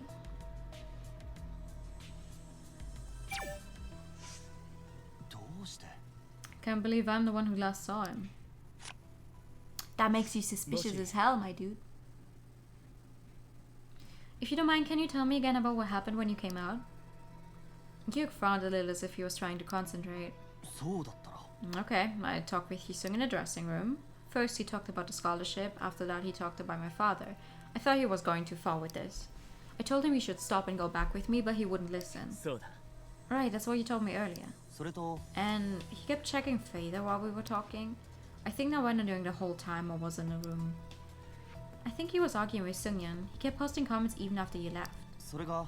Can't believe I'm the one who last saw him. That makes you suspicious as hell, my dude. If you don't mind, can you tell me again about what happened when you came out? Gyuk frowned a little as if he was trying to concentrate. そうだったら Okay, I talked with Hyesung in the dressing room. First he talked about the scholarship, after that he talked about my father. I thought he was going too far with this. I told him he should stop and go back with me, but he wouldn't listen. そうだ Right, that's what you told me earlier. それと And he kept checking Fader while we were talking. I think that went on during the whole time I was in the room. I think he was arguing with Sungyun. He kept posting comments even after you left. それが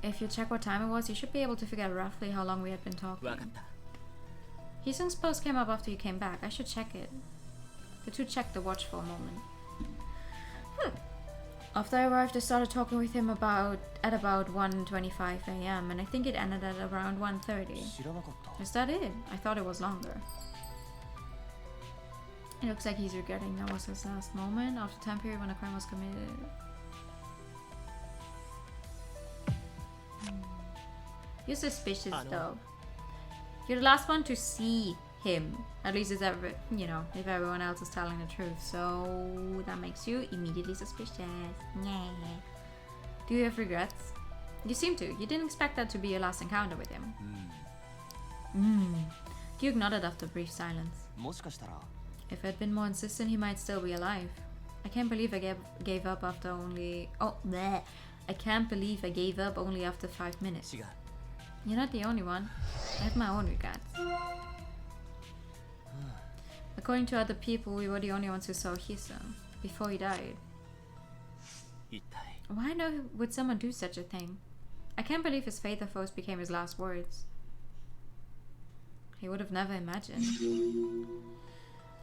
If you check what time it was, you should be able to figure out roughly how long we had been talking. 分かった Hisung's post came up after you came back. I should check it. The two checked the watch for a moment. After I arrived, I started talking with him at about 1:25 a.m. and I think it ended at around 1:30. 知らなかった Is that it? I thought it was longer. It looks like he's regretting that was his last moment after time period when a crime was committed. You're suspicious though. You're the last one to see him. At least if everyone else is telling the truth. So that makes you immediately suspicious. Yeah. Do you have regrets? You seem to. You didn't expect that to be your last encounter with him. Duke nodded after a brief silence. もしかしたら If I'd been more insistent, he might still be alive. I can't believe I gave up after only... Oh, bleh. I can't believe I gave up only after 5 minutes. 違う You're not the only one. I have my own regrets. According to other people, we were the only ones who saw Hisung before he died. 一体 Why would someone do such a thing? I can't believe his faith of oath became his last words. He would have never imagined.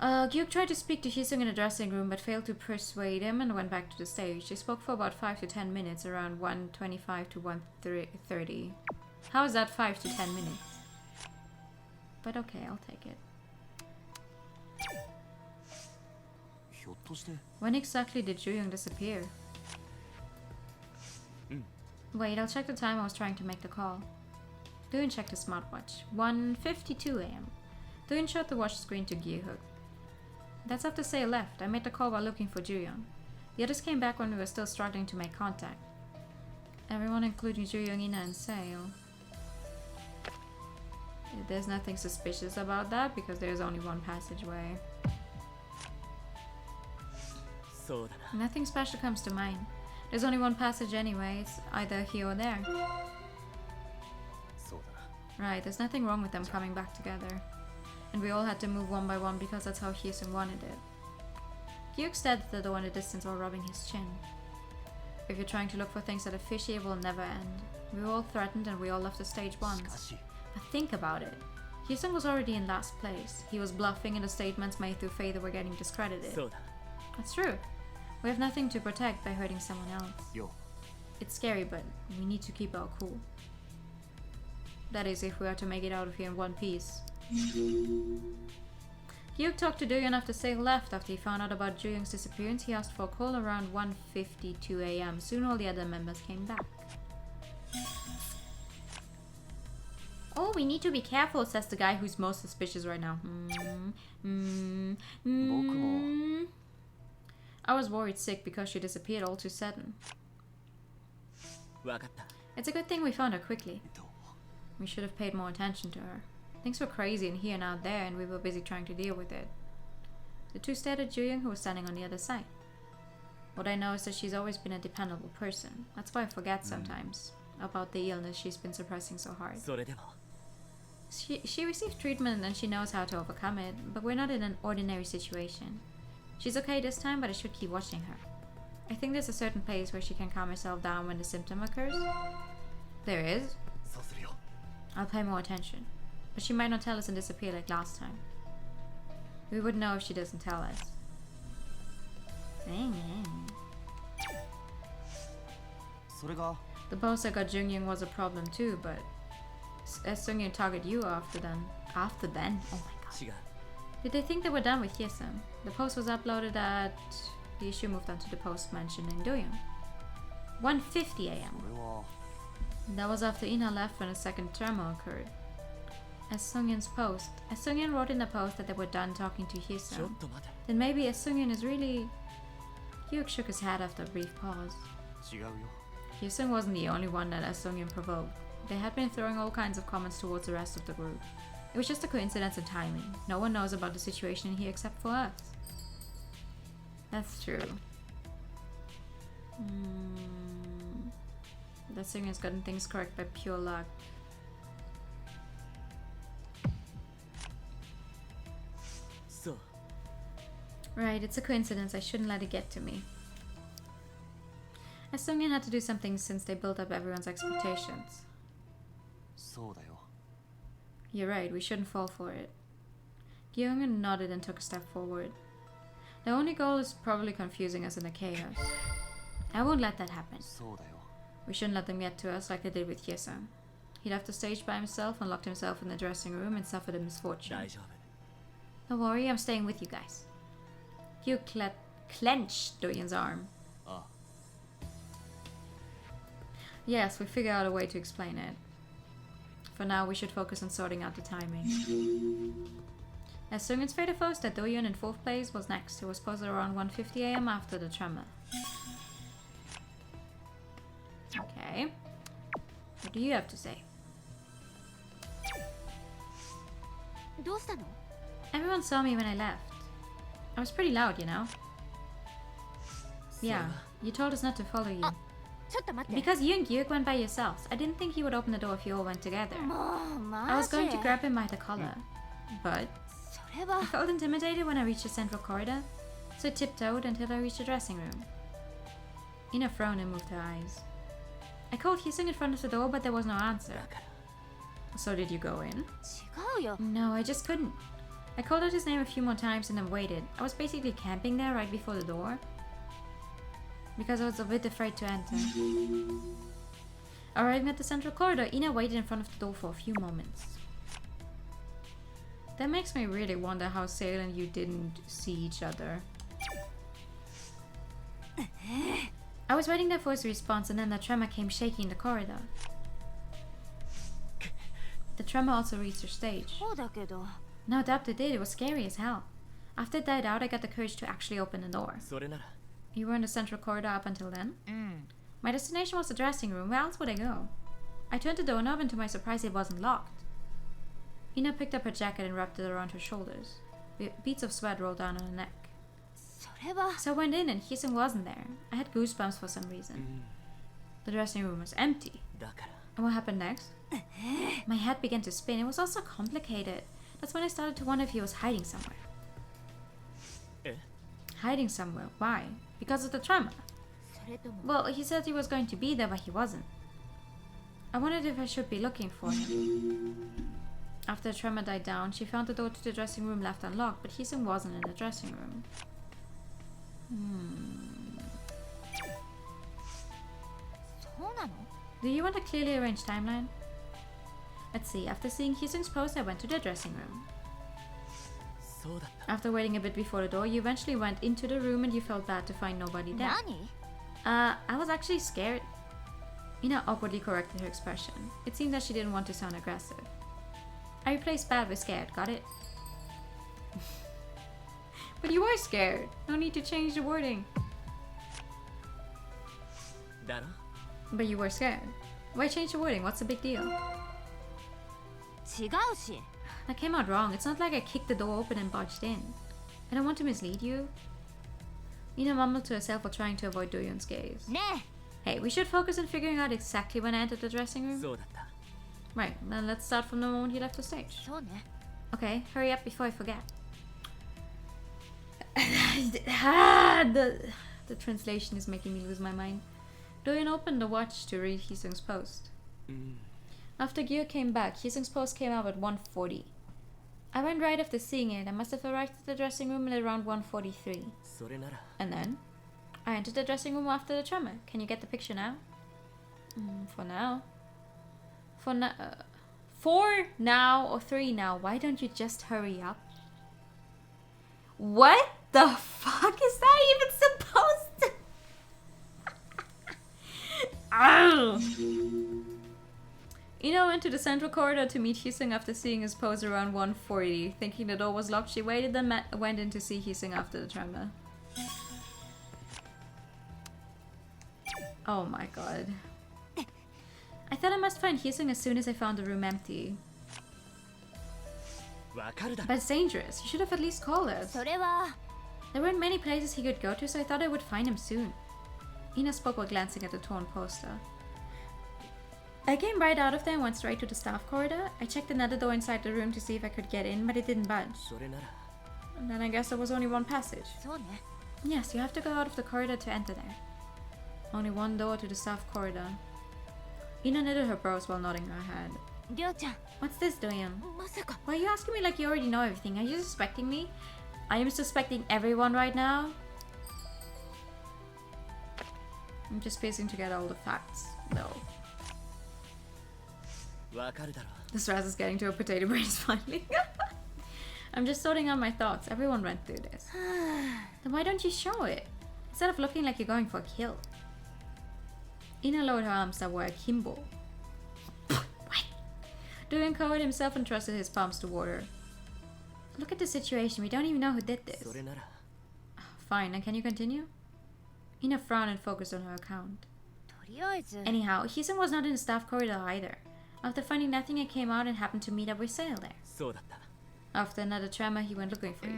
Gyuk tried to speak to Hisung in the dressing room but failed to persuade him and went back to the stage. He spoke for about 5 to 10 minutes, around 1:25 to 1:30. How is that 5 to 10 minutes? But okay, I'll take it. ひょっとして When exactly did Juyong disappear? Wait, I'll check the time I was trying to make the call. Doon checked his smartwatch. 1:52 a.m. Doon showed the watch screen to Gyuhook. That's after Seo left. I made the call while looking for Juyong. The others came back when we were still struggling to make contact. Everyone including Juyong, Ina, and Seo. There's nothing suspicious about that because there's only one passageway. そうだな Nothing special comes to mind. There's only one passage anyway. It's either here or there. そうだな Right, there's nothing wrong with them coming back together. And we all had to move one by one because that's how Hyesung wanted it. Gyuk stared at the door in the distance while rubbing his chin. If you're trying to look for things that are fishy, it will never end. We were all threatened and we all left the stage しか once. し But think about it. Hyesung was already in last place. He was bluffing and the statements made through Faye were getting discredited. そうだ That's true. We have nothing to protect by hurting someone else. よ It's scary, but we need to keep our cool. That is, if we are to make it out of here in one piece. Gyuk talked to Doyeon after Seo left. After he found out about Juyong's disappearance, he asked for a call around 1:52 a.m. Soon all the other members came back. Oh, we need to be careful, says the guy who's most suspicious right now. I was worried sick because she disappeared all too sudden. 分かった It's a good thing we found her quickly. どう We should have paid more attention to her. Things were crazy in here and out there, and we were busy trying to deal with it. The two stared at Juyong, who was standing on the other side. What I know is that she's always been a dependable person. That's why I forget sometimes about the illness she's been suppressing so hard. それでも She received treatment and she knows how to overcome it, but we're not in an ordinary situation. She's okay this time, but I should keep watching her. I think there's a certain place where she can calm herself down when the symptom occurs. There is. そうするよ I'll pay more attention. But she might not tell us and disappear like last time. We would know if she doesn't tell us.それが The post that got Jungyung was a problem too, but as Sungyun targeted you after then. After then? Oh my god. 違う Did they think they were done with Hyesung? The post was uploaded at... The issue moved on to the post mentioned in Doyeon. 1:50 a.m. これは That was after Ina left when a second turmoil occurred. As Sungyun's post. As Sungyun wrote in the post that they were done talking to ちょっ Hyesung. と待て Then maybe as Sungyun is really... Hyuk shook his head after a brief pause. 違うよ Hyesung wasn't the only one that as Sungyun provoked. They had been throwing all kinds of comments towards the rest of the group. It was just a coincidence in timing. No one knows about the situation here except for us. That's true. That singer has gotten things correct by pure luck. So, Right, it's a coincidence. I shouldn't let it get to me. Sungin had to do something since they built up everyone's expectations. そうだよ。 You're right, we shouldn't fall for it. Gyeongun nodded and took a step forward. The only goal is probably confusing us in the chaos. I won't let that happen. そうだよ。 We shouldn't let them get to us like they did with Hyesung. He left the stage by himself and locked himself in the dressing room and suffered a misfortune. 大丈夫。 Don't worry, I'm staying with you guys. Hugh clenched Doyun's arm. あ Yes, we figured out a way to explain it. For now, we should focus on sorting out the timing. As Sungin's fate opposed that Doyun in 4th place was next. He was posted around 1:50 AM after the tremor. Okay. What do you have to say? どうしたの？ Everyone saw me when I left. I was pretty loud, you know? Yeah, you told us not to follow you. ちょっと待って。 Because you and Gyuk went by yourselves. I didn't think he would open the door if you all went together. もうマジ。 I was going to grab him by the collar. But それは I felt intimidated when I reached the central corridor, so I tiptoed until I reached the dressing room. Ina frowned and moved her eyes. I called Hyesung in front of the door, but there was no answer. だから So did you go in? 違うよ。 No, I just couldn't. I called out his name a few more times and then waited. I was basically camping there right before the door, because I was a bit afraid to enter. Arriving at the central corridor, Ina waited in front of the door for a few moments. That makes me really wonder how Sale and you didn't see each other. I was waiting there for his response, and then the tremor came shaking the corridor. The tremor also reached her stage. そうだけど。 No doubt it did, it was scary as hell. After it died out, I got the courage to actually open the door. それなら You were in the central corridor up until then? My destination was the dressing room. Where else would I go? I turned the doorknob, and to my surprise, it wasn't locked. Ina picked up her jacket and wrapped it around her shoulders. Beads of sweat rolled down on her neck. それは。 So I went in, and Hyesung wasn't there. I had goosebumps for some reason. The dressing room was empty. だから And what happened next? My head began to spin. It was all so complicated. That's when I started to wonder if he was hiding somewhere. え Hiding somewhere? Why? Because of the tremor. それとも。 Well, he said he was going to be there, but he wasn't. I wondered if I should be looking for him. After the tremor died down, she found the door to the dressing room left unlocked, but Hyesung wasn't in the dressing room. そうなの？ Do you want a clearly arranged timeline? Let's see. After seeing Hyesung's post, I went to the dressing room. そうだった After waiting a bit before the door, you eventually went into the room and you felt bad to find nobody there. 何？ I was actually scared. Ina awkwardly corrected her expression. It seemed that she didn't want to sound aggressive. I replaced bad with scared, got it? But you were scared. No need to change the wording. だろ But you were scared. Why change the wording? What's the big deal? 違うし。 That came out wrong. It's not like I kicked the door open and barged in. I don't want to mislead you. Ina mumbled to herself while trying to avoid Doyun's gaze. ねえ。 Hey, we should focus on figuring out exactly when I entered the dressing room. そうだった Right, then let's start from the moment he left the stage. そうね。 Okay, hurry up before I forget. The translation is making me lose my mind. Doyun opened the watch to read Hyesung's post. After Gyo came back, Hyesung's post came up at 1:40. I went right after seeing it. I must have arrived at the dressing room at around 1:43. それなら And then, I entered the dressing room after the tremor. Can you get the picture now? For now. For now or 3 now. Why don't you just hurry up? What the fuck is that even supposed to? Ow! Ina went to the central corridor to meet Hyesung after seeing his pose around 1:40. Thinking the door was locked, she waited then went in to see Hyesung after the tremor. Oh my god. I thought I must find Hyesung as soon as I found the room empty. わかるだろ But it's dangerous. You should have at least called us. それは。 There weren't many places he could go to, so I thought I would find him soon. Ina spoke while glancing at the torn poster. I came right out of there and went straight to the staff corridor. I checked another door inside the room to see if I could get in, but it didn't budge. それなら And then I guess there was only one passage. そうね。 Yes, you have to go out of the corridor to enter there. Only one door to the staff corridor. Ina knitted her brows while nodding her head. りょうちゃん、 What's this, Doyan? まさか。 Why are you asking me like you already know everything? Are you suspecting me? I am suspecting everyone right now. I'm just piecing together all the facts, though. わかるだろ This Raz is getting to a potato brain finally. I'm just sorting out my thoughts. Everyone went through this. Then why don't you show it? Instead of looking like you're going for a kill. Ina lowered her arms that were akimbo. What? Doyan covered himself and trusted his palms to water. Look at the situation. We don't even know who did this. それなら Fine, and can you continue? Ina frowned and focused on her account. とりあえず。 Anyhow, Hisung was not in the staff corridor either. After finding nothing, I came out and happened to meet up with Sail there. そうだった After another tremor, he went looking for you.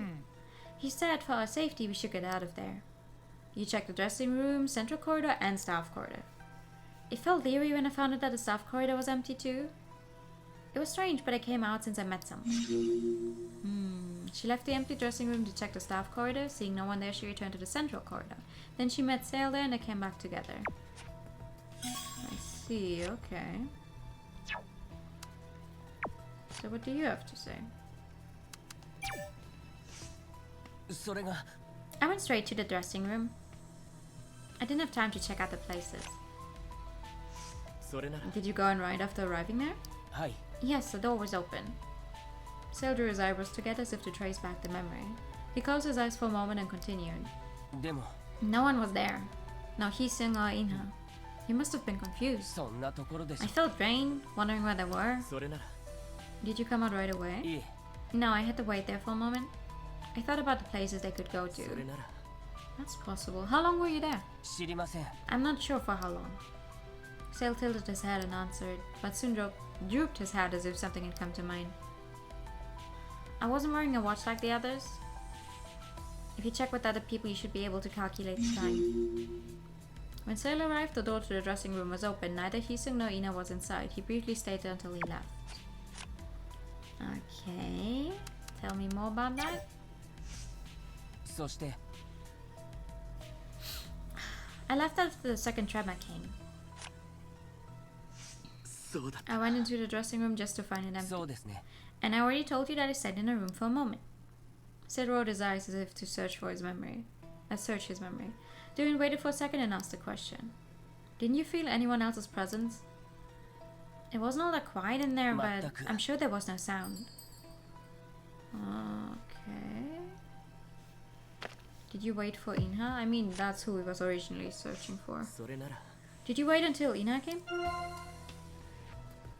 He said for our safety, we should get out of there. You checked the dressing room, central corridor, and staff corridor. It felt leery when I found out that the staff corridor was empty too. It was strange, but I came out since I met someone. She left the empty dressing room to check the staff corridor. Seeing no one there, she returned to the central corridor. Then she met Sail there and they came back together. I see, okay. So what do you have to say? それが I went straight to the dressing room. I didn't have time to check out the places. それなら Did you go in right after arriving there? はい Yes, the door was open. Sail drew his eyebrows together as if to trace back the memory. He closed his eyes for a moment and continued. でも No one was there. No Hisung or Inha. He must have been confused. そんなところでし I felt drained, wondering where they were. それなら Did you come out right away? いい No, I had to wait there for a moment. I thought about the places they could go そ to. れなら That's possible. How long were you there? 知りません I'm not sure for how long. Sail tilted his head and answered, but soon drooped his head as if something had come to mind. I wasn't wearing a watch like the others. If you check with other people, you should be able to calculate the time. When Sail arrived, the door to the dressing room was open. Neither Hisung nor Ina was inside. He briefly stayed until he left. Okay. Tell me more about that. そして I left after the second tremor came. そうだ I went into the dressing room just to find it empty. そうですね And I already told you that I stayed in a room for a moment. Sid rolled his eyes as if to search his memory. Doon waited for a second and asked a question. Didn't you feel anyone else's presence? It wasn't all that quiet in there, but 全く I'm sure there was no sound. Okay. Did you wait for Inha? I mean, that's who he was originally searching for. それなら Did you wait until Inha came?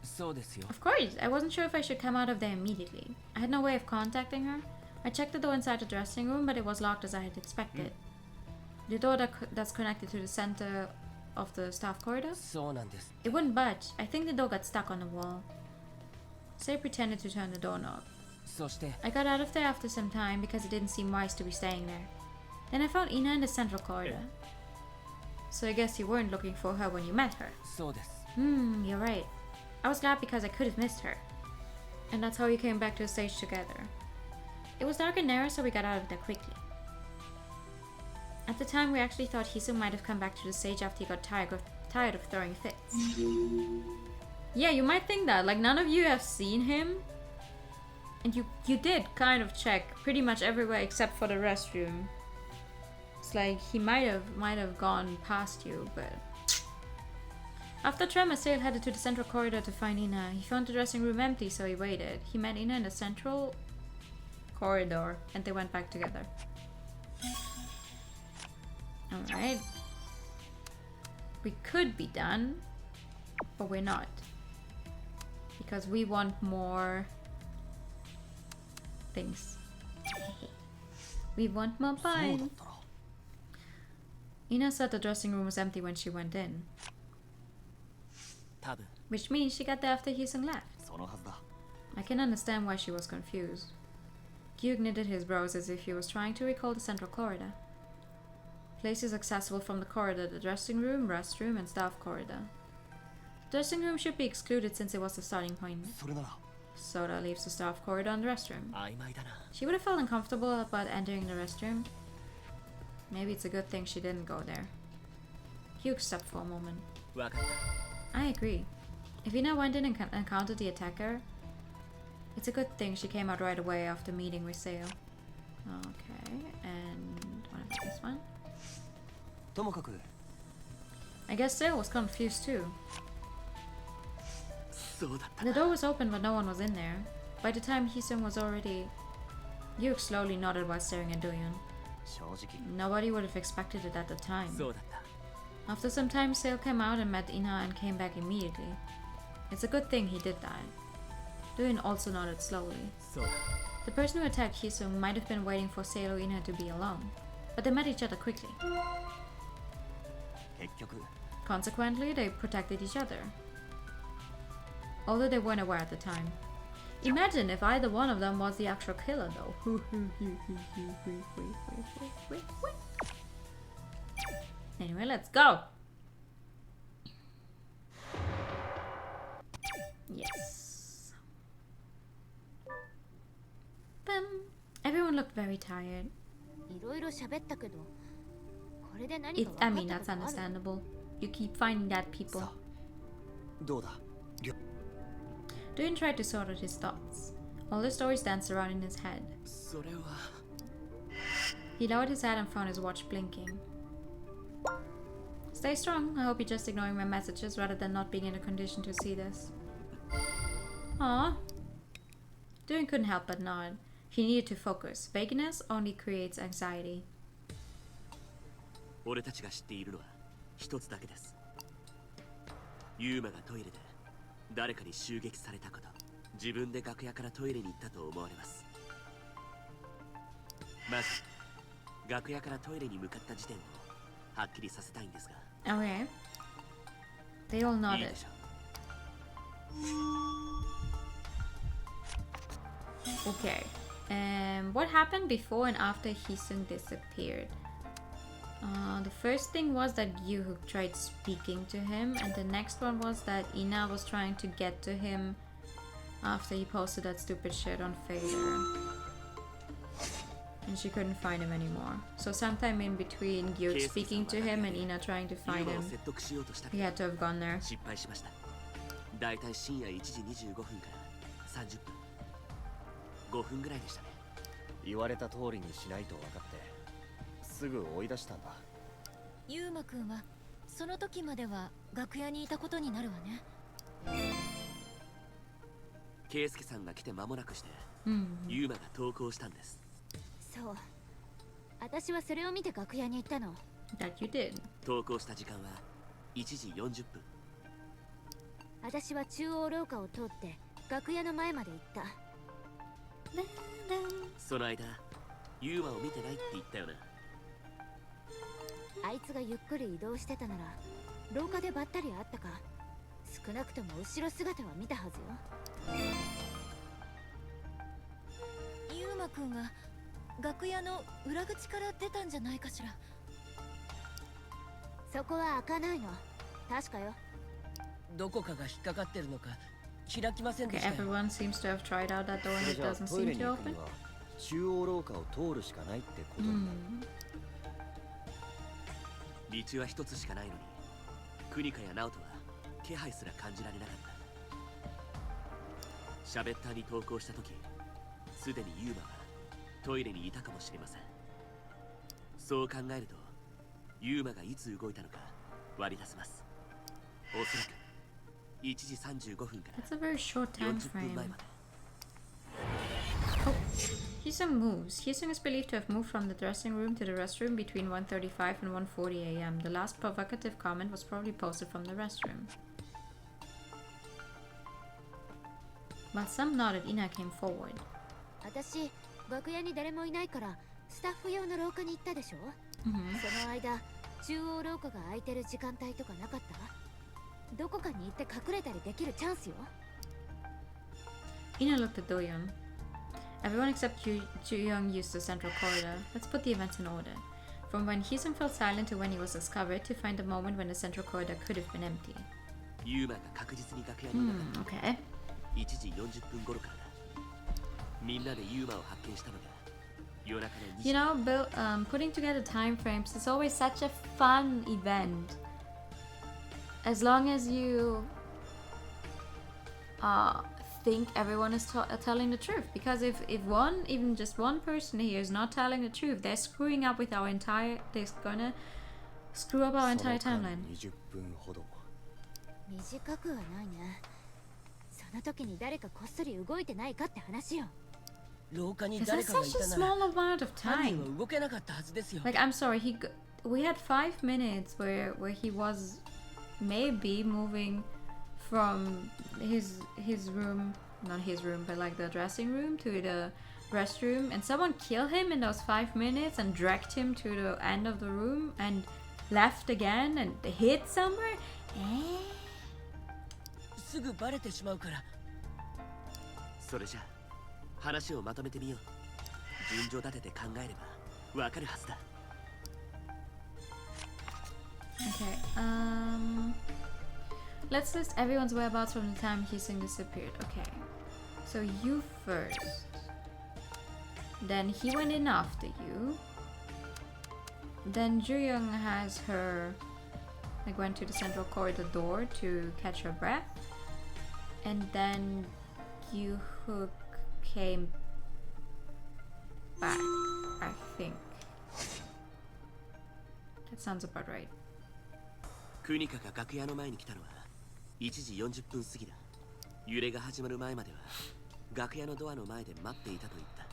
そうですよ Of course, I wasn't sure if I should come out of there immediately. I had no way of contacting her. I checked the door inside the dressing room, but it was locked as I had expected. The door that's connected to the center of the staff corridor? そうなんです It wouldn't budge. I think the door got stuck on the wall. Say pretended to turn the doorknob. そして I got out of there after some time because it didn't seem wise to be staying there. Then I found Ina in the central corridor. So I guess you weren't looking for her when you met her. そうです You're right. I was glad because I could have missed her. And that's how we came back to the stage together. It was dark and narrow, so we got out of there quickly. At the time, we actually thought Hisung might have come back to the stage after he got tired of throwing fits. Yeah, you might think that. Like, none of you have seen him. And you did kind of check pretty much everywhere except for the restroom. It's like he might have gone past you, but... After Tremor, Sail headed to the central corridor to find Ina. He found the dressing room empty, so he waited. He met Ina in the central corridor, and they went back together. Alright. We could be done, but we're not. Because we want more things. We want more そうだ pie. ったら Ina said the dressing room was empty when she went in, 多分 which means she got there after Hisung left. そのはずだ I can understand why she was confused. Gyug knitted his brows as if he was trying to recall the central corridor. Places accessible from the corridor: the dressing room, restroom, and staff corridor. The dressing room should be excluded since it was the starting point. それなら Soda leaves the staff corridor and the restroom. 曖昧だな。 She would have felt uncomfortable about entering the restroom. Maybe it's a good thing she didn't go there. Hugh stopped for a moment. わかった。 I agree. If Ina went in and encountered the attacker, it's a good thing she came out right away after meeting with Seo. Okay, and what about this one? ともかく I guess Seo was confused too. そうだった The door was open but no one was in there. By the time Hisung was already... Yuk slowly nodded while staring at Doyoon. 正直 Nobody would have expected it at the time. そうだった。 After some time, Seo came out and met Ina and came back immediately. It's a good thing he did that. Doyoon also nodded slowly. そうだ。 The person who attacked Hisung might have been waiting for Seo and Ina to be alone. But they met each other quickly. 結局 Consequently, they protected each other. Although they weren't aware at the time. Imagine if either one of them was the actual killer though. Anyway, let's go! Yes. Bum. Everyone looked very tired. いろいろ喋ったけど、これで何 It, か I 分 mean, かった that's ことある？ understandable. You keep finding that people. さあどうだ Doon tried to sort out his thoughts. All the stories danced around in his head. それは He lowered his head and found his watch blinking. Stay strong. I hope you're just ignoring my messages rather than not being in a condition to see this. Aww. Doon couldn't help but nod. He needed to focus. Vagueness only creates anxiety. 俺たちが知っているのは一つだけです。ユーマがトイレで誰かに襲撃されたこと、自分で楽屋からトイレに行ったと思われます。まず楽屋からトイレに向かった時点をはっきりさせたいんですが。 Okay. They all いい nodded. でしょう。 Okay. What happened before and after Hisung disappeared? The first thing was that Yuhook tried speaking to him, and the next one was that Ina was trying to get to him after he posted that stupid shit on Fader. And she couldn't find him anymore. So sometime in between Yuhook speaking to him and Ina trying to ユ find ーマを him, 説得しようとしたけ he ど had to have gone there. 失敗しました。だいたい深夜1時25分から30分。5分ぐらいでしたね。言われた通りにしないと分かってすぐ追い出したんだユーマくんはその時までは楽屋にいたことになるわね。ケイスケさんが来て間もなくして、 ユーマが投稿したんです。そう。私はそれを見て楽屋に行ったの。 That you did. 投稿した時間は1時40分。私は中央廊下を通って楽屋の前まで行った。その間、ユーマを見てないって言ったよな。あいつがゆっくり移動してたなら廊下でばったり会ったか。少なくとも後ろ姿は見たはずよ。ユーマくんは楽屋の裏口から出たんじゃないかしら。そこは開かないの。確かよ。どこかが引っかかってるのか開きませんで Okay, したよ。 everyone seems to have tried out that door そ and れ it じゃあ doesn't トイレ seem に to 行く open. には中央廊下を通るしかないってことになる、道は一つしかないのに、クニカやナオトは気配すら感じられなかった。シャベッターに投稿した時、すでにユーマはトイレにいたかもしれません。そう考えると、ユーマがいつ動いたのか割り出せます。おそらく1時35分から That's a very short time 40分 frame. 前まで。 Oh, Hisung moves. Hisung is believed to have moved from the dressing room to the restroom between 1:35 and 1:40 a.m. The last provocative comment was probably posted from the restroom. While some nodded, Ina came forward. 私、楽屋に誰もいないからスタッフ用の廊下に行ったでしょ。 Mm-hmm. その間、中央廊下が空いてる時間帯とかなかった？どこかに行って隠れたりできるチャンスよ。 Ina looked at Doyoung. Everyone except Young used the central corridor. Let's put the events in order. From when Hisung fell silent to when he was discovered, to find the moment when the central corridor could have been empty. ユーマが確実に楽屋にいなかった Okay. 1時40分頃からだ。みんなでユーマを発見したのが夜中の2時 You know, putting together time frames is always such a fun event. As long as you think everyone is telling the truth. Because if even just one person here is not telling the truth, they're screwing up with our entire... They're gonna screw up our entire その間 timeline. 20分ほど短くはないね。その時に誰かこっそり動いてないかって話よ。廊下に This 誰 is かがい such a たなら small amount of 犯人 time. は動けなかったはずですよ。 Like, I'm sorry, we had 5 minutes where he was maybe moving from his room, not his room, but like the dressing room to the restroom, and someone killed him in those 5 minutes and dragged him to the end of the room and left again and hid somewhere. すぐバレてしまうから。それじゃあ話をまとめてみよう。順序立てて考えればわかるはずだ。Okay, let's list everyone's whereabouts from the time Hisung disappeared. Okay, so you first. Then he went in after you. Then Juyong has her, like, went to the central corridor door to catch her breath. And then Yu-hook came back, I think. That sounds about right. クニカが楽屋の前に来たのは1時40分過ぎだ。揺れが始まる前までは楽屋のドアの前で待っていたと言った。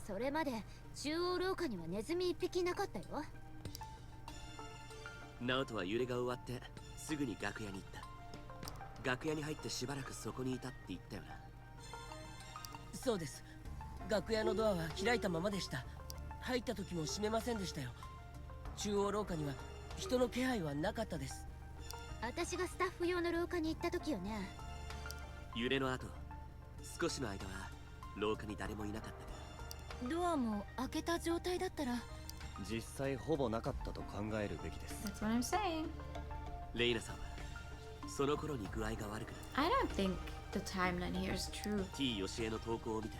それまで中央廊下にはネズミ一匹なかったよ。ナオトは揺れが終わってすぐに楽屋に行った。楽屋に入ってしばらくそこにいたって言ったよな。そうです。楽屋のドアは開いたままでした。入った時も閉めませんでしたよ。中央廊下には人の気配はなかったです。私がスタッフ用の廊下に行った時よね。揺れの後少しの間は廊下に誰もいなかったが、ドアも開けた状態だったら。実際ほぼなかったと考えるべきです。 That's what I'm saying. レイナさんはその頃に具合が悪くなっ I don't think the timeline here is true. た。T ヨシエの投稿を見て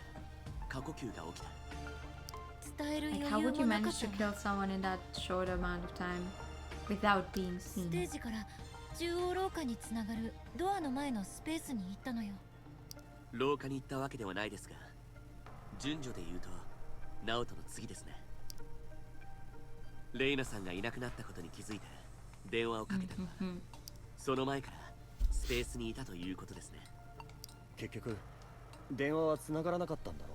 過呼吸が起きた。伝える Like, 余 how 裕 would も you なかっ manage た to わ。 kill someone in that short amount of time without being ステ seen? ージから中央廊下につながるドアの前のスペースに行ったのよ。廊下に行ったわけではないですが、順序で言うとナオトの次ですね。レイナさんがいなくなったことに気づいて電話をかけたのは、その前からスペースにいたということですね。結局電話は繋がらなかったんだろ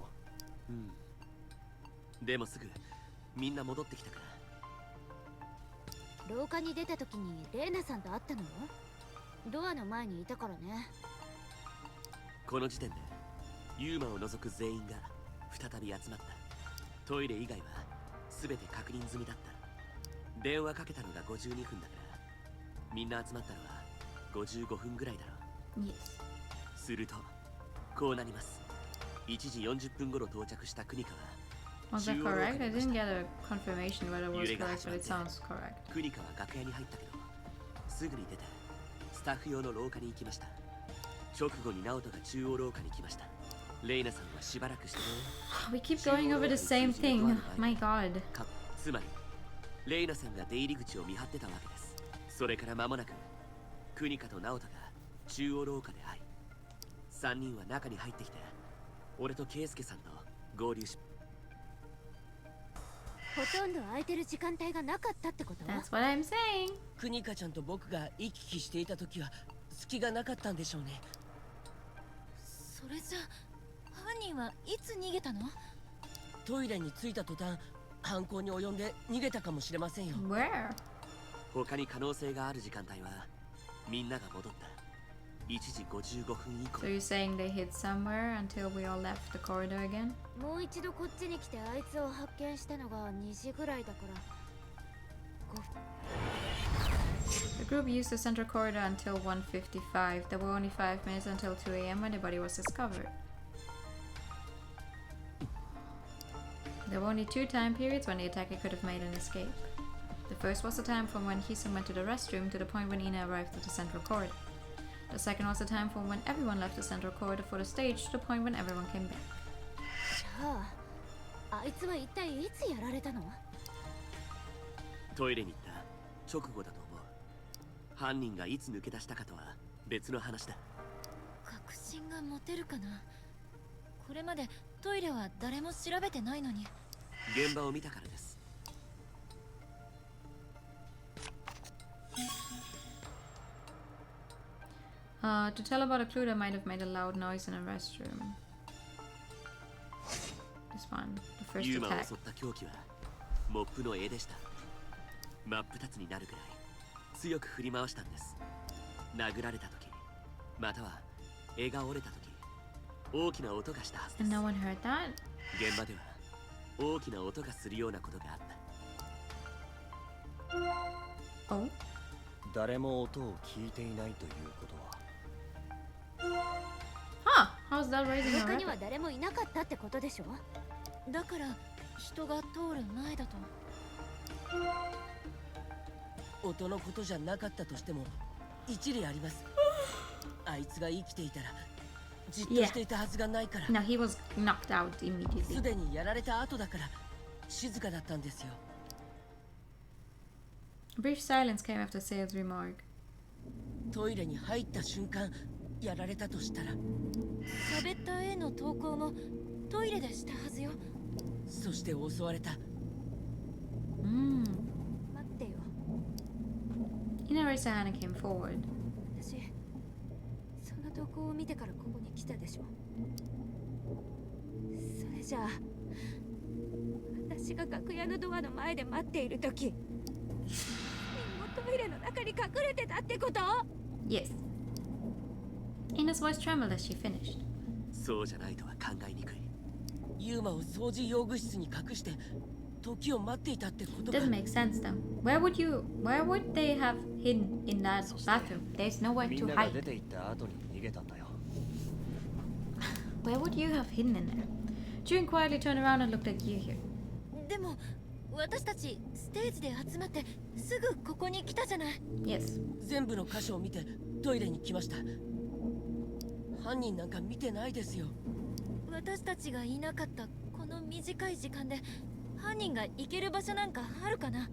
う。でもすぐみんな戻ってきたから。廊下に出た時にレイナさんと会ったのよ。ドアの前にいたからね。この時点でユーマを除く全員が再び集まった。トイレ以外は全て確認済みだった。電話かけたのが52分だから、みんな集まったのは55分ぐらいだろう。 Yes. するとこうなります。1時40分頃到着したクニカは Was that correct? I didn't get a confirmation whether it was 揺れが correct, 始 but まっ it て sounds correct. クニカは楽屋に入ったけどすぐに出てスタッフ用の廊下に行きました。直後にナオトが中央廊下に来ました。レイナさんはしばらくして We keep going over the same thing. My god. つまりレイナさんが出入り口を見張ってたわけです。それから間もなくクニカとナオトが中央廊下で会い、3人は中に入ってきて俺とケイスケさんと合流し、ほとんど空いてる時間帯がなかったってこと？ That's what I'm saying. クニカちゃんと僕が行き来していた時は隙がなかったんでしょうね。それじゃ犯人はいつ逃げたの？トイレに着いた途端犯行に及んで逃げたかもしれませんよ。 Where? 他に可能性がある時間帯はみんなが戻った1時55分以降。 So you're saying they hid somewhere until we all left the corridor again? もう一度こっちに来てあいつを発見したのが2時ぐらいだから。 The group used the central corridor until 1:55. There were only 5 minutes until 2 a.m. when the body was discovered. There were only two time periods when the attacker could have made an escape. The first was the time from when Hisung went to the restroom to the point when Ina arrived at the central corridor. The second was the time from when everyone left the central corridor for the stage to the point when everyone came back. じゃあ、あいつは一体いつやられたの？トイレに行った直後だと思う。犯人がいつ抜け出したかとは別の話だ。確信が持てるかな。これまでトイレは誰も調べてないのに。現場を見たからです。To tell about a clue that might have made a loud noise in a restroom. This one, the first ユーマを attack. 襲った凶器はモップの柄でした。真っ二つになるくらい強く振り回したんです。殴られた時、または柄が折れた時、大きな音がしたはずです。 And no one heard that? 現場では大きな音がするようなことがあった。Oh? 誰も音を聞いていないということは Huh, how's that raising a 他には record? 誰もいなかったってことでしょ。だから人が通る前だと。音のことじゃなかったとしても一理あります。あいつが生きていたらじっとしていたはずがないから。 No, he was knocked out す immediately. でにやられた後だから静かだったんですよ。 A brief silence came after Sale's remark. トイレに入った瞬間やられたとしたら、喋った絵の投稿もトイレでしたはずよ。そして襲われた。 Hmm. 待ってよ。 Ina raised her hand and came forward. 私その投稿を見てからここに来たでしょ。それじゃあ私が楽屋のドアの前で待っている時、トイレの中に隠れてたってこと？ Yes. Ina's voice trembled as she finished. そうじゃないとは考えにくい。ユーマを掃除用具室に隠して時を待っていたってことか。 Doesn't make sense though. Where would they have hidden in that bathroom? There's nowhere みん to なが hide. 出て行った後に逃げたんだよ。 Where would you have hidden in there? June quietly turned around and looked at you here. でも私たちステージで集まってすぐここに来たじゃない。 Yes. 全部の箇所を見てトイレに来ました。犯人なんか見てないですよ。私たちがいなかったこの短い時間で犯人が行ける場所なんかあるかな。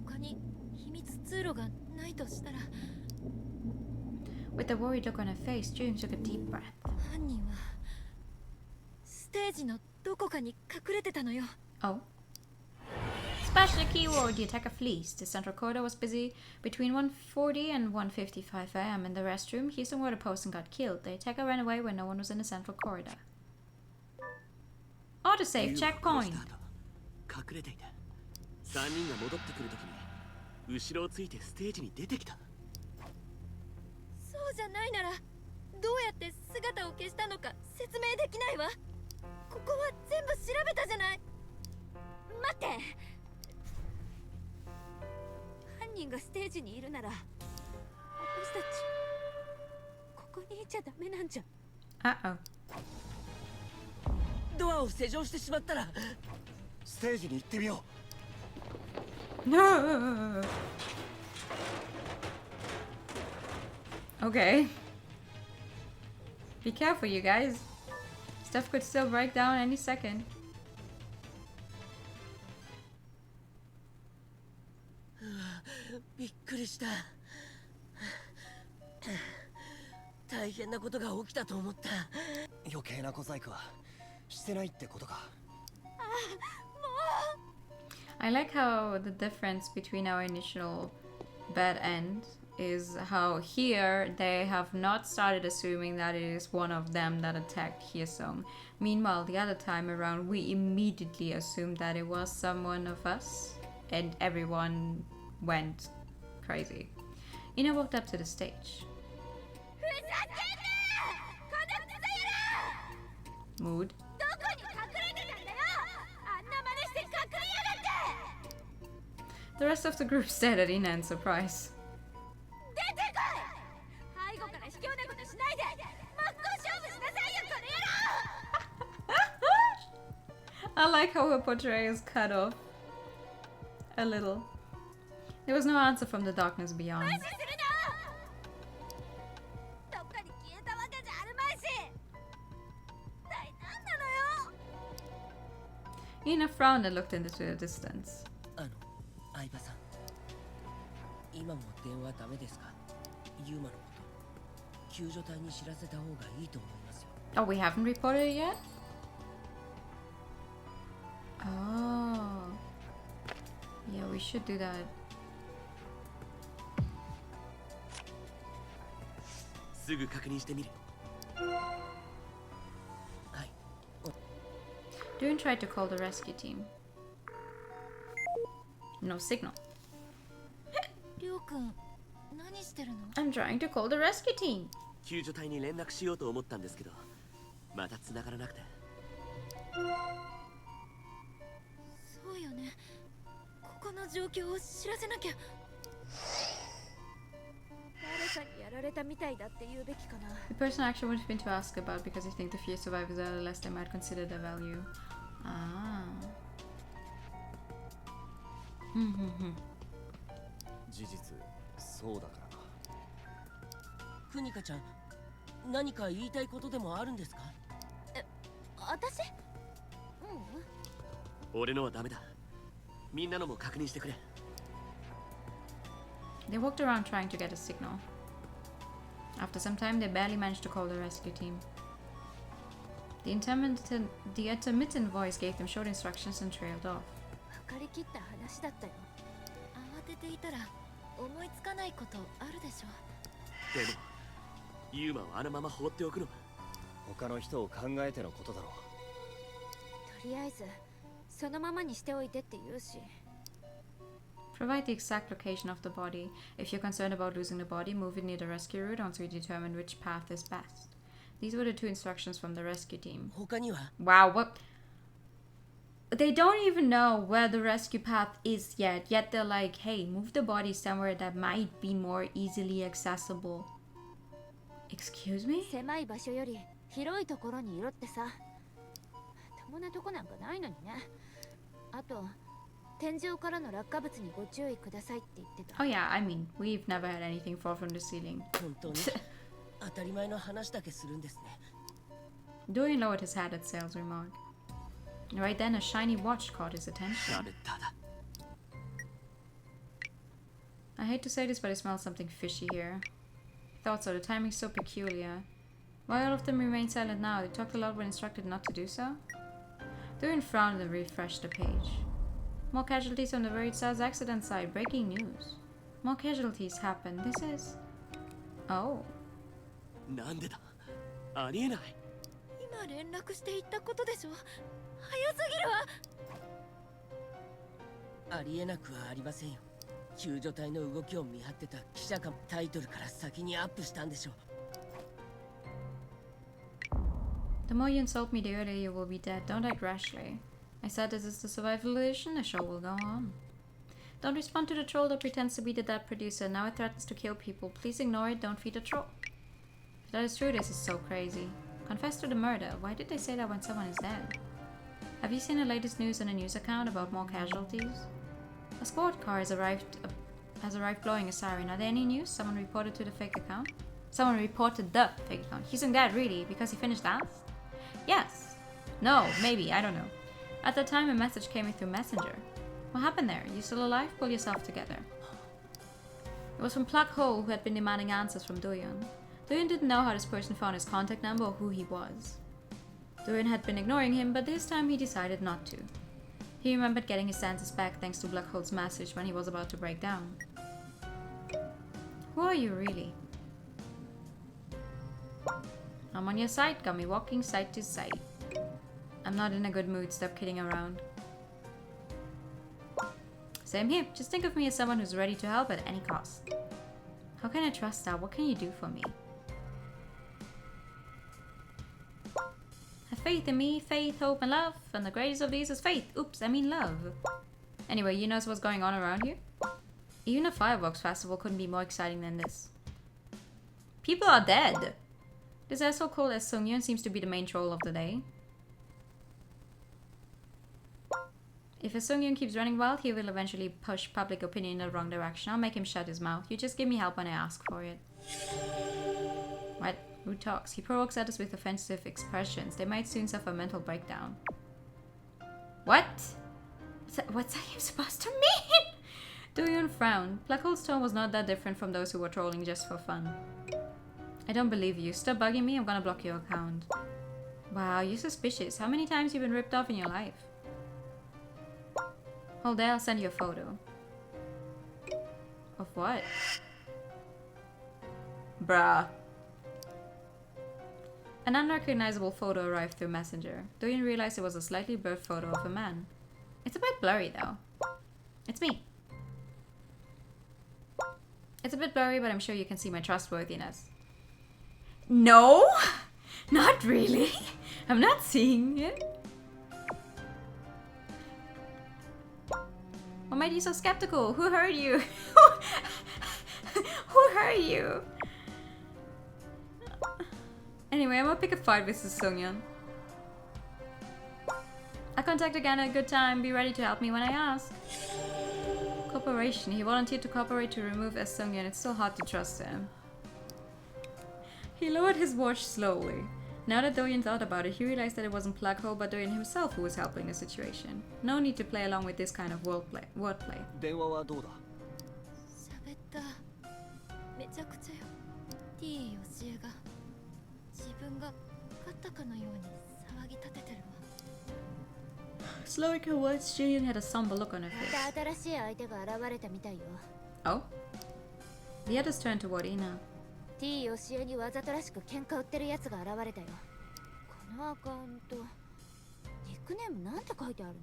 他に秘密通路がないとしたら。 With a worried look on her face, June took a deep breath. 犯人はステージのどこかに隠れてたのよ。 Oh. Special keyword, the attacker flees. The central corridor was busy between 1:40 and 1:55 a.m. In the restroom, Houston were the post and got killed. The attacker ran away when no one was in the central corridor. Autosave ユーマを殺 checkpoint. した後隠れていた。3人が戻ってくるときに後ろをついてステージに出てきた。そうじゃないならどうやって姿を消したのか説明できないわ。ここは全部調べたじゃない。待って、犯人がステージにいるなら私たちここにいちゃダメなんじゃ。 Uh-oh. ドアを施錠してしまったら。ステージに行ってみよ No. Okay. Be careful, you guys. Stuff could still break down any second. びっくりした。大変なことが起きたと思った。う。余計な小細工はしてないってことか。 I like how the difference between our initial bad end is how here they have not started assuming that it is one of them that attacked Hyesung. Meanwhile, the other time around, we immediately assumed that it was someone of us, and everyone went crazy. Ina walked up to the stage. Mood. The rest of the group stared at Ina in surprise. I like how her portrayal is cut off. A little. There was no answer from the darkness beyond. どっかに消えたわけじゃあるまいし。一体何なのよ。 Ina frowned and looked into the distance. 相葉さん、今も電話ダメですか？ユーマのこと、救助隊に知らせた方がいいと思いますよ。Oh, we haven't reported it yet? Oh. Yeah, we should do that. すぐ確認してみる。はい。 Dune tried to call the rescue team. No signal. りょうくん、何してるの？ I'm trying to call the rescue team. 救助隊に連絡しようと思ったんですけど、また繋がらなくて。そうよね。ここの状況を知らせなきゃ。誰かにやられたみたいだって言うべきかな。 The person actually would have been to ask about because they think the few survivors are less they might consider their value. Ah. 事実そうだからな。クニカちゃん、何か言いたいことでもあるんですか？私？俺のはダメだ。みんなのも確認してくれ。They walked around trying to get a signal. After some time, they barely managed to call the rescue team. The intermittent voice gave them short instructions and trailed off. 分かりきった話だったよ。慌てていたら思いつかないことあるでしょ。でも、ユーマをあのまま放っておくのは。他の人を考えてのことだろう。とりあえずそのままにしておいてって言うし。 Provide the exact location of the body. If you're concerned about losing the body, move it near the rescue route until you determine which path is best. These were the two instructions from the rescue team. 他には？ Wow, what? They don't even know where the rescue path is yet they're like, hey, move the body somewhere that might be more easily accessible. Excuse me? 狭い場所より広いところにいろってさ。友なとこなんかないのにね。あと天井からの落下物にご注意くださいって言ってた。 Oh yeah, I mean, we've never had anything fall from the ceiling. 本当に当たり前の話だけするんですね。Dorian lowered his head at Sale's remark. Right then, a shiny watch caught his attention. 喋っただ。I hate to say this, but I smell something fishy here. Thought so, the timing's so peculiar. Why all of them remain silent now? They talked a lot when instructed not to do so? Dorian frowned and refreshed the page. More casualties on the very south accident site. Breaking news. More casualties happened. This is... Oh. なんでだ？ありえない。今連絡していったことでしょ。早すぎるわ。ありえなくはありませんよ。救助隊の動きを見張ってた記者がタイトルから先にアップしたんでしょう。 The more you insult me, the earlier you will be dead. Don't act rashly. I said this is the survival edition. The show will go on. Don't respond to the troll that pretends to be the dead producer. Now it threatens to kill people. Please ignore it. Don't feed the troll. If that is true, this is so crazy. Confess to the murder. Why did they say that when someone is dead? Have you seen the latest news on a news account about more casualties? A squad car has arrived blowing a siren. Are there any news? Someone reported to the fake account? Someone reported the fake account. He's in dead, really? Because he finished last? Yes. No, maybe. I don't know. At the time, a message came in through Messenger. What happened there? You still alive? Pull yourself together. It was from Plug Hole, who had been demanding answers from Doyon. Doyon didn't know how this person found his contact number or who he was. Doyon had been ignoring him, but this time he decided not to. He remembered getting his senses back thanks to Black Hole's message when he was about to break down. Who are you really? I'm on your side, got me walking side to side. I'm not in a good mood, stop kidding around. Same here, just think of me as someone who's ready to help at any cost. How can I trust that? What can you do for me? Have faith in me, faith, hope, and love. And the greatest of these is faith. Oops, I mean love. Anyway, you know what's going on around here? Even a fireworks festival couldn't be more exciting than this. People are dead! This asshole called as Sungyun seems to be the main troll of the day. If Seung-yoon keeps running wild, he will eventually push public opinion in the wrong direction. I'll make him shut his mouth. You just give me help when I ask for it. What? Who talks? He provokes others with offensive expressions. They might soon suffer a mental breakdown. What? What's that even supposed to mean? Do-yoon frowned. Blackhole's tone was not that different from those who were trolling just for fun. I don't believe you. Stop bugging me, I'm gonna block your account. Wow, you're suspicious. How many times have you been ripped off in your life? Hold there, I'll send you a photo. Of what? Bruh. An unrecognizable photo arrived through Messenger. Do-yoon realized it was a slightly blurred photo of a man. It's a bit blurry though. It's me. It's a bit blurry, but I'm sure you can see my trustworthiness. No! Not really. I'm not seeing it. What made you so skeptical? Who hurt you? Who hurt you? Anyway, I'm gonna pick a fight with Seung-yoon. I contact again at a good time. Be ready to help me when I ask. Cooperation. He volunteered to cooperate to remove Seung-yoon. It's so hard to trust him. He lowered his watch slowly. Now that Do-yoon thought about it, he realized that it wasn't Plug-Hole but Do-yoon himself who was helping the situation. No need to play along with this kind of wordplay. 電話はどうだ？喋った。めちゃくちゃよ。T よしえが自分が勝ったかのように騒ぎ立ててるわ。Slowing her words, Jillian had a somber look on her ま face. た新しい相手が現れたみたいよ。Oh? The others turned toward Ina. T よしえにわざとらしく喧嘩売ってるやつが現れたよ。このアカウント、ニックネームなんて書いてある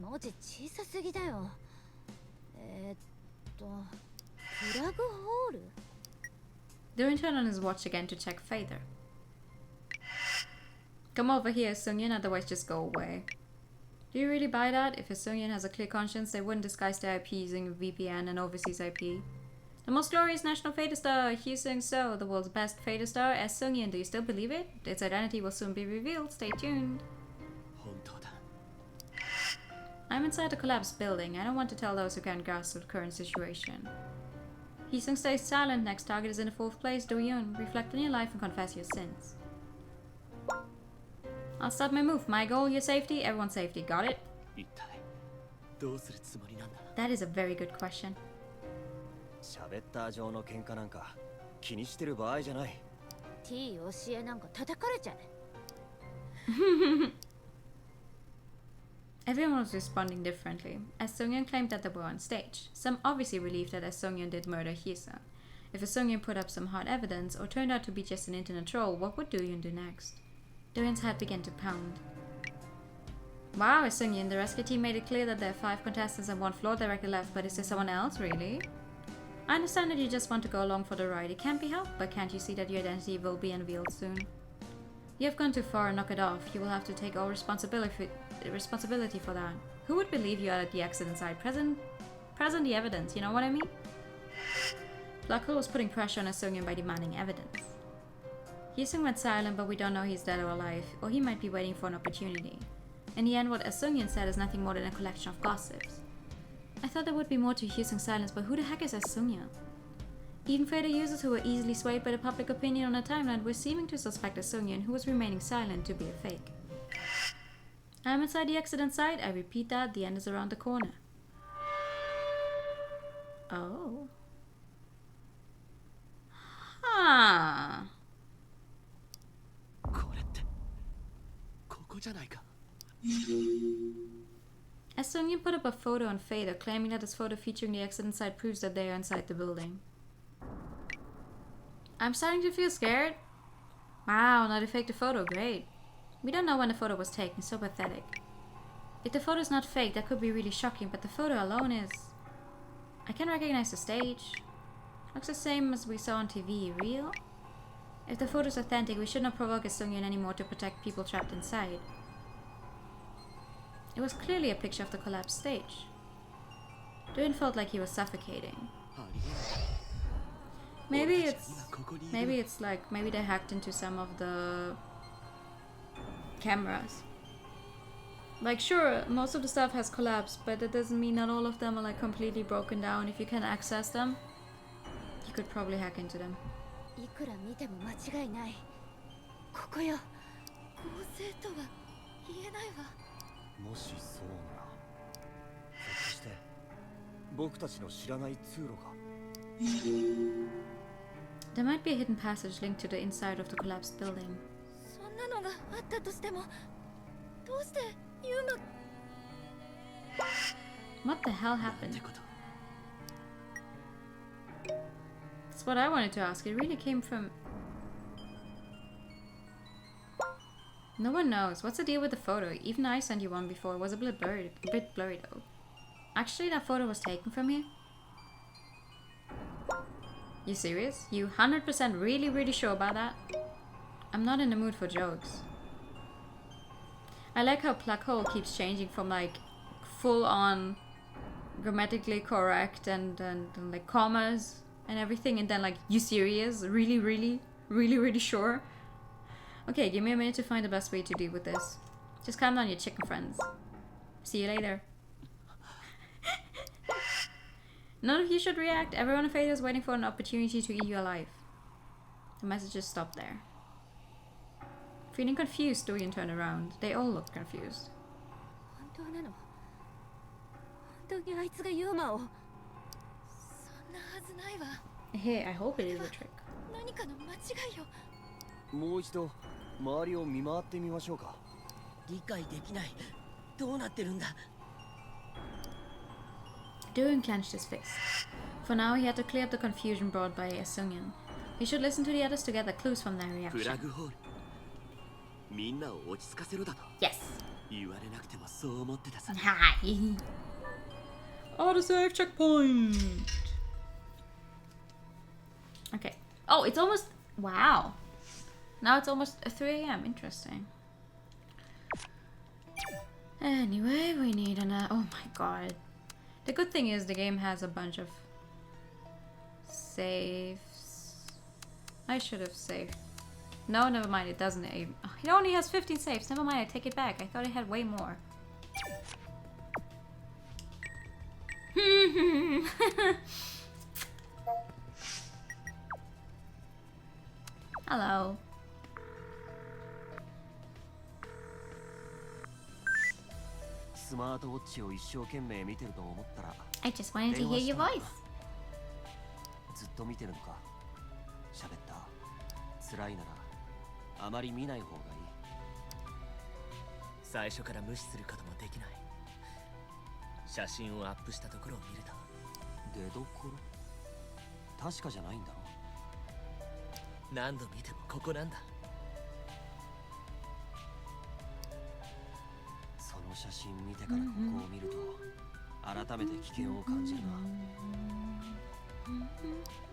の？文字小さすぎだよ。プラグホール？ Do-yoon turned on his watch again to check further. Come over here, Seung-yoon, otherwise just go away. Do you really buy that? If Seung-yoon has a clear conscience, they wouldn't disguise their IP using VPN and overseas IP. The most glorious national Fader star, Hyusung So, the world's best Fader star, as Seung-yoon. Do you still believe it? Its identity will soon be revealed. Stay tuned. 本当だ。 I'm inside the collapsed building. I don't want to tell those who can't grasp the current situation. Hyusung stays silent. Next target is in the 4th place. Do-yoon, reflect on your life and confess your sins. I'll start my move. My goal, your safety, everyone's safety. Got it? 一体どうするつもりなんだ。 That is a very good question. 喋った上の喧嘩なんか気にしてる場合じゃない。T よしえなんか叩かれちゃえ。Everyone was responding differently, as Seung-yoon claimed that they were on stage. Some obviously relieved that Seung-yoon did murder Hyesung. If Seung-yoon put up some hard evidence or turned out to be just an internet troll, what would Do-yoon do next? Do-yoon's head began to pound. Wow, Seung-yoon, the rescue team made it clear that there are 5 contestants and 1 floor directly left, but is there someone else, really? I understand that you just want to go along for the ride. It can't be helped, but can't you see that your identity will be unveiled soon? You have gone too far, knock it off. You will have to take all responsibility for that. Who would believe you are at the accident site? Present the evidence, you know what I mean? Blackhole was putting pressure on Seung-yoon by demanding evidence. Hyesung went silent, but we don't know he's dead or alive, or he might be waiting for an opportunity. In the end, what Seung-yoon said is nothing more than a collection of gossips. I thought there would be more to Hyesung's silence, but who the heck is Seung-yoon? Even Fader users who were easily swayed by the public opinion on the timeline were seeming to suspect Seung-yoon, who was remaining silent, to be a fake. I'm inside the accident site. I repeat that, the end is around the corner. Oh. Huh. これってここじゃないか。 As Seung-yoon put up a photo on Fader, claiming that his photo featuring the accident site proves that they are inside the building. I'm starting to feel scared. Wow, now they faked the photo, great. We don't know when the photo was taken, so pathetic. If the photo is not fake, that could be really shocking, but the photo alone is... I can recognize the stage. Looks the same as we saw on TV, real? If the photo is authentic, we should not provoke Seung-yoon anymore to protect people trapped inside. It was clearly a picture of the collapsed stage. Do-yoon felt like he was suffocating. Maybe it's like, maybe they hacked into some of the cameras. Like, sure, most of the stuff has collapsed, but that doesn't mean that all of them are like completely broken down. If you can access them, you could probably hack into them. いくら見ても間違いない。ここよ。合成とは言えないわ。もしそうなら、ひょっとして僕たちの知らない通路が。 There might be a hidden passage linked to the inside of the collapsed building. そんなのがあったとしても、どうしてユーマ。 What the hell happened? ってこと。 That's what I wanted to ask. It really came from... No one knows. What's the deal with the photo? Even I sent you one before. It was a bit blurry though. Actually, that photo was taken from here. You serious? You 100% really sure about that? I'm not in the mood for jokes. I like how Plug Hole keeps changing from like full on grammatically correct and like commas and everything, and then like, you serious? Really sure? Okay, give me a minute to find the best way to deal with this. Just calm down, you chicken friends. See you later. None of you should react. Everyone in Fate is waiting for an opportunity to eat you alive. The messages stopped there. Feeling confused, Dorian turned around. They all looked confused. 本当なの？本当にあいつがユーマを。そんなはずないわ。 Hey, I hope it is a trick. 何かの間違いよ。もう一度周りを見回ってみましょうか。理解できない。どうなってるんだ。 Dorian clenched his fist. For now, he had to clear up the confusion brought by Asunyan. He should listen to the others to gather clues from their プ reaction. ラグホール。みんなを落ち着かせろだと。 Yes. 言われなくてもそう思ってたさ。 Hi. Autosave checkpoint. Okay. Oh, it's almost... Wow. Now it's almost 3 a.m. Interesting. Anyway, we need an... oh my god. The good thing is the game has a bunch of saves. I should have saved. No, never mind. It doesn't. It only has 15 saves. Never mind. I take it back. I thought it had way more. Hello. スマートウォッチを一生懸命見てると思ったら I just wanted to hear your voice. ずっと見てるのか。喋った。辛いならあまり見ない方がいい。最初から無視することもできない。写真をアップしたところを見ると。出どころ確かじゃないんだろ。何度見てもここなんだ。その写真見てからここを見ると改めて危険を感じるな。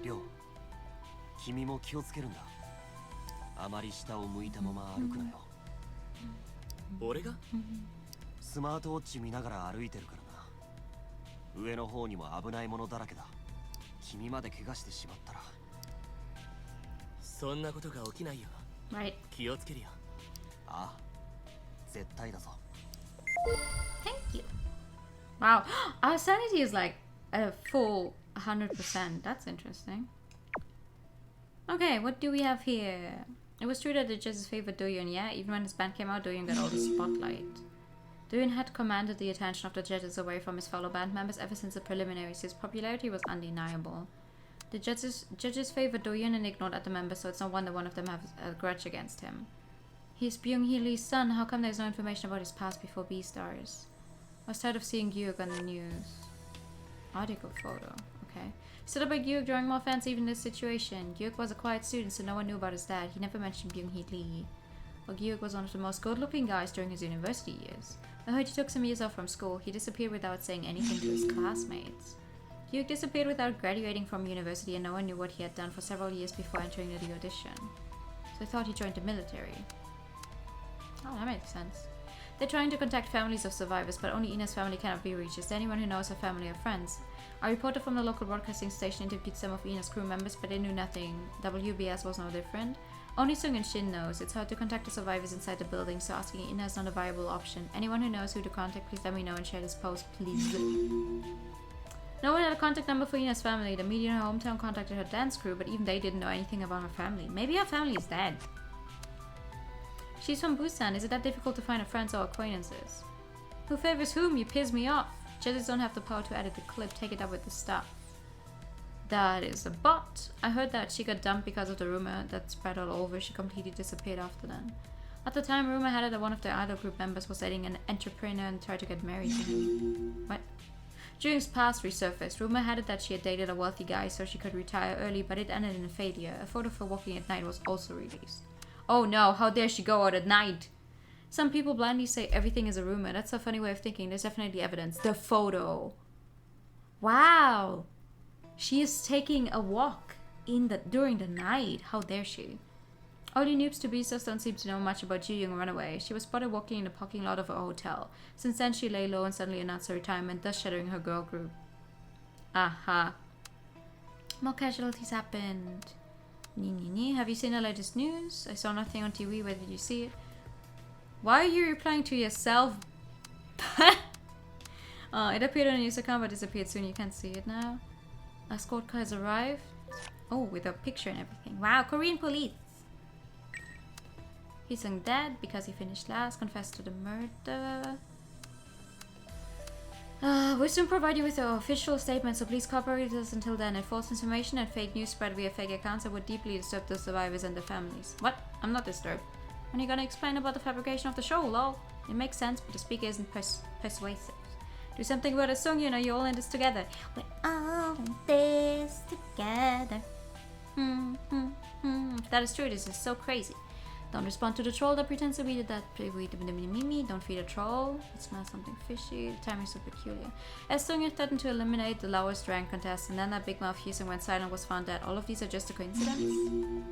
りょう、君も気をつけるんだ。あまり下を向いたまま歩くなよ。俺が？スマートウォッチ見ながら歩いてるからな。上の方にも危ないものだらけだ。君まで怪我してしまったら。そんなことが起きないよ。Right. 気をつけるよ。ああ、絶対だぞ。Thank you. Wow. Our sanity is like a full 100%. That's interesting. Okay, what do we have here? It was true that the judges favored Doyun, yeah? Even when his band came out, Doyun got all the spotlight. Doyun had commanded the attention of the judges away from his fellow band members ever since the preliminaries. His popularity was undeniable. The judges favored Doyun and ignored other members, so it's no wonder one of them has a grudge against him. He's Byung-hee Lee's son. How come there's no information about his past before B-Stars? I was tired of seeing Gyuk on the news. Article photo. Okay. Stood up by Gyuk drawing more fans even in this situation. Gyuk was a quiet student, so no one knew about his dad. He never mentioned Byung-hee Lee. Well, Gyuk was one of the most good-looking guys during his university years. I heard he took some years off from school. He disappeared without saying anything to his classmates. Gyuk disappeared without graduating from university, and no one knew what he had done for several years before entering the audition. So I thought he joined the military. Oh, that makes sense. They're trying to contact families of survivors, but only Ina's family cannot be reached. Is there anyone who knows her family or friends? A reporter from the local broadcasting station interviewed some of Ina's crew members, but they knew nothing. WBS was no different. Only Sung and Shin knows. It's hard to contact the survivors inside the building, so asking Ina is not a viable option. Anyone who knows who to contact, please let me know and share this post, please. No one had a contact number for Ina's family. The media in her hometown contacted her dance crew, but even they didn't know anything about her family. Maybe her family is dead. She's from Busan. Is it that difficult to find her friends or acquaintances? Who favors whom? You piss me off. Judges don't have the power to edit the clip. Take it up with the staff. That is a bot. I heard that she got dumped because of the rumor that spread all over. She completely disappeared after then. At the time, rumor had it that one of their idol group members was dating an entrepreneur and tried to get married to him. What? Dreams past resurfaced. Rumor had it that she had dated a wealthy guy so she could retire early, but it ended in a failure. A photo of her walking at night was also released. Oh no, how dare she go out at night? Some people blindly say everything is a rumor. That's a funny way of thinking. There's definitely evidence. The photo. Wow. She is taking a walk during the night. How dare she? Only noobs to beasters don't seem to know much about Ji Young Runaway. She was spotted walking in the parking lot of her hotel. Since then, she lay low and suddenly announced her retirement, thus shattering her girl group. Aha. More casualties happened. Have you seen the latest news? I saw nothing on TV. Where did you see it? Why are you replying to yourself? It appeared on a news account but disappeared soon. You can't see it now. A squad car has arrived. Oh, with a picture and everything. Wow, Korean police. He's dead because he finished last. Confessed to the murder. We'll soon provide you with an official statement, so please cooperate with us until then. If false information and fake news spread via fake accounts, that would deeply disturb the survivors and their families. What? I'm not disturbed. When are you gonna explain about the fabrication of the show, lol? It makes sense, but the speaker isn't persuasive. Do something about a song, you know, you're all in this together. We're all in this together. If that is true, this is so crazy. Don't respond to the troll that pretends to be that. Don't feed a troll. It smells something fishy. The timing is so peculiar. As Sung threatened to eliminate the lowest rank contestant, then that big mouth Hyesung went silent was found dead. All of these are just a coincidence.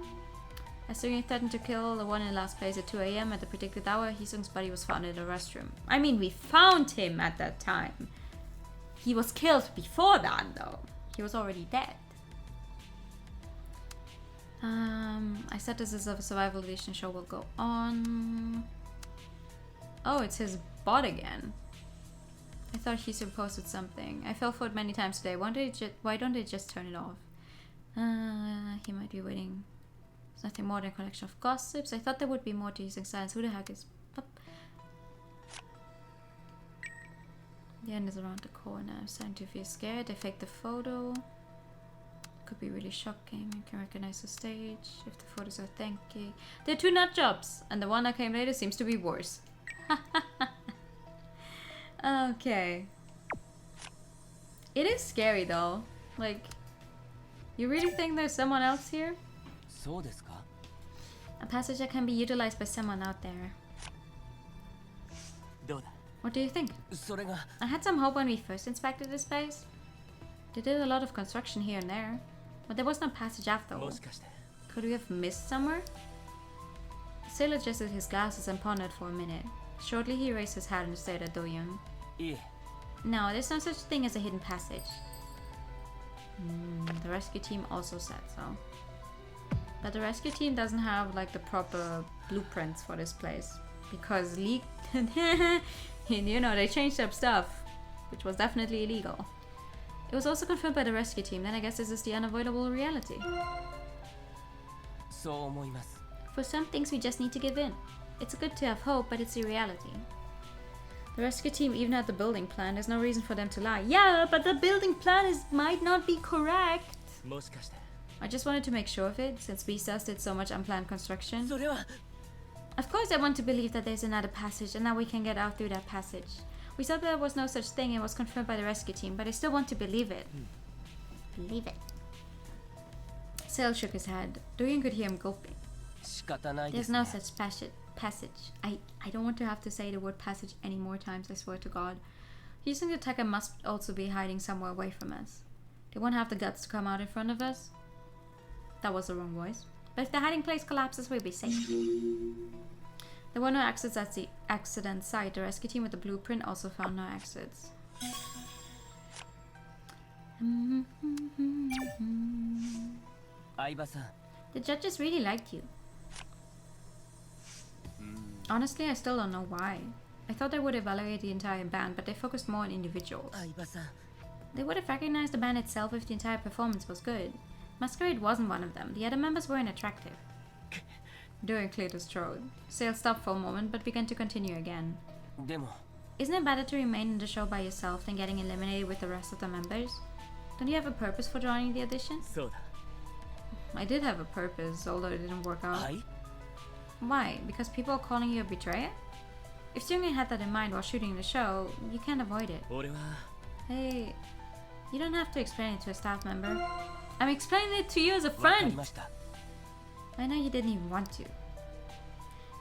As Sung threatened to kill the one in last place at 2 AM at the predicted hour, Hyesung's body was found in the restroom. I mean, we found him at that time. He was killed before that, though. He was already dead. I said this is a survival edition show will go on. Oh, it's his bot again. I thought Hyesung posted something. I fell for it many times today. Why don't they just turn it off? He might be waiting. It's nothing more than a collection of gossips. I thought there would be more to Hyesung's silence. Who the heck is up? The end is around the corner. I'm starting to feel scared. They faked the photo. Could be really shocking. You can recognize the stage if the photos are thanky. They're two nut jobs, and the one that came later seems to be worse. Okay. It is scary though. Like, you really think there's someone else here? A passage that can be utilized by someone out there. What do you think? I had some hope when we first inspected this place. They did a lot of construction here and there, but there was no passage after all. Could we have missed somewhere? The sailor adjusted his glasses and pondered for a minute. Shortly he raised his hat and stared at Do-young. No, there's no such thing as a hidden passage. The rescue team also said so. But the rescue team doesn't have like the proper blueprints for this place. Because you know, they changed up stuff, which was definitely illegal. It was also confirmed by the rescue team, then I guess this is the unavoidable reality. For some things we just need to give in. It's good to have hope, but it's the reality. The rescue team even had the building plan, there's no reason for them to lie. Yeah, but the building plan might not be correct. I just wanted to make sure of it, since Beastars did so much unplanned construction. Of course I want to believe that there's another passage, and now we can get out through that passage. We said there was no such thing and was confirmed by the rescue team, but I still want to believe it. Believe it. Sale shook his head. Do-young could hear him gulping. There's no such passage. I don't want to have to say the word passage any more times, I swear to God. Hyesung the attacker must also be hiding somewhere away from us. They won't have the guts to come out in front of us. That was the wrong voice. But if the hiding place collapses, we'll be safe. There were no exits at the accident site. The rescue team with the blueprint also found no exits. The judges really liked you. Honestly, I still don't know why. I thought they would evaluate the entire band, but they focused more on individuals. They would have recognized the band itself if the entire performance was good. Masquerade wasn't one of them. The other members weren't attractive. During cleared his throat. Sale stopped for a moment, but began to continue again. Isn't it better to remain in the show by yourself than getting eliminated with the rest of the members? Don't you have a purpose for joining the audition? I did have a purpose, although it didn't work out. Why? Because people are calling you a betrayer? If Seungin had that in mind while shooting the show, you can't avoid it. Hey, you don't have to explain it to a staff member. I'm explaining it to you as a friend! I know you didn't even want to.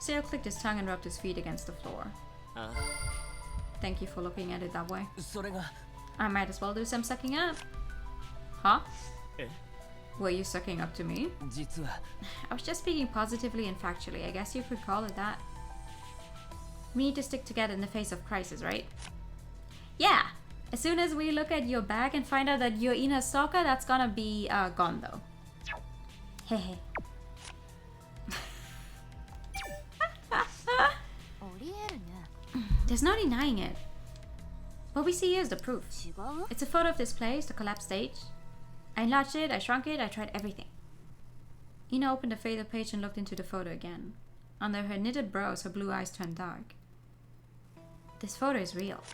Seo clicked his tongue and rubbed his feet against the floor. Thank you for looking at it that way. I might as well do some sucking up. Huh? Were you sucking up to me? I was just speaking positively and factually. I guess you could call it that. We need to stick together in the face of crisis, right? Yeah! As soon as we look at your bag and find out that you're Ina's stalker, that's gonna be gone though. Hehe. There's no denying it. What we see here is the proof. It's a photo of this place, the collapsed stage. I enlarged it, I shrunk it, I tried everything. Ina opened the faded page and looked into the photo again. Under her knitted brows, her blue eyes turned dark. This photo is real.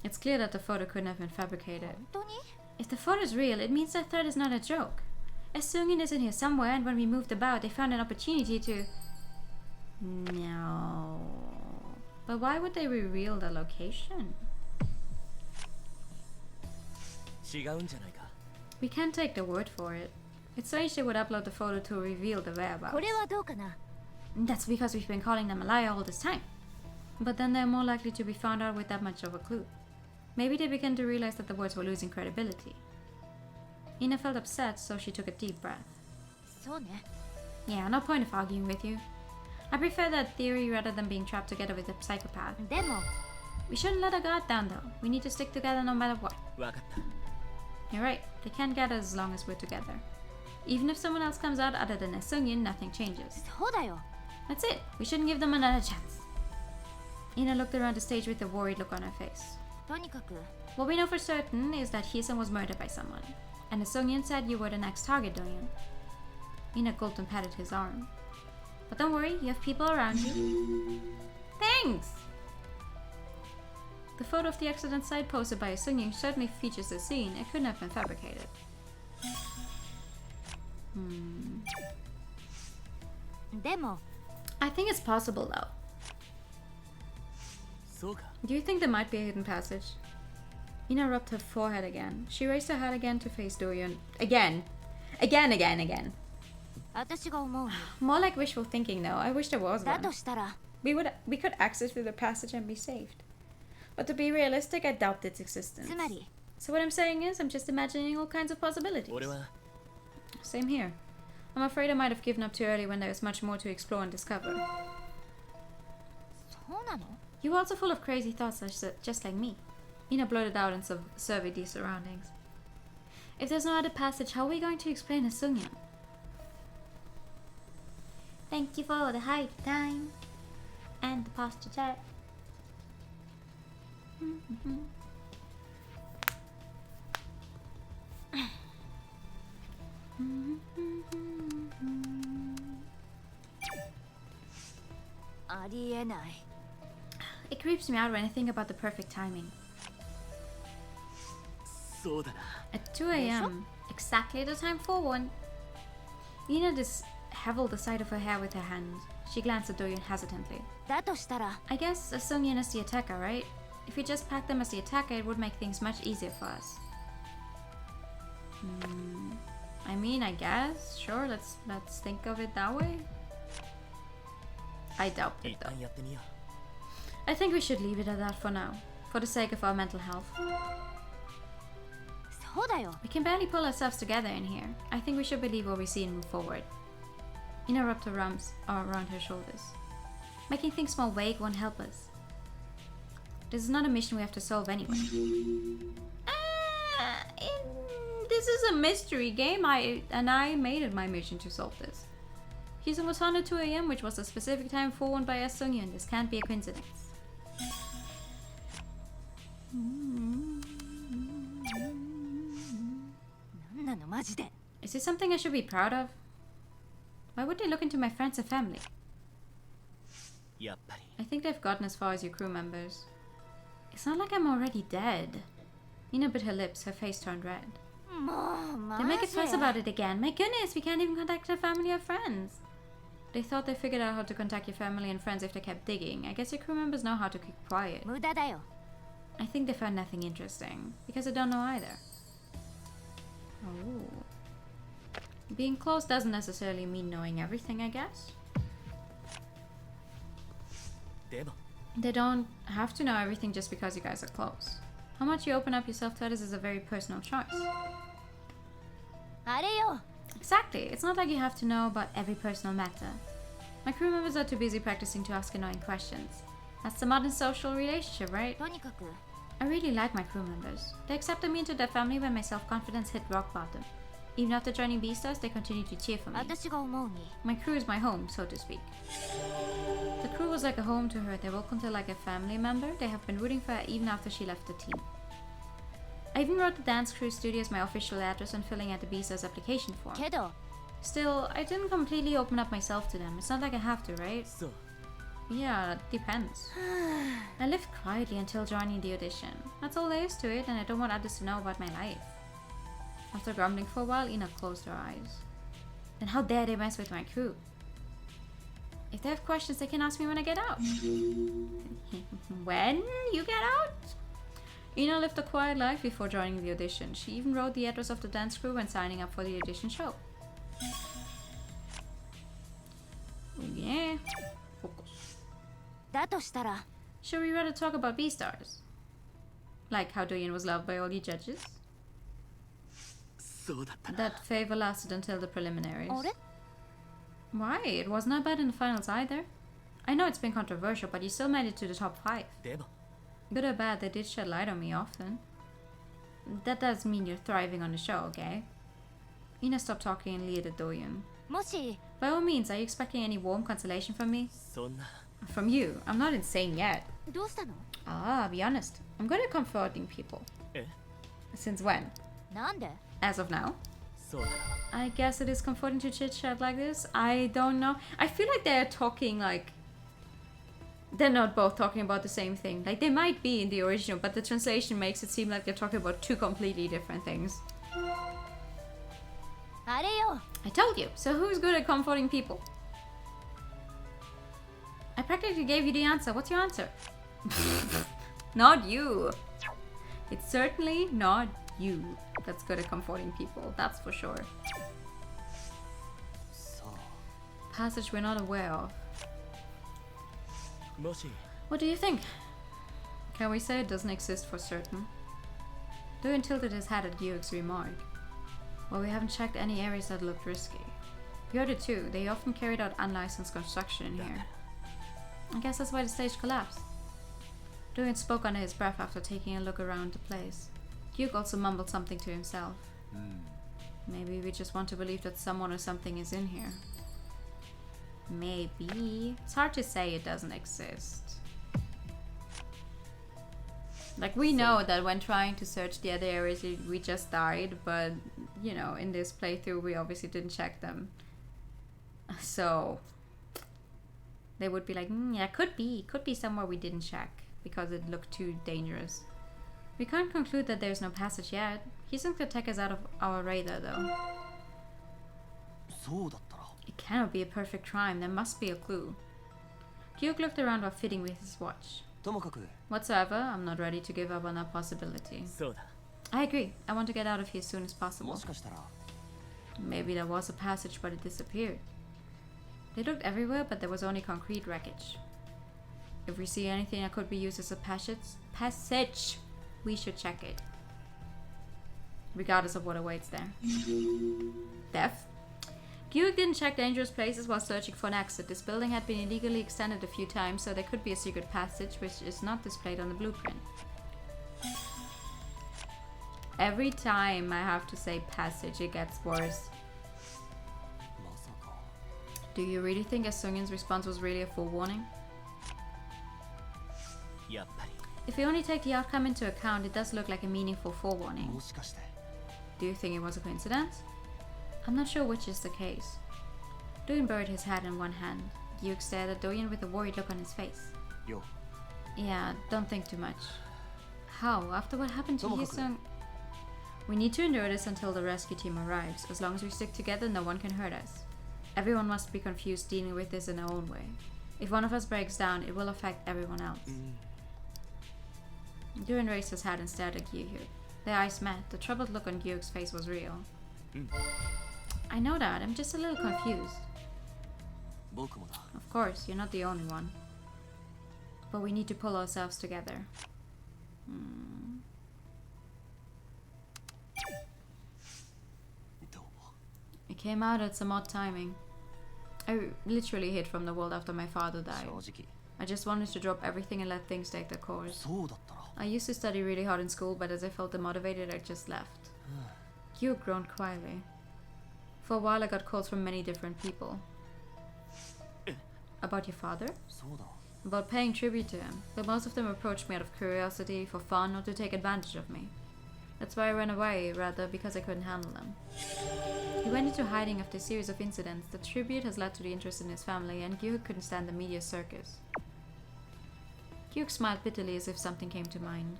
It's clear that the photo couldn't have been fabricated. If the photo is real, it means that threat is not a joke. As Seungin is in here somewhere, and when we moved about, they found an opportunity to... No. But why would they reveal the location? We can't take the word for it. It's strange they would upload the photo to reveal the whereabouts. That's because we've been calling them a liar all this time. But then they're more likely to be found out with that much of a clue. Maybe they began to realize that the words were losing credibility. Ina felt upset, so she took a deep breath. Yeah, no point of arguing with you. I prefer that theory rather than being trapped together with a psychopath. We shouldn't let our guard down though. We need to stick together no matter what. You're right, they can't get us as long as we're together. Even if someone else comes out other than Seungin, nothing changes. That's it, we shouldn't give them another chance. Ina looked around the stage with a worried look on her face. What we know for certain is that Hee-sun was murdered by someone. And Seungin said you were the next target, Doyeon. Ina gulped and patted his arm. But don't worry, you have people around you. Thanks! The photo of the accident site posted by Seungin certainly features the scene. It couldn't have been fabricated. I think it's possible though. Do you think there might be a hidden passage? Ina rubbed her forehead again. She raised her head again to face Doyeon. Again. More like wishful thinking though. I wish there was one. We could access through the passage and be saved. But to be realistic, I doubt its existence. So what I'm saying is, I'm just imagining all kinds of possibilities. Same here. I'm afraid I might have given up too early when there is much more to explore and discover. You are also full of crazy thoughts just like me. Ina blurted out and surveyed these surroundings. If there's no other passage, how are we going to explain a Seungin? Thank you for the high time and the posture chat. It creeps me out when I think about the perfect timing. At 2 a.m., exactly the time for one. Ina disheveled the side of her hair with her hand. She glanced at Doyeon hesitantly. I guess Seungin is the attacker, right? If we just pack them as the attacker, it would make things much easier for us. I mean, I guess. Sure, let's think of it that way. I doubt it though. I think we should leave it at that for now, for the sake of our mental health. We can barely pull ourselves together in here. I think we should believe what we see and move forward. Ina wrapped her arms around her shoulders. Making things more vague won't help us. This is not a mission we have to solve anyway. This is a mystery game, and I made it my mission to solve this. Hyosung was found at 2 a.m., which was the specific time forewarned by Sungyun. This can't be a coincidence. Is this something I should be proud of? Why would they look into my friends and family? やっぱり I think they've gotten as far as your crew members. It's not like I'm already dead. Ina bit her lips, her face turned red. They make a fuss about it again. My goodness, we can't even contact our family or friends. They thought they figured out how to contact your family and friends if they kept digging. I guess your crew members know how to keep quiet. I think they found nothing interesting, because I don't know either. Oh. Being close doesn't necessarily mean knowing everything, I guess. でも They don't have to know everything just because you guys are close. How much you open up yourself to others is a very personal choice. Exactly. It's not like you have to know about every personal matter. My crew members are too busy practicing to ask annoying questions. That's the modern social relationship, right? I really like my crew members. They accepted me into their family when my self-confidence hit rock bottom. Even after joining Beastars, they continue to cheer for me. My crew is my home, so to speak. The crew was like a home to her. They welcomed her like a family member. They have been rooting for her even after she left the team. I even wrote the dance crew studio as my official address when filling out the Beastars application form. Still, I didn't completely open up myself to them. It's not like I have to, right? そう Yeah, depends. I lived quietly until joining the audition. That's all there is to it, and I don't want others to know about my life. After grumbling for a while, Ina closed her eyes. Then how dare they mess with my crew? If they have questions, they can ask me when I get out. When you get out? Ina lived a quiet life before joining the audition. She even wrote the address of the dance crew when signing up for the audition show. Yeah. Focus. Should we rather talk about Beastars? Like how Doyen was loved by all the judges? そうだったな That favor lasted until the preliminaries. Why? It wasn't that bad in the finals either. I know it's been controversial, but you still made it to the top 5. でも Good or bad, they did shed light on me often. That does mean you're thriving on the show, okay? Ina stopped talking and leered at Doyen. By all means, are you expecting any warm consolation from me? そんな From you. I'm not insane yet. Be honest. I'm good at comforting people. え Since when? As of now? そうだな I guess it is comforting to chit chat like this. I don't know. I feel like they're talking like they're not both talking about the same thing. Like they might be in the original, but the translation makes it seem like they're talking about two completely different things. I told you. So who's good at comforting people? I practically gave you the answer. What's your answer? Not you. It's certainly not you that's good at comforting people. That's for sure. そう Passage we're not aware of. もし What do you think? Can we say it doesn't exist for certain? Doyen tilted his hat at Gyok's remark. Well, we haven't checked any areas that looked risky. You heard it too. They often carried out unlicensed construction in here. I guess that's why the stage collapsed. Doyen spoke under his breath after taking a look around the place. Gyok also mumbled something to himself. Maybe we just want to believe that someone or something is in here. Maybe. It's hard to say it doesn't exist. Like, we know that when trying to search the other areas, we just died, but, you know, in this playthrough, we obviously didn't check them. So, they would be like, yeah, could be somewhere we didn't check, because it looked too dangerous. We can't conclude that there's no passage yet. Hyosung could take us out of our radar, though. そうだったら It cannot be a perfect crime. There must be a clue. Gyok looked around while fiddling with his watch. ともかく Whatsoever, I'm not ready to give up on that possibility. そうだ I agree. I want to get out of here as soon as possible. もしかしたら Maybe there was a passage, but it disappeared. They looked everywhere, but there was only concrete wreckage. If we see anything that could be used as a passage, we should check it. Regardless of what awaits there. Death? Gyuk didn't check dangerous places while searching for an exit. This building had been illegally extended a few times, so there could be a secret passage, which is not displayed on the blueprint. Every time I have to say passage, it gets worse. Do you really think Asungin's response was really a forewarning? やっぱ If you only take the outcome into account, it does look like a meaningful り forewarning. もしかして Do you think it was a coincidence? I'm not sure which is the case. Doyen buried his head in one hand. Gyuk stared at Doyen with a worried look on his face. よ Yeah, don't think too much. How? After what happened to Tomokaku. Yusung? We need to endure this until the rescue team arrives. As long as we stick together, no one can hurt us. Everyone must be confused dealing with this in their own way. If one of us breaks down, it will affect everyone else. Doyen raised his head and stared at Gyuk. Their eyes met. The troubled look on Gyuk's face was real. I know that. I'm just a little confused. 僕もだ Of course, you're not the only one. But we need to pull ourselves together. It came out at some odd timing. I literally hid from the world after my father died. 正直 I just wanted to drop everything and let things take their course. そうだったら I used to study really hard in school, but as I felt demotivated, I just left. You groaned quietly. For a while, I got calls from many different people. About your father? そうだ About paying tribute to him, but most of them approached me out of curiosity, for fun, or to take advantage of me. That's why I ran away, rather because I couldn't handle them. He went into hiding after a series of incidents. The tribute has led to the interest in his family, and Gyuk couldn't stand the media circus. Gyuk smiled bitterly as if something came to mind.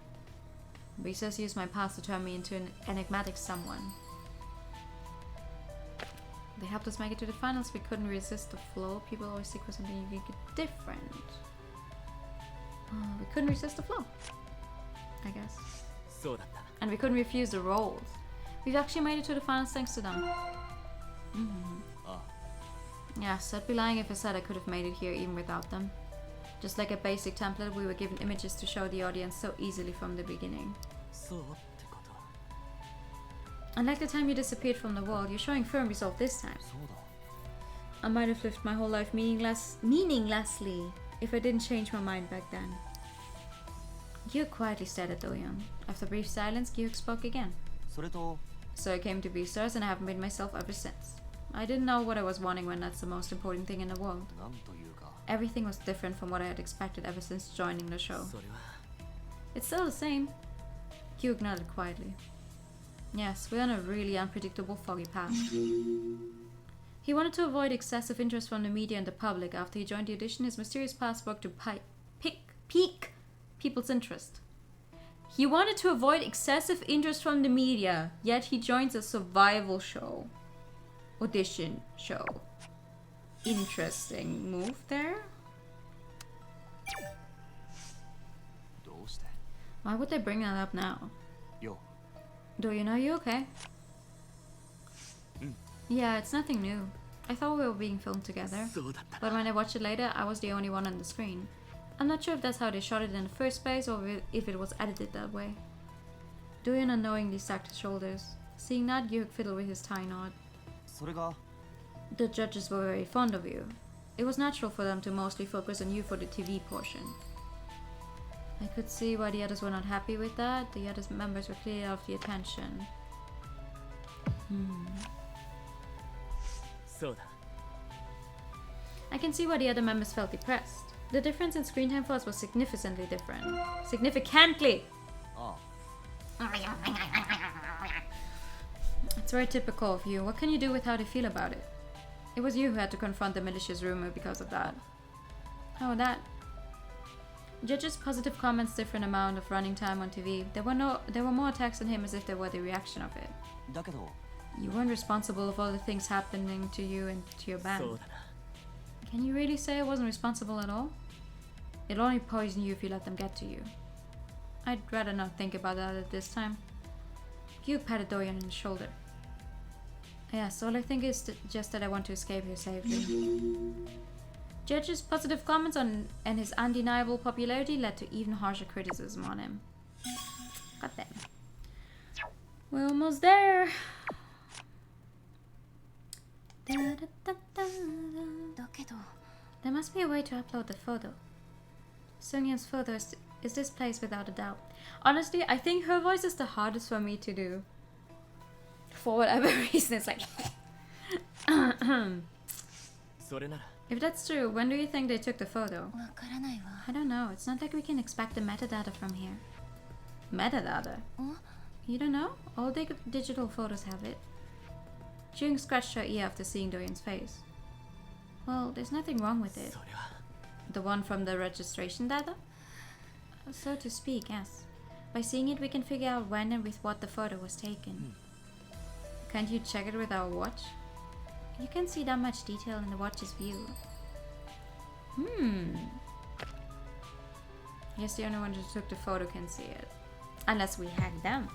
Visas used my past to turn me into an enigmatic someone. They helped us make it to the finals. We couldn't resist the flow. People always seek for something unique and different. We couldn't resist the flow, I guess. そうだった And we couldn't refuse the roles. We've actually made it to the finals thanks to them. あ Yes, I'd be lying if I said I could have made it here even without them. Just like a basic template, we were given images to show the audience so easily from the beginning. そうってこと Unlike the time you disappeared from the world, you're showing firm resolve this time. そうだ I might have lived my whole life meaninglessly if I didn't change my mind back then. Gyuk quietly stared at Doyeon. After a brief silence, Gyuk spoke again. それと So I came to Beastars and I haven't been myself ever since. I didn't know what I was wanting when that's the most important thing in the world. なんというか Everything was different from what I had expected ever since joining the show. それは It's still the same. Gyuk nodded quietly. Yes, we're on a really unpredictable, foggy path. He wanted to avoid excessive interest from the media and the public. After he joined the audition, his mysterious past worked to pique people's interest. He wanted to avoid excessive interest from the media, yet he joins a survival show. Audition show. Interesting move there. どうして Why would they bring that up now? よ Do you know you okay? Yeah, it's nothing new. I thought we were being filmed together. そうだった But when I watched it later, I was the only one on the screen. I'm not sure if that's how they shot it in the first place or if it was edited that way. Doyen unknowingly sagged his shoulders. Seeing that, Gyuk fiddled with his tie knot. それが The judges were very fond of you. It was natural for them to mostly focus on you for the TV portion. I could see why the others were not happy with that. The other members were clearly out of the attention. そうだ I can see why the other members felt depressed. The difference in screen time for us was significantly different. Significantly! あ It's very typical of you. What can you do with how they feel about it? It was you who had to confront the malicious rumor because of that. Oh, that. Judges' positive comments different amount of running time on TV. There were more attacks on him as if they were the reaction of it. だけど You weren't responsible of all the things happening to you and to your そ band. うだな Can you really say I wasn't responsible at all? It'll only poison you if you let them get to you. I'd rather not think about that at this time. Gyuk patted Doyen on the shoulder. Yes, all I think is just that I want to escape here safely. Judge's positive comments on and his undeniable popularity led to even harsher criticism on him. Got that. We're almost there. だけど There must be a way to upload the photo. Sungyun's photo is displaced without a doubt. Honestly, I think her voice is the hardest for me to do. For whatever reason, it's like... それなら If that's true, when do you think they took the photo? わからないわ I don't know. It's not like we can expect the metadata from here. Metadata? ん You don't know? All digital photos have it. Jung scratched her ear after seeing Doyen's face. Well, there's nothing wrong with it. それは The one from the registration data? So to speak, yes. By seeing it, we can figure out when and with what the photo was taken. Can't you check it with our watch? You can't see that much detail in the watch's view. Guess the only one who took the photo can see it. Unless we hack them.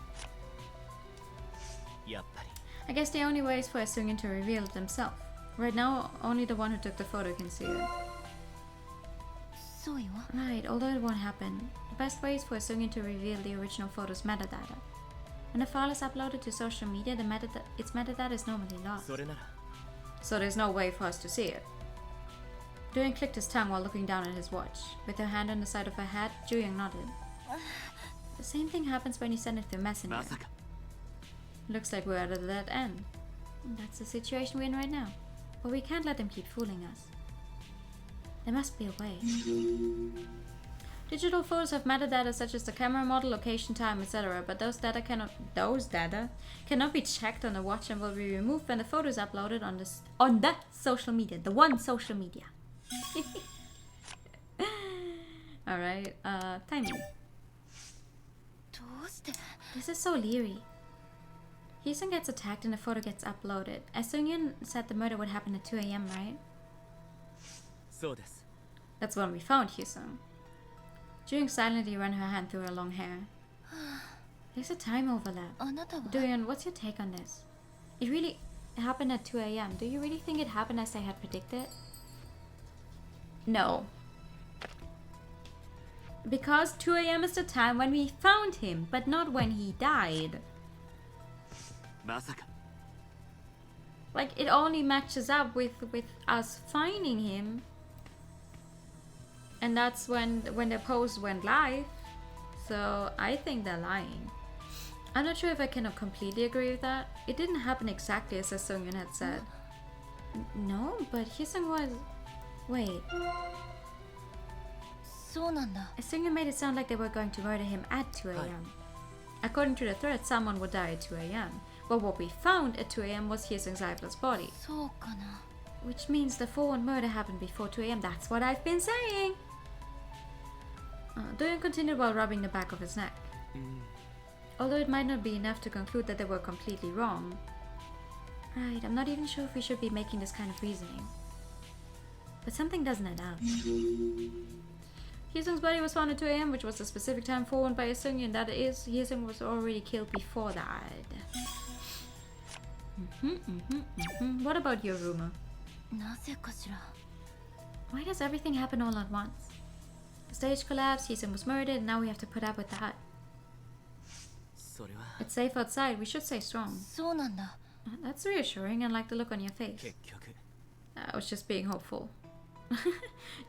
やっぱり I guess the only way is for Sungin to reveal it themselves. Right now, only the one who took the photo can see it. そうよ Right, although it won't happen. The best way is for Sungin to reveal the original photo's metadata. When a file is uploaded to social media, its metadata is normally lost. それなら So there's no way for us to see it. Doyoung clicked his tongue while looking down at his watch. With her hand on the side of her hat, Jooyoung nodded. The same thing happens when you send it through Messenger. まさか Looks like we're at a dead end. That's the situation we're in right now. But we can't let them keep fooling us. There must be a way. Digital photos have metadata such as the camera model, location, time, etc. But those data cannot be checked on the watch and will be removed when the photo is uploaded on the social media. The one social media. Alright, timing. どうして This is so leery. Hyesung gets attacked and the photo gets uploaded. As Sungyun said the murder would happen at 2 a.m., right? そうです That's when we found Hyesung. Jooyoung silently ran her hand through her long hair. There's a time overlap. あなたは Doyeon, what's your take on this? It really happened at 2 a.m. Do you really think it happened as I had predicted? No. Because 2 a.m. is the time when we found him, but not when he died. まさか Like, it only matches up with us finding him. And that's when the post went live. So I think they're lying. I'm not sure if I can completely agree with that. It didn't happen exactly as Seungyeon had said. No, but Hyesung was... Wait. そうなんだ Seungyeon made it sound like they were going to murder him at 2 a.m. According to the threat, someone would die at 2 a.m. But what we found at 2 a.m. was Hyesung's lifeless body. そうかな Which means the 4-1 murder happened before 2 a.m. That's what I've been saying! Doyeon continued while rubbing the back of his neck. Although it might not be enough to conclude that they were completely wrong. Right, I'm not even sure if we should be making this kind of reasoning. But something doesn't add up. Hyesung's body was found at 2 a.m., which was the specific time forewarned by Seungyeon, and that is, Hyesung was already killed before that. What about your rumor? なぜかしら Why does everything happen all at once? The stage collapsed, Hyesung was murdered, and now we have to put up with that. それは It's safe outside, we should stay strong. そうなんだ That's reassuring, and like the look on your face. 結局 I was just being hopeful.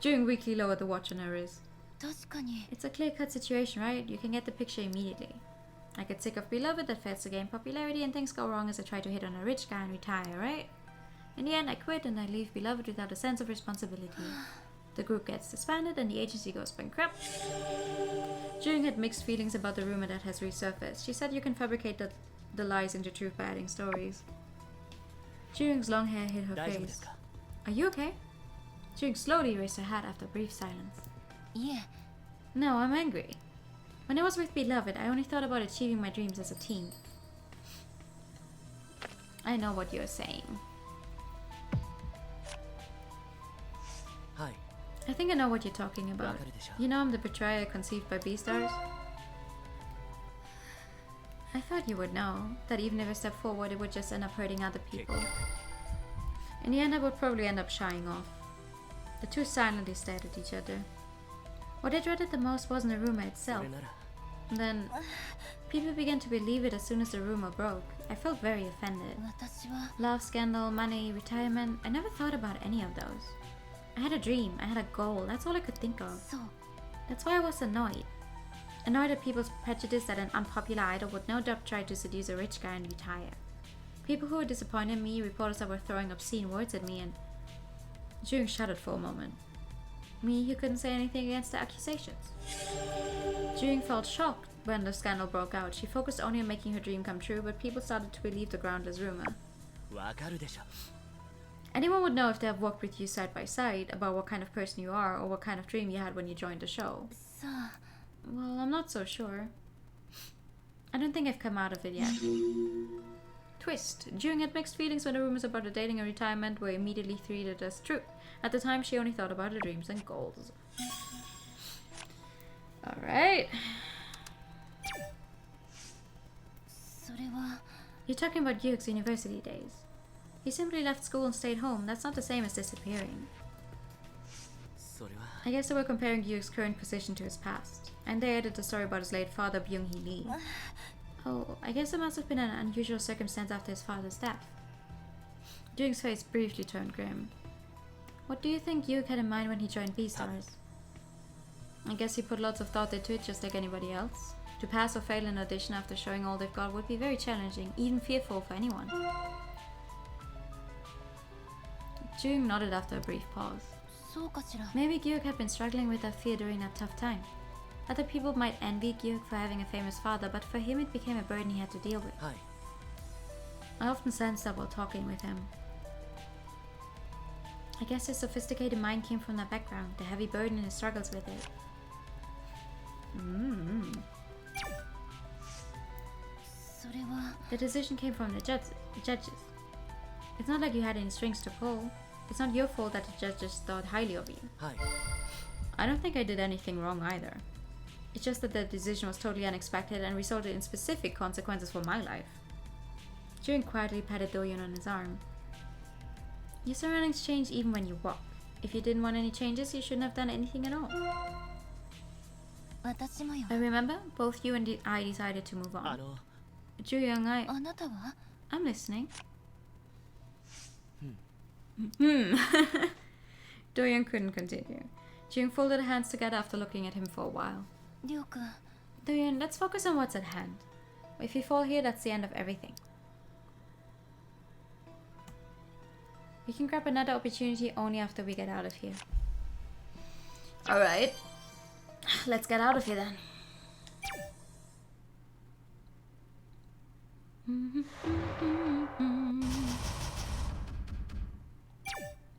Jooyoung weakly lowered the watch on her wrist. 確かに It's a clear-cut situation, right? You can get the picture immediately. I get sick of Beloved that fails to gain popularity and things go wrong as I try to hit on a rich guy and retire, right? In the end, I quit and I leave Beloved without a sense of responsibility. The group gets disbanded and the agency goes bankrupt. Jooyoung had mixed feelings about the rumor that has resurfaced. She said you can fabricate the lies into truth by adding stories. Jooyoung's long hair hid her 大丈夫で face. すか Are you okay? Jooyoung slowly raised her hat after a brief silence. いえ No, I'm angry. When I was with Beloved, I only thought about achieving my dreams as a teen. I know what you're saying. はい I think I know what you're talking わ about. かるでしょ You know I'm the betrayer conceived by Beastars? I thought you would know that even if I step forward, it would just end up hurting other people. In the end, I would probably end up shying off. The two silently stared at each other. What I dreaded the most wasn't the rumor そ itself. れなら Then People began to believe it as soon as the rumor broke. I felt very offended. 私は Love, scandal, money, retirement. I never thought about any of those. I had a dream, I had a goal, that's all I could think of. そう That's why I was annoyed. Annoyed at people's prejudice that an unpopular idol would no doubt try to seduce a rich guy and retire. People who were disappointed in me, reporters that were throwing obscene words at me, and Jung shuddered for a moment. Me, who couldn't say anything against the accusations. Jung felt shocked when the scandal broke out. She focused only on making her dream come true, but people started to believe the groundless rumor. わかるでしょ Anyone would know if they have walked with you side by side about what kind of person you are or what kind of dream you had when you joined the show. さあ Well, I'm not so sure. I don't think I've come out of it yet. Twist. Jung had mixed feelings when the rumors about her dating and retirement were immediately treated as true. At the time, she only thought about her dreams and goals. Alright. それは You're talking about Yuke's university days. He simply left school and stayed home. That's not the same as disappearing. それは I guess they were comparing Yuke's current position to his past. And they added the story about his late father, Byung-hee Lee. Oh, I guess it must have been an unusual circumstance after his father's death. Jung's face briefly turned grim. What do you think Yuke had in mind when he joined B-Stars? I guess he put lots of thought into it just like anybody else. To pass or fail an audition after showing all they've got would be very challenging, even fearful for anyone. Jung nodded after a brief pause. そうかしら Maybe Gyuk had been struggling with that fear during that tough time. Other people might envy Gyuk for having a famous father, but for him it became a burden he had to deal with. はい I often sensed that while talking with him. I guess his sophisticated mind came from that background, the heavy burden and his struggles with it.それは The decision came from the judges. It's not like you had any strings to pull. It's not your fault that the judges thought highly of you. はい I don't think I did anything wrong either. It's just that the decision was totally unexpected and resulted in specific consequences for my life. Jun quietly patted Doyun on his arm. Your surroundings change even when you walk. If you didn't want any changes, you shouldn't have done anything at all. 私もよ I remember both you and I decided to move あ on. の Juyoung, あなたは I'm listening. Doyoung couldn't continue. Jung folded her hands together after looking at him for a while. りょうくん Doyoung, let's focus on what's at hand. If you fall here, that's the end of everything. We can grab another opportunity only after we get out of here. Alright. Let's get out of here then.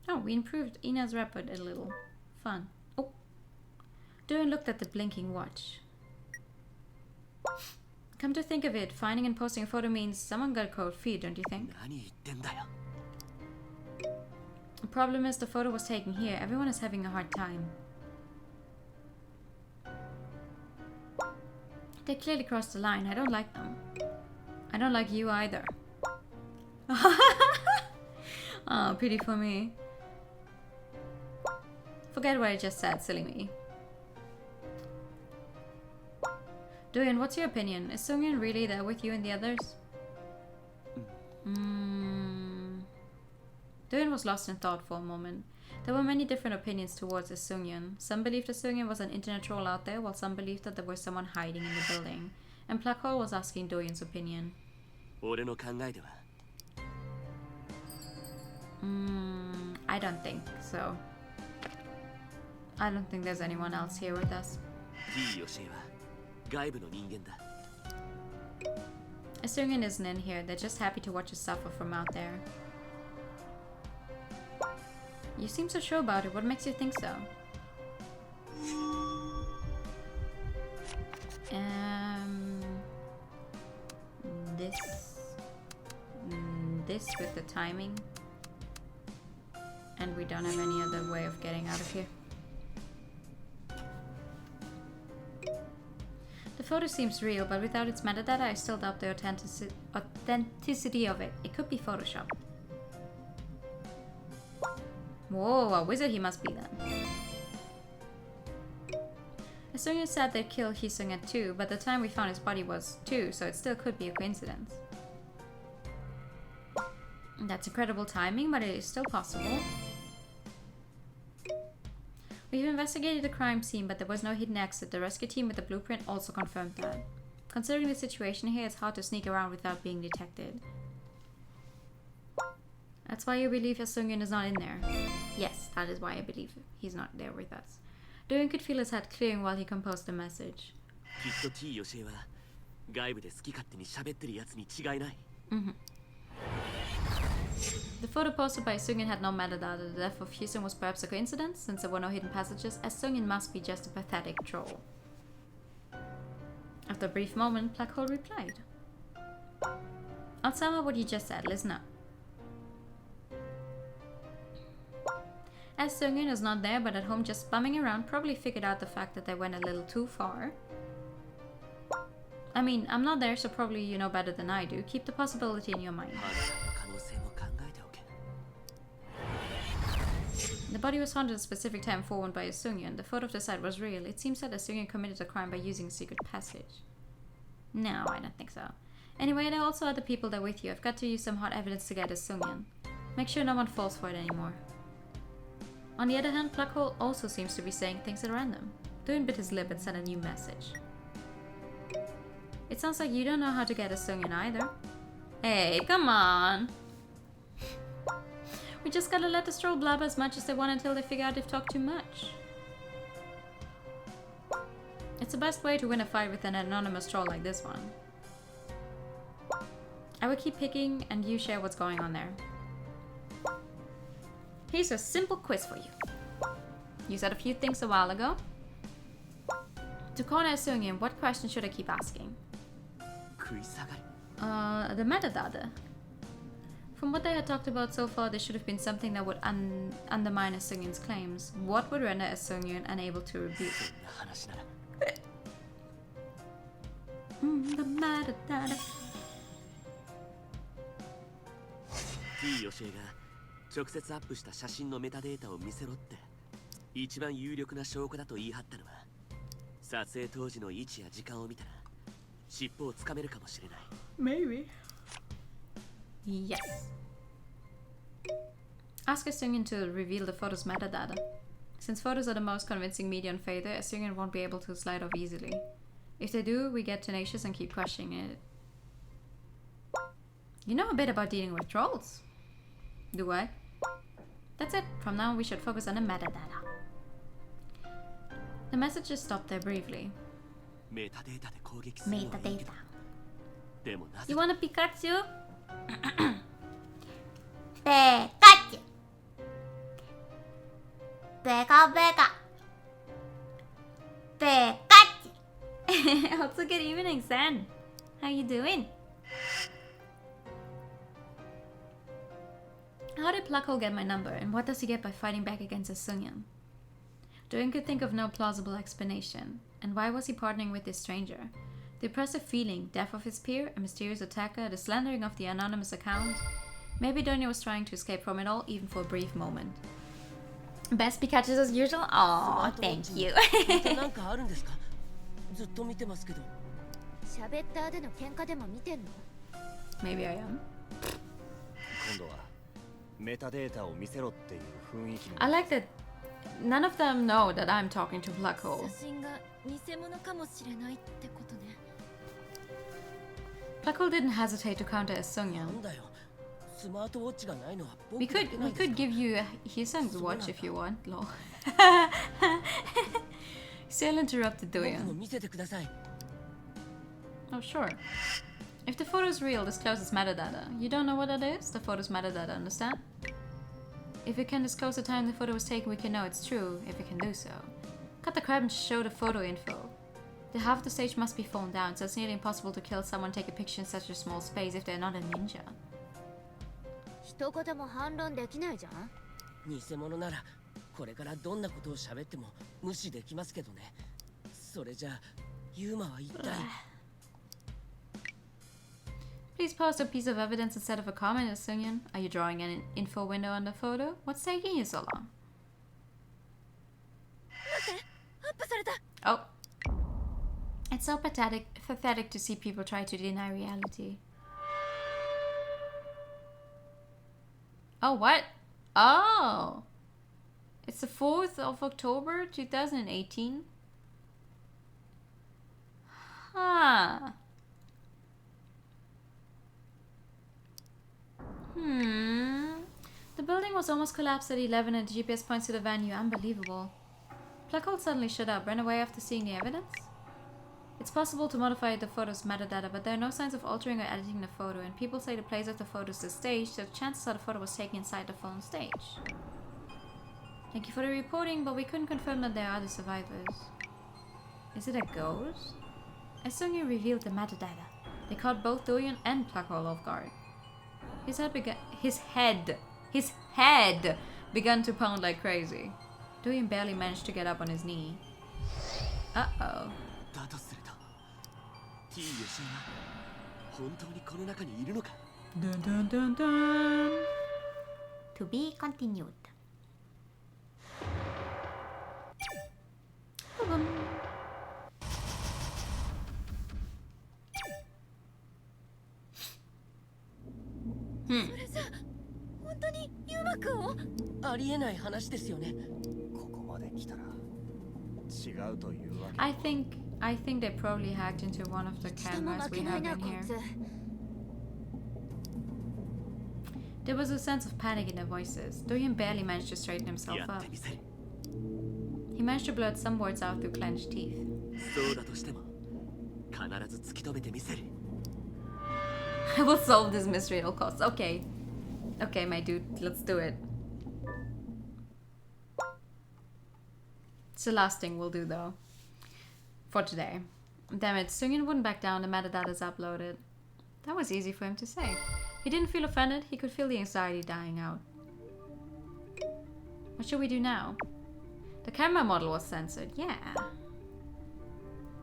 Oh, we improved Ina's rapport a little. Fun. Oh. Doyoung looked at the blinking watch. Come to think of it, finding and posting a photo means someone got cold feet, don't you think? 何言ってんだよ The problem is the photo was taken here. Everyone is having a hard time. They clearly crossed the line. I don't like them. I don't like you either. Oh, pity for me. Forget what I just said, silly me. Doyoung, what's your opinion? Is Seungyeon really there with you and the others? Doyoung was lost in thought for a moment. There were many different opinions towards Seungyeon. Some believed that Seungyeon was an internet troll out there, while some believed that there was someone hiding in the building. And Plakol was asking Doyoung's opinion. 俺の考えでは I don't think so. I don't think there's anyone else here with us. T ヨシエは外部の人間だ Seungyeon isn't in here. They're just happy to watch us suffer from out there. You seem so sure about it. What makes you think so? This with the timing. And we don't have any other way of getting out of here. The photo seems real, but without its metadata, I still doubt the authenticity of it. It could be Photoshop. Whoa, a wizard he must be then. Sungin said they killed Hisung at 2, but the time we found his body was 2, so it still could be a coincidence. That's incredible timing, but it is still possible. We've investigated the crime scene, but there was no hidden exit. The rescue team with the blueprint also confirmed that. Considering the situation here, it's hard to sneak around without being detected. That's why you believe Sungin is not in there. Yes, that is why I believe he's not there with us. Doing could feel his head clearing while he composed the message. きっと T ヨシエは外部で好き勝手に喋ってるやつに違いない。 The photo posted by Sungin had no metadata. The death of Hyusung was perhaps a coincidence, since there were no hidden passages, as Sungin must be just a pathetic troll. After a brief moment, Black Hole replied. I'll sum up what you just said, listen up. As Sungin is not there but at home just bumming around, probably figured out the fact that they went a little too far. I mean, I'm not there, so probably you know better than I do. Keep the possibility in your mind. あなたの可能性も考えておけ。 The body was found at a specific time forewarned by Sungin. The photo of the site was real. It seems that Sungin committed a crime by using a secret passage. No, I don't think so. Anyway, there are also other people there with you. I've got to use some hard evidence to get Sungin. Make sure no one falls for it anymore. On the other hand, Black Hole also seems to be saying things at random. Doin bit his lip and sent a new message. It sounds like you don't know how to get Sungin either. Hey, come on! We just gotta let the stroll blabber as much as they want until they figure out they've talked too much. It's the best way to win a fight with an anonymous troll like this one. I will keep picking and you share what's going on there. Here's a simple quiz for you. You said a few things a while ago. To corner Sungin, what question should I keep asking? 食い下がり。 The metadata. From what they had talked about so far, there should have been something that would undermine Sungin's claims. What would render Sungin unable to rebuke? そんな話なら。 The metadata. T ヨシエが直接アップした写真のメタデータを見せろって一番有力な証拠だと言い張ったのは撮影当時の位置や時間を見たら尻尾をつかめるかもしれない。 Maybe. Yes. Ask Sungin to reveal the photo's metadata. Since photos are the most convincing media on Fader, Sungin won't be able to slide off easily. If they do, we get tenacious and keep questioning it. You know a bit about dealing with trolls. Do I? That's it. From now on, we should focus on the metadata. The messages stopped there briefly. メタデータで攻撃するのはいいけど。でもなぜ You want a Pikachu? Pikachu. Peka peka. Pikachu. Also, good evening, San. How you doing? How did Black Hole get my number, and what does he get by fighting back against Sungin? Doin could think of no plausible explanation. And why was he partnering with this stranger? The oppressive feeling, death of his peer, a mysterious attacker, the slandering of the anonymous account. Maybe Donya was trying to escape from it all, even for a brief moment. Best Pikachu as usual? Aww, thank you. なんかあるんですか？ずっと見てますけど。シャベッターでの喧嘩でも見てんの？ Maybe I am. 今度はメタデータを見せろっていう雰囲気に I like that none of them know that I'm talking to Black Hole. 写真が偽物かもしれないってことね。Black Hole didn't hesitate to counter as な Sungin. んだよ。スマートウォッチがないのは We 僕だ could けな we んです could か？ give you Hyesung's watch if you want. Lol. Still interrupted 僕 Doyan. も見せてください。 Oh sure. If the photo is real, discloses metadata. You don't know what that is? The photo's metadata, understand? If we can disclose the time the photo was taken, we can know it's true, if we can do so. Cut the crap and show the photo info. The half of the stage must be phoned down, so it's nearly impossible to kill someone take a picture in such a small space if they're not a ninja. 一言も反論できないじゃん。偽物ならこれからどんなことを喋っても無視できますけどね。それじゃあユーマは一体。 Please post a piece of evidence instead of a comment, Sungin. Are you drawing an info window on the photo? What's taking you so long? 待って、アップされた。 Oh, It's so pathetic to see people try to deny reality. Oh, what? Oh! It's the 4th of October 2018? Huh. The building was almost collapsed at 11 and the GPS points to the venue. Unbelievable. Placard suddenly shut up, ran away after seeing the evidence? It's possible to modify the photo's metadata, but there are no signs of altering or editing the photo, and people say the place of the photo is the stage, so the chances are the photo was taken inside the phone stage. Thank you for the reporting, but we couldn't confirm that there are other survivors. Is it a ghost? As Sungin revealed the metadata, they caught both Doyon and Placard off guard. His head began to pound like crazy. Doyon barely managed to get up on his knee. Uh-oh. だとすると T 吉井は本当にこの中にいるのか Dun dun dun dun. To be continued. Hmm. それじゃ本当にユーマくんを？ありえない話ですよね。ここまで来たら違うというわけ。 I think they probably hacked into one of the 一度も cameras 負 we けない have な in こい here. つ。 There was a sense of panic in their voices. Doyon barely managed to straighten himself や up. ってみせる He managed to blurt some words out through clenched teeth. そうだとしても必ず突き止めてみせる I will solve this mystery at all costs. Okay. Okay, my dude, let's do it. It's the last thing we'll do though. For today. Damn it, Sungin wouldn't back down, the metadata's uploaded. That was easy for him to say. He didn't feel offended, he could feel the anxiety dying out. What should we do now? The camera model was censored, yeah.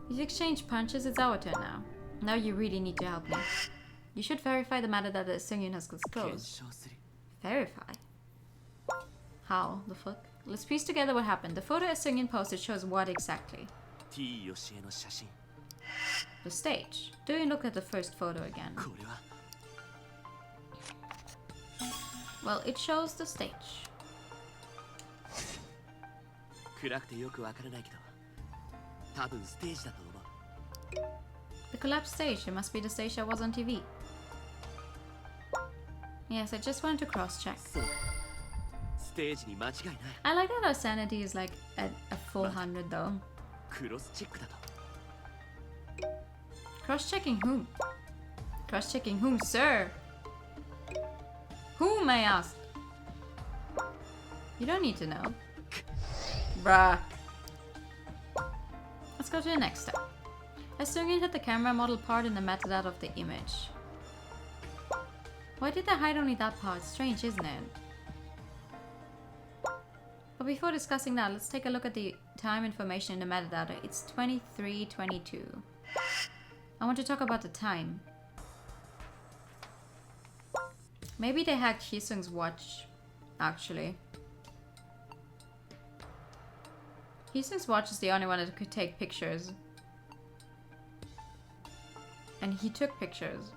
You've exchanged punches, it's our turn now. Now you really need to help me. You should verify the metadata Sungin has 検 disclosed. 証する Verify? How the fuck? Let's piece together what happened. The photo Sungin posted shows what exactly? T 吉井の写真 The stage. Do you look at the first photo again? これは Well, it shows the stage. 暗くてよくわからないけど多分ステージだと思う The collapsed stage. It must be the stage that was on TV. Yes, I just wanted to cross-check. そうだステージに間違いない I like that our sanity is like at a full 100 though. クロスチェックだと Cross-checking whom? Cross-checking whom, sir? Whom, I asked? You don't need to know. Bruh. Let's go to the next step. As Sungin hit the camera model part in the metadata of the image. Why did they hide only that part? Strange, isn't it? But before discussing that, let's take a look at the time information in the metadata. It's 23:22. I want to talk about the time. Maybe they hacked Hisung's watch, actually. Hisung's watch is the only one that could take pictures. And he took pictures.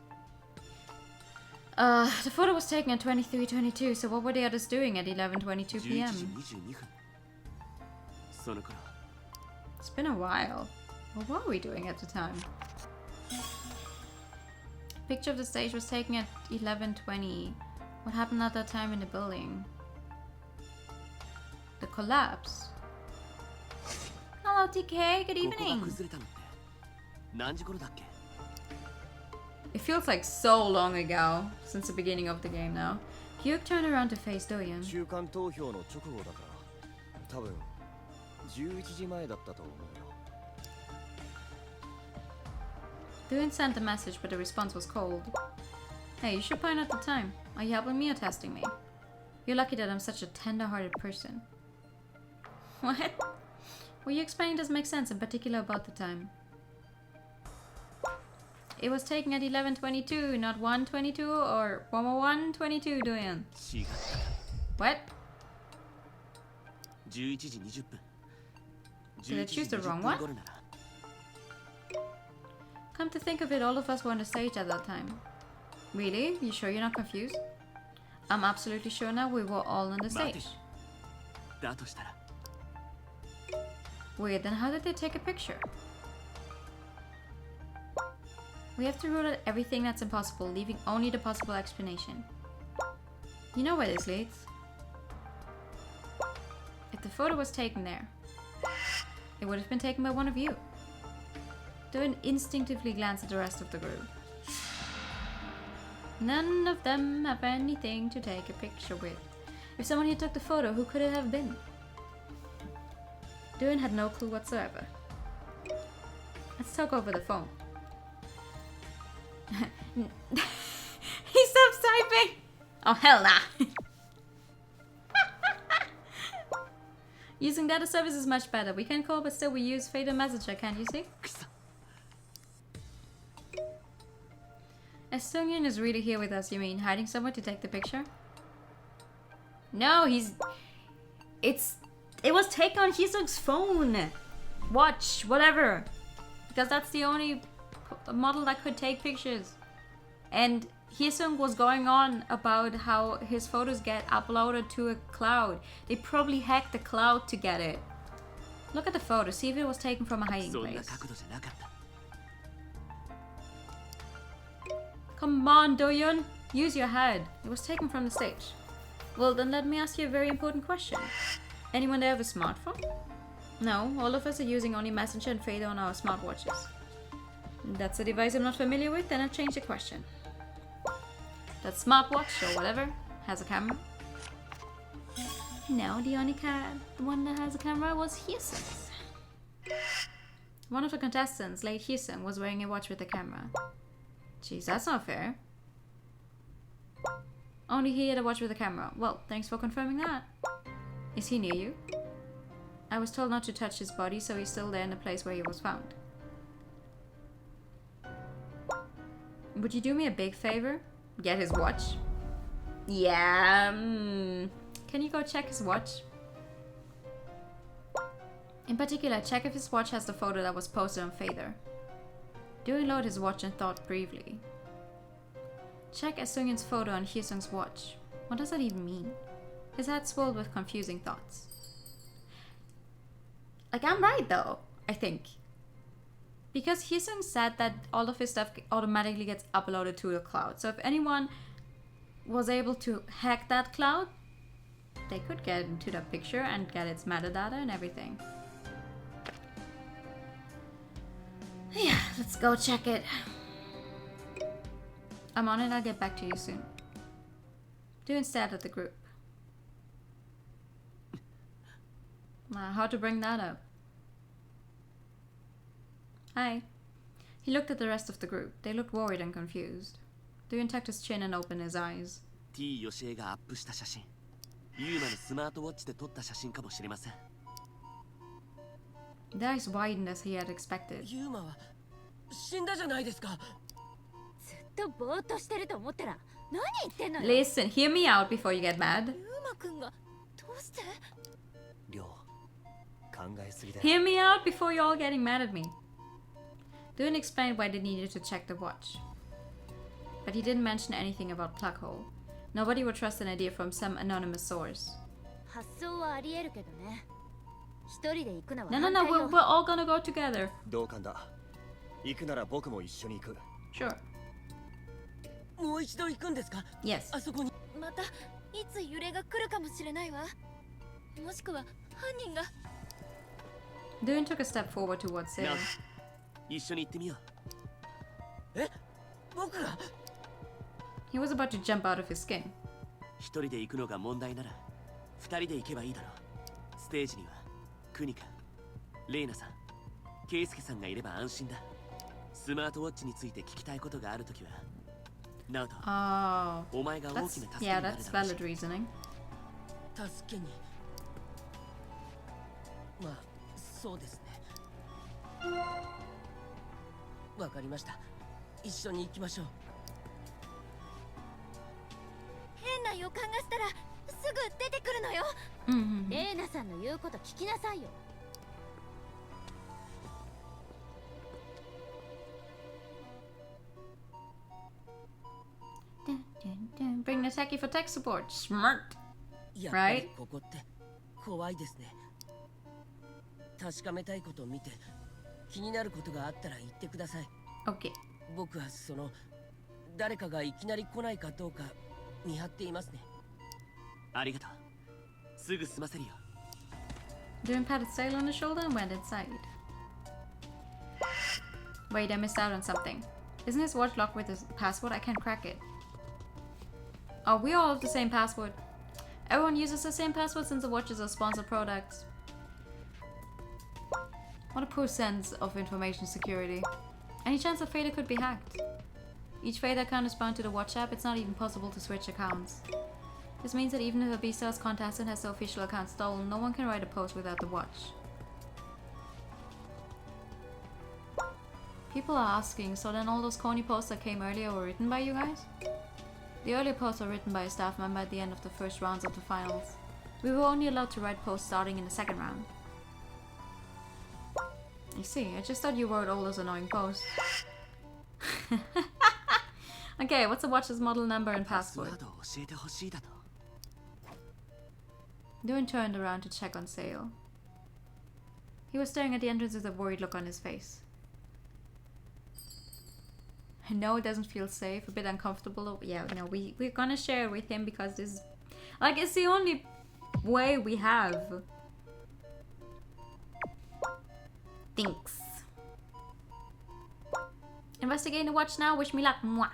The photo was taken at 23:22, so what were the others doing at 11:22 11時 p.m.? 22分その頃 It's been a while. What were we doing at the time? Picture of the stage was taken at 11:20. What happened at that time in the building? The collapse. Hello, TK. Good ここが evening. 崩れたのって何時頃だっけ It feels like so long ago since the beginning of the game now. Hyuk turned around to face Doyon. 中間投票の直後だから多分11時前だったと思うよ。 Doyon sent a message, but the response was cold. Hey, you should point out the time. Are you helping me or testing me? You're lucky that I'm such a tender-hearted person. What? What you explaining doesn't make sense, in particular about the time. It was taken at 11:22, not 1:22 or 1:22, Doyon. 違った What? 11時20分 Did I choose the 11時 wrong 20 one? 分頃なら Come to think of it, all of us were on the stage at that time. Really? You sure you're not confused? I'm absolutely sure now we were all on the stage. だとしたら Weird, then how did they take a picture? We have to rule out everything that's impossible, leaving only the possible explanation. You know where this leads? If the photo was taken there, it would have been taken by one of you. Don't instinctively glance at the rest of the group. None of them have anything to take a picture with. If someone here took the photo, who could it have been? Durin had no clue whatsoever. Let's talk over the phone. He stops typing! Oh, hell nah! Using data service is much better. We can call, but still we use Fader Messenger, can't you see? Estonian is really here with us, you mean? Hiding somewhere to take the picture? No, it was taken on Hyesung's phone! Watch, whatever! Because that's the only model that could take pictures. And Hyesung was going on about how his photos get uploaded to a cloud. They probably hacked the cloud to get it. Look at the photo, see if it was taken from a hiding そんな place. 角度じゃなかった Come on, Doyun! Use your head. It was taken from the stage. Well, then let me ask you a very important question. Anyone there have a smartphone? No, all of us are using only Messenger and Fader on our smartwatches. That's a device I'm not familiar with, then I'll change the question. That smartwatch, or whatever, has a camera? No, the only one that has a camera was Hyesung's. One of the contestants, late Hyesung, was wearing a watch with a camera. Jeez, that's not fair. Only he had a watch with a camera. Well, thanks for confirming that. Is he near you? I was told not to touch his body, so he's still there in the place where he was found. Would you do me a big favor? Get his watch? Yeah. Can you go check his watch? In particular, check if his watch has the photo that was posted on Fader. During load his watch and thought briefly. Check Esungyen's photo on Hyesung's watch. What does that even mean? His head swelled with confusing thoughts. Like, I'm right though, I think. Because Hyesung said that all of his stuff automatically gets uploaded to the cloud. So if anyone was able to hack that cloud, they could get into the picture and get its metadata and everything. Yeah, let's go check it. I'm on it, I'll get back to you soon. Do instead at the group. How to bring that up? Hi. He looked at the rest of the group. They looked worried and confused. Duyun tucked his chin and opened his eyes. T ヨシエがアップした写真ユーマのスマートウォッチで撮った写真かもしれません The eyes widened as he had expected. ユーマは死んだじゃないですかずっとぼーっとしてると思ったら何言ってんのよ Listen, hear me out before you get mad. ユーマくんがどうしてりょう考えすぎだよ Hear me out before you're all getting mad at me. Duyun explained why they needed to check the watch. But he didn't mention anything about plug hole. Nobody would trust an idea from some anonymous source. 発想はありえるけどね一人で行くのは No, no, 反 no, 対よ we're all gonna go together. 同感だ行くなら僕も一緒に行く Sure. もう一度行くんですか Yes. あそこにまたいつ揺れが来るかもしれないわもしくは犯人が Duyun took a step forward towards な Sailor. 一緒に行ってみようえ僕が He was about to jump out of his skin. 一人で行くのが問題なら二人で行けばいいだろうステージにはクニカレイナさんケイスケさんがいれば安心だスマートウォッチについて聞きたいことがあるときはナウト Oh. お前が大き That's, な助けに yeah, なる that's だろうし valid reasoning. 助けにまあそうですねわかりました一緒に行きましょう変な予感がしたらすぐ出てくるのよ Mm-hmm. レイナさんの言うこと聞きなさいよ a techie for tech support. Smart. やっぱりここって怖いですね。確かめたいことを見て気になることがあったら言ってください。 Okay. 僕は誰かがいきなり来ないかどうか見張っていますね。ありがとう。すぐ済ませるよ。 Doing patted Sail on the shoulder and went inside. Wait, I missed out on something. Isn't his watch locked with his password? I can't crack it. Oh, we all have the same password. Everyone uses the same password since the watch is a sponsored product. What a poor sense of information security. Any chance that Fader could be hacked? Each Fader account is bound to the watch app. It's not even possible to switch accounts. This means that even if a B-Stars contestant has the official account stolen, no one can write a post without the watch. People are asking, so then all those corny posts that came earlier were written by you guys? The earlier posts were written by a staff member at the end of the first rounds of the finals. We were only allowed to write posts starting in the second round. I see, I just thought you wrote all those annoying posts. Okay, what's the watch's model number and パスワ password? ードを教えてほしいだと。 Doan turned around to check on Sale. He was staring at the entrance with a worried look on his face. I know it doesn't feel safe, a bit uncomfortable. Yeah, no, we're gonna share it with him because this, like, it's the only way we have. Thanks. Investigating the watch now. Wish me luck. Mwah.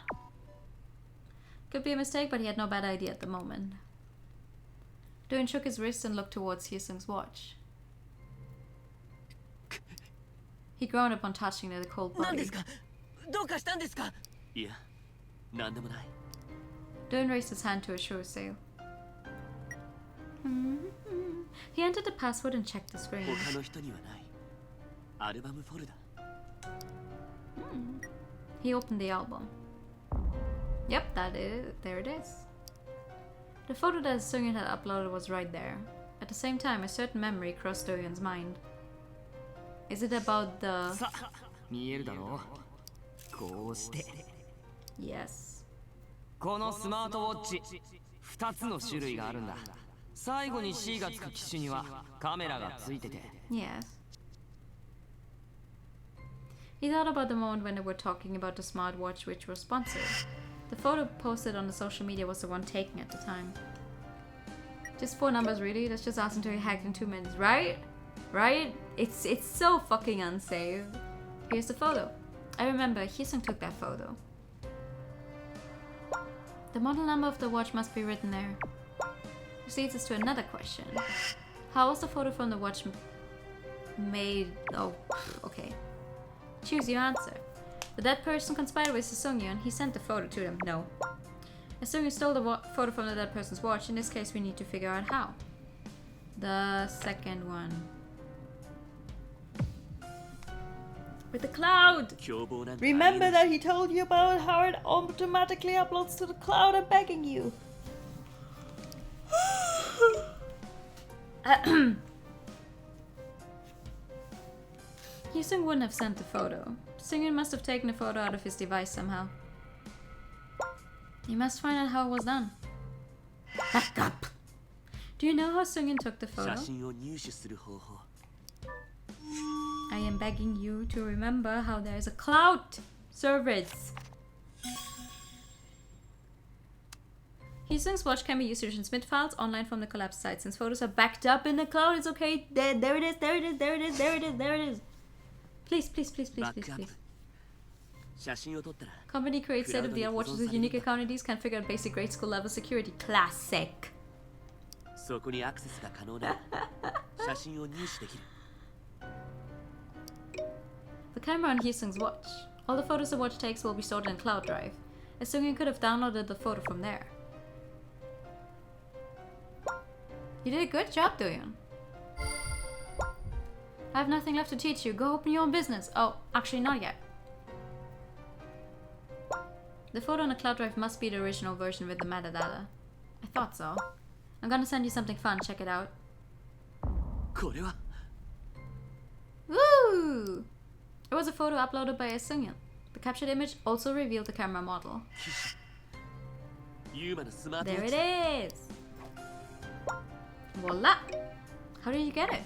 Could be a mistake, but he had no bad idea at the moment. Doan shook his wrist and looked towards Hyesung's watch. He groaned upon touching the cold 何 body. ですか？どうかしたんですか？いや、なんでもない。 Doan raised his hand to assure Sale. He entered the password and checked the screen. 他の人にはない。アルバムフォルダ。 He opened the album. Yep, there it is. The photo that Sungin had uploaded was right there. At the same time, a certain memory crossed Doyun's mind. Is it about the... さ見えるだろう。こうして Yes. このスマートウォッチ2つの種類があるんだ。最後に C がつく機種にはカメラがついてて Yes. He thought about the moment when they were talking about the smartwatch which was sponsored. The photo posted on the social media was the one taken at the time. Just 4 numbers really? That's just asking to be hacked in 2 minutes, right? Right? It's so fucking unsafe. Here's the photo. I remember, Hyesung took that photo. The model number of the watch must be written there. Which leads us to another question. How was the photo from the watch made? Oh, okay. Choose your answer. Did that person conspire with Sungyeon and he sent the photo to them? No. Sungyeon stole the photo from the dead person's watch. In this case, we need to figure out how. The second one. With the cloud! 凶暴なんて Remember that he told you about how it automatically uploads to the cloud? I'm begging you. Hyesung wouldn't have sent the photo. Sungyeon must have taken the photo out of his device somehow. You must find out how it was done. Back up! Do you know how Sungyeon took the 写 photo? 真を入手する方法。 I am begging you to remember how there is a cloud service. Hyesung's watch can be used to transmit files online from the collapsed site. Since photos are backed up in the cloud, it's okay. There it is, there it is, there it is, there it is, there it is. Please, please, please, please, バッ please, クアップ please.。写真を撮ったら Company creates state-of-the-art watches with unique account IDs, can figure out basic grade school level security. Classic. そこにアクセスが可能な写真を入手できる。 The camera on Hyesung's watch. All the photos the watch takes will be stored in a cloud drive. Sungyeon could have downloaded the photo from there. You did a good job, Doyeon. I have nothing left to teach you. Go open your own business. Oh, actually not yet. The photo on the cloud drive must be the original version with the metadata. I thought so. I'm gonna send you something fun. Check it out. これは Woo! It was a photo uploaded by Sungyeon. The captured image also revealed the camera model. ユーマのスマートウォ There ッ it チ is. Voila. How did you get it?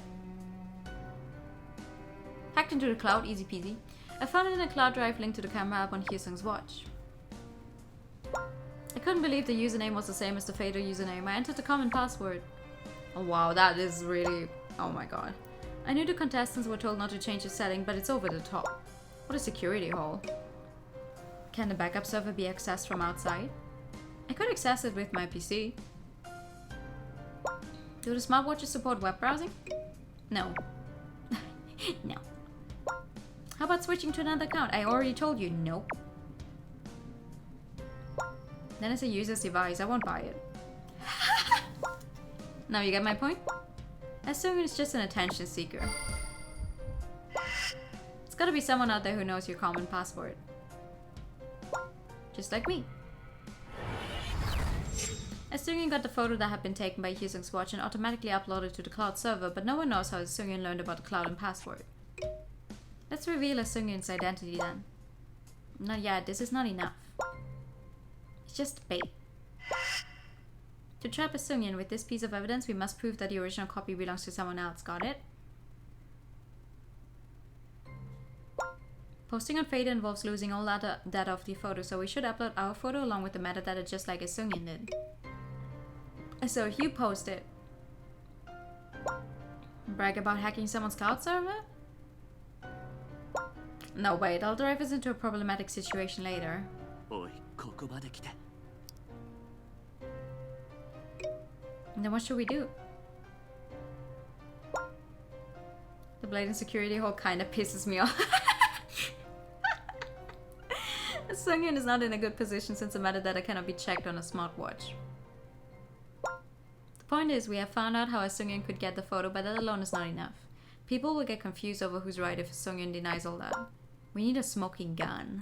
Hacked into the cloud, easy peasy. I found it in a cloud drive linked to the camera app on Hyosung's watch. I couldn't believe the username was the same as the Fader username. I entered the common password. Oh wow, that is really... Oh my god. I knew the contestants were told not to change the setting, but it's over the top. What a security hole. Can the backup server be accessed from outside? I could access it with my PC. Do the smartwatches support web browsing? No. No. How about switching to another account? I already told you, nope. Then it's a user's device, I won't buy it. Now you get my point? Assuming it's just an attention seeker. It's gotta be someone out there who knows your common password. Just like me. Seungyeon got the photo that had been taken by Hyosung's watch and automatically uploaded to the cloud server, but no one knows how Seungyeon learned about the cloud and password. Let's reveal Seungyeon's identity then. Not yet, this is not enough. It's just bait. To trap Seungyeon with this piece of evidence, we must prove that the original copy belongs to someone else. Got it? Posting on Fader involves losing all data of the photo, so we should upload our photo along with the metadata just like Seungyeon did. So if you post it, brag about hacking someone's cloud server? No, wait, I'll drive us into a problematic situation later. おい、ここまで来て。 Then what should we do? The blatant security hole kinda pisses me off. Seungyeon is not in a good position since the metadata cannot be checked on a smartwatch. The point is, we have found out how Seungyeon could get the photo, but that alone is not enough. People will get confused over who's right if Seungyeon denies all that. We need a smoking gun.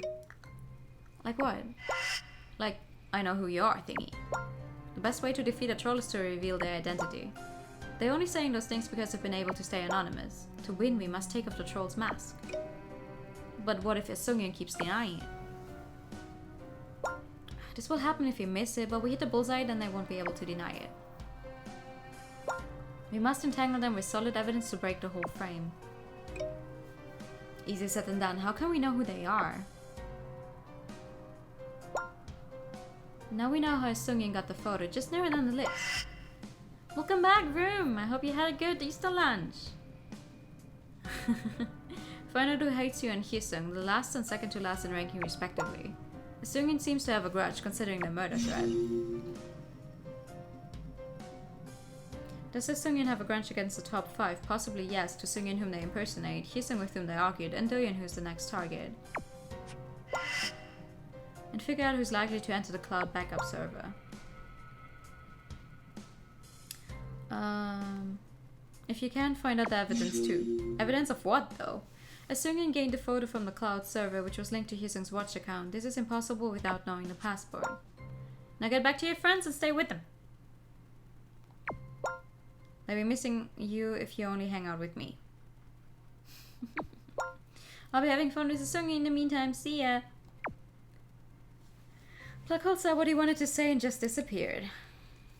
Like what? Like, I know who you are thingy. The best way to defeat a troll is to reveal their identity. They're only saying those things because they've been able to stay anonymous. To win, we must take off the troll's mask. But what if Seungyeon keeps denying it? This will happen if you miss it, but we hit the bullseye, then they won't be able to deny it. We must entangle them with solid evidence to break the whole frame. Easier said than done. How can we know who they are? Now we know how Seungyeon got the photo. Just narrow down the list. Welcome back, room! I hope you had a good Easter lunch. Find out who hates you and Hyosung, the last and second to last in ranking respectively. Seungyeon seems to have a grudge considering the murder threat. Does Seungyeon have a grudge against the top 5? Possibly yes, to Seungyeon whom they impersonate, Hyosung with whom they argued, and Doyeon who's the next target. And figure out who's likely to enter the cloud backup server. If you can, find out the evidence too. Evidence of what though? Seungyeon gained the photo from the cloud server which was linked to Hyosung's watch account. This is impossible without knowing the password. Now get back to your friends and stay with them. They'll be missing you if you only hang out with me. I'll be having fun with Seungyeon in the meantime. See ya! Blackhold said what he wanted to say and just disappeared.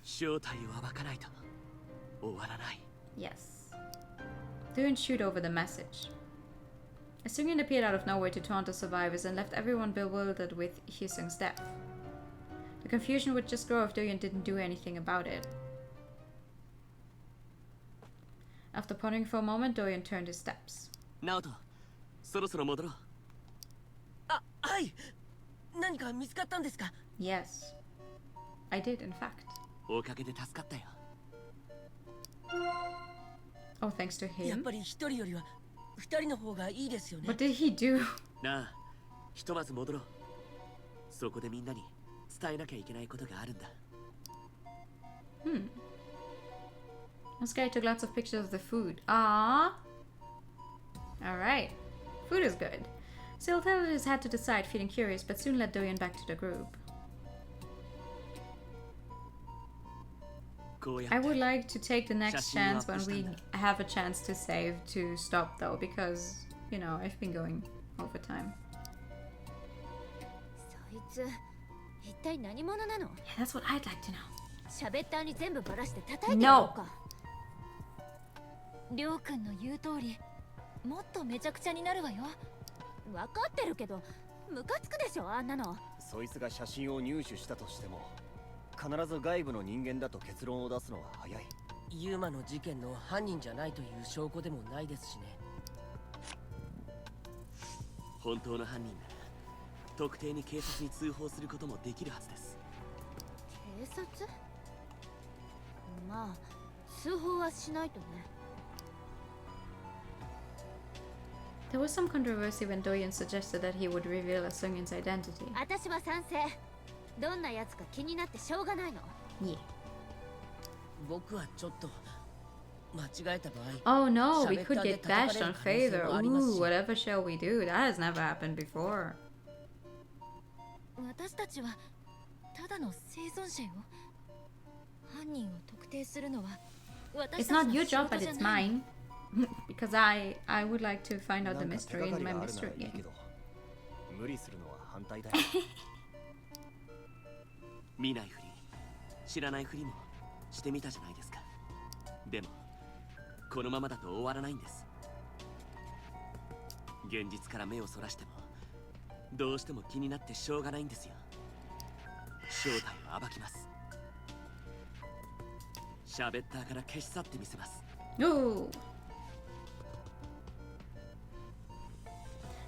正体を暴かないと終わらない。 Yes. Didn't shoot over the message. Seungyeon appeared out of nowhere to taunt the survivors and left everyone bewildered with Hyosung's death. The confusion would just grow if Doyeon didn't do anything about it. After pondering for a moment, Doyeon turned his steps. ナオト、そろそろ戻ろう。あ、はい。何か見つかったんですか? Yes. I did, in fact. おかげで助かったよ。Oh, thanks to やっ him? ぱり一人よりは二人の方がいいですよね。 What did he do? なあ、ひとまず戻ろう。そこでみんなに伝えなきゃいけないことがあるんだ。This guy took lots of pictures of the food. Ah. Alright. Food is good. Still, Teledus had to decide, feeling curious, but soon led Doyeon back to the group. こうや I って would like to take the next 写真をアッ chance プ when したん we だ。 have a chance to save to stop though, because, you know, I've been going over time. そいつ一体何者なの？ Yeah, that's what I'd like to know. シャベッターに全部バラして叩いてやろうか。りょうくんの言う通り、もっとめちゃくちゃになるわよ。分かってるけど、ムカつくでしょあんなの。そいつが写真を入手したとしても必ず外部の人間だと結論を出すのは早い。ユーマの事件の犯人じゃないという証拠でもないですしね。本当の犯人なら特定に警察に通報することもできるはずです。警察？まあ通報はしないとね。There was some controversy when Doyen suggested that he would reveal a Sungin's identity. 私は賛成。どんなやつか気になってしょうがないの。Yeah. 僕はちょっと間違えた場合。 Oh no, we could get bashed on favor. Ooh, whatever shall we do? That has never happened before. 私たちはただの生存者よ。犯人を特定するのは私 It's た not ち your の仕 job, 事 but じゃ it's ない。 mine. Because I would like to find out the なんか手 mystery がか in り my があるな mystery らいい game. けど無理するのは反対だよ。見ないふり、知らないふりもしてみたじゃないですか。でもこのままだと終わらないんです。現実から目をそらしてもどうしても気になってしょうがないんですよ。正体を暴きます。シャベッターから消し去ってみせます。 No.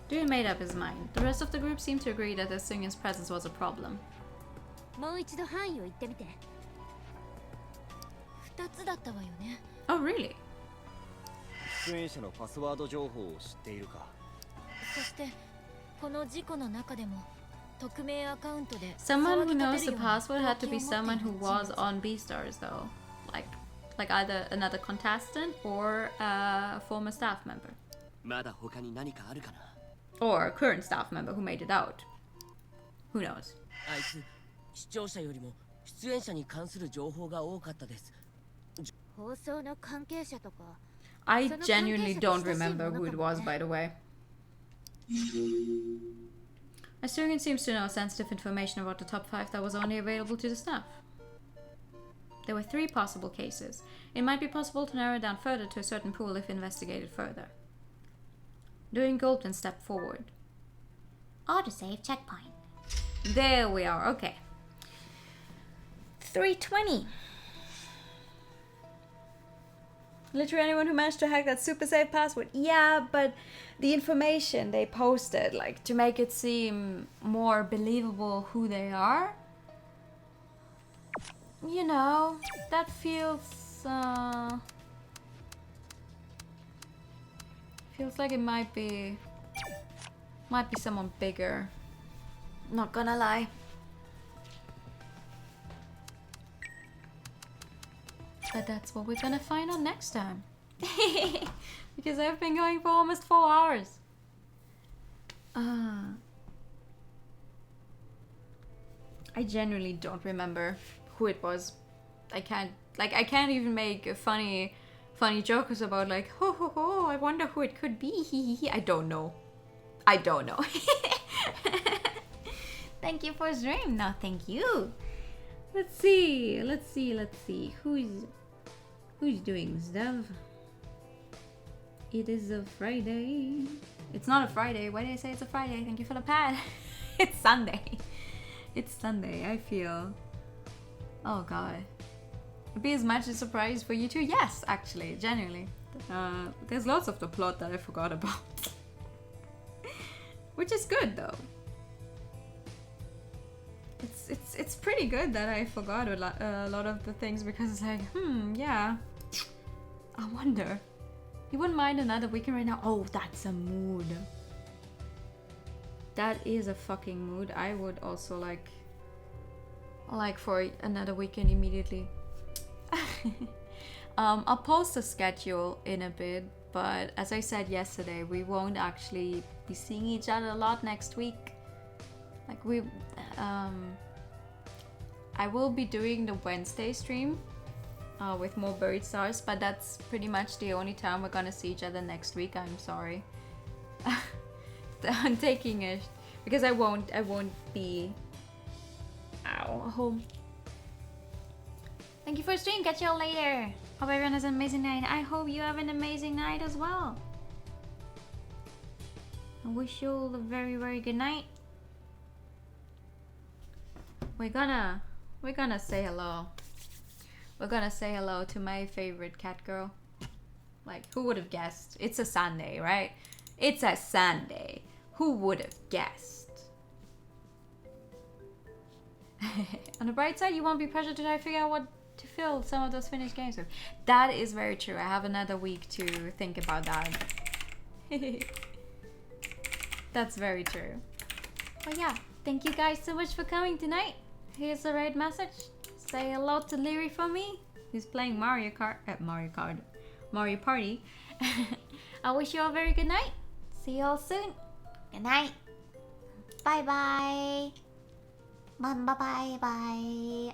Dude made up his mind. The rest of the group seemed to agree that the Sungin's presence was a problem. もう一度範囲を言ってみて。2つだったわよね。 Oh, really? 出演者のパスワード情報を知っているか。そしてこの事故の中でも匿名アカウントで Someone who knows the 騒ぎ立てるような password had to 動 be 機を持って someone いる who 人 was 物。 on B-Stars, though. Like either another contestant or a former staff member. まだ他に何かあるかな。 Or a current staff member who made it out. Who knows? あいつ視聴者よりも出演者に関する情報が多かったです。放送の関係者とか。 I genuinely don't remember who it was, by the way. Asurian seems to know sensitive information about the top 5 that was only available to the staff. There were 3 possible cases. It might be possible to narrow down further to a certain pool if investigated further. Doing Goldman stepped forward. Autosave checkpoint. There we are, okay. 320. Literally anyone who managed to hack that super safe password. Yeah, but the information they posted, like, to make it seem more believable who they are, you know, that feels like it might be someone bigger. Not gonna lie. But that's what we're gonna find out next time. Because I've been going for almost 4 hours. I genuinely don't remember who it was. I can't even make funny jokes about like, ho ho ho, I wonder who it could be. I don't know. Thank you for stream. No, thank you. Let's see. Who's doing stuff? It is a Friday. It's not a Friday. Why did I say it's a Friday? Thank you for the pad. It's Sunday. It's Sunday. I feel. Oh god. It'd be as much a surprise for you too. Yes, actually, genuinely. There's lots of the plot that I forgot about. Which is good though. It's pretty good that I forgot a lot of the things because it's like, yeah. I wonder. You wouldn't mind another weekend right now? Oh, that's a mood. That is a fucking mood. I would also like for another weekend immediately. I'll post a schedule in a bit, but as I said yesterday, we won't actually be seeing each other a lot next week. Like I will be doing the Wednesday stream with more Buried Stars, but that's pretty much the only time we're gonna see each other next week. I'm sorry. I'm taking it because I won't be Ow, home. Thank you for stream. Catch y'all later. Hope everyone has an amazing night. I hope you have an amazing night as well. I wish you all a very, very good night. We're gonna say hello. We're gonna say hello to my favorite cat girl. Like, who would have guessed? It's a Sunday, right? It's a Sunday. Who would have guessed? On the bright side, you won't be pressured to try to figure out what to fill some of those finished games with. That is very true. I have another week to think about that. That's very true. But yeah, thank you guys so much for coming tonight. Here's the right message. Say hello to Leary for me, who's playing Mario Party. I wish you all a very good night. See you all soon. Good night. Bye bye. Bye bye bye.